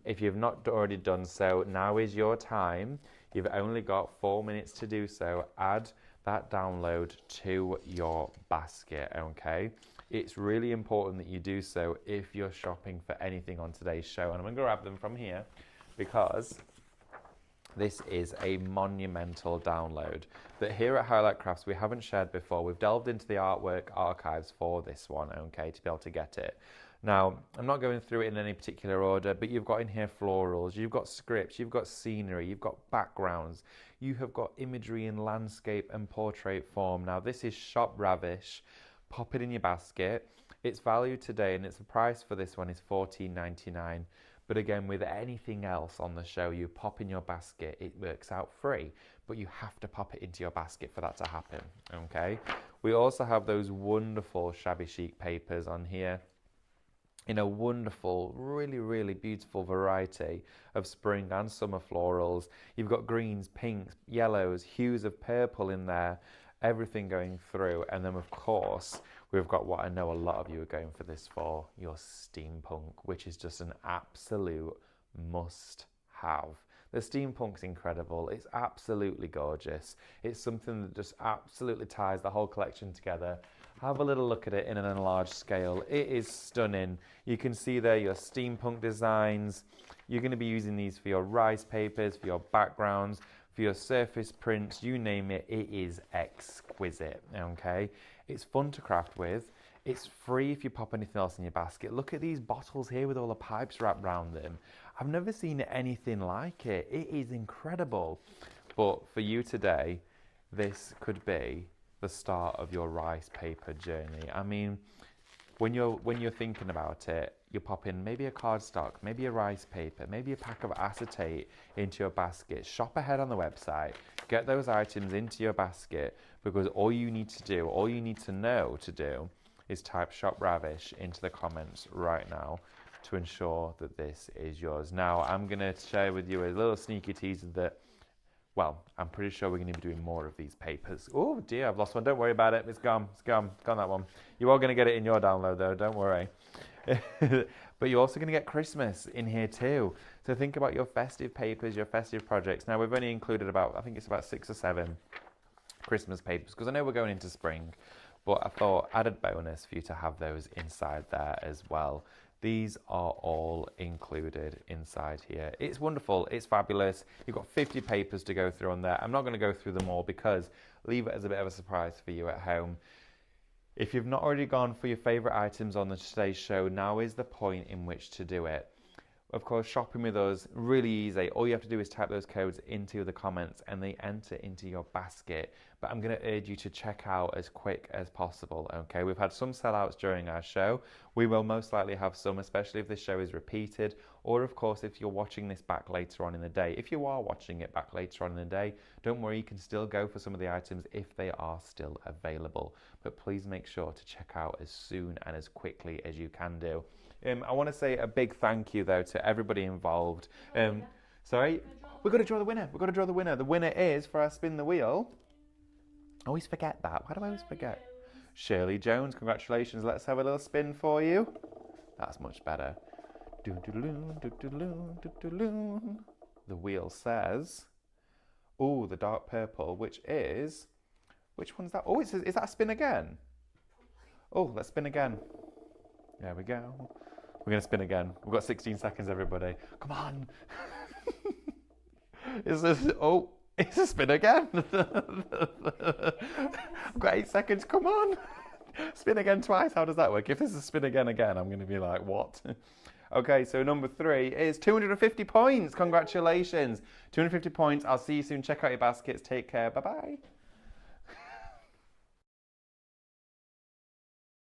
if you've not already done so, now is your time. You've only got 4 minutes to do so. Add that download to your basket, okay? It's really important that you do so if you're shopping for anything on today's show. And I'm going to grab them from here because this is a monumental download that here at Highlight Crafts we haven't shared before. We've delved into the artwork archives for this one, okay, to be able to get it. Now, I'm not going through it in any particular order, but you've got in here florals, you've got scripts, you've got scenery, you've got backgrounds, you have got imagery in landscape and portrait form. Now, this is Shop Ravish. Pop it in your basket. It's valued today, and its the price for this one is $14.99. But again, with anything else on the show, you pop in your basket, it works out free, but you have to pop it into your basket for that to happen, okay? We also have those wonderful shabby chic papers on here in a wonderful, really, really beautiful variety of spring and summer florals. You've got greens, pinks, yellows, hues of purple in there, everything going through. And then, of course, we've got what I know a lot of you are going for this for, your steampunk, which is just an absolute must-have. The steampunk's incredible. It's absolutely gorgeous. It's something that just absolutely ties the whole collection together. Have a little look at it in an enlarged scale. It is stunning. You can see there your steampunk designs. You're going to be using these for your rice papers, for your backgrounds, for your surface prints, you name it. It is exquisite, okay? It's fun to craft with. It's free if you pop anything else in your basket. Look at these bottles here with all the pipes wrapped around them. I've never seen anything like it. It is incredible. But for you today, this could be the start of your rice paper journey. I mean, when you're thinking about it, you pop in maybe a cardstock, maybe a rice paper, maybe a pack of acetate into your basket. Shop ahead on the website, get those items into your basket, because all you need to do, all you need to know to do is type Shop Ravish into the comments right now to ensure that this is yours. Now, I'm going to share with you a little sneaky teaser that Well, I'm pretty sure we're going to be doing more of these papers. Oh dear, I've lost one. Don't worry about it. It's gone. It's gone. Gone, that one. You are going to get it in your download though. Don't worry. But you're also going to get Christmas in here too. So think about your festive papers, your festive projects. Now we've only included about, I think it's about 6 or 7 Christmas papers because I know we're going into spring. But I thought added bonus for you to have those inside there as well. These are all included inside here. It's wonderful. It's fabulous. You've got 50 papers to go through on there. I'm not going to go through them all because leave it as a bit of a surprise for you at home. If you've not already gone for your favourite items on today's show, now is the point in which to do it. Of course, shopping with us, really easy. All you have to do is type those codes into the comments and they enter into your basket. But I'm going to urge you to check out as quick as possible, okay? We've had some sellouts during our show. We will most likely have some, especially if this show is repeated. Or, of course, if you're watching this back later on in the day. If you are watching it back later on in the day, don't worry, you can still go for some of the items if they are still available. But please make sure to check out as soon and as quickly as you can do. I want to say a big thank you, though, to everybody involved. Sorry? We've got to draw the winner. We've got to draw the winner. The winner is, for our spin the wheel... I always forget that. Why do I always forget? Shirley Jones, congratulations. Let's have a little spin for you. That's much better. The wheel says... Oh, the dark purple, which is... Which one's that? Oh, it says, is that a spin again? Oh, let's spin again. There we go. We're going to spin again. We've got 16 seconds, everybody. Come on. Is this... Oh, it's a spin again. I've got 8 seconds. Come on. Spin again twice. How does that work? If this is a spin again, I'm going to be like, what? Okay, so number 3 is 250 points. Congratulations. 250 points. I'll see you soon. Check out your baskets. Take care. Bye-bye.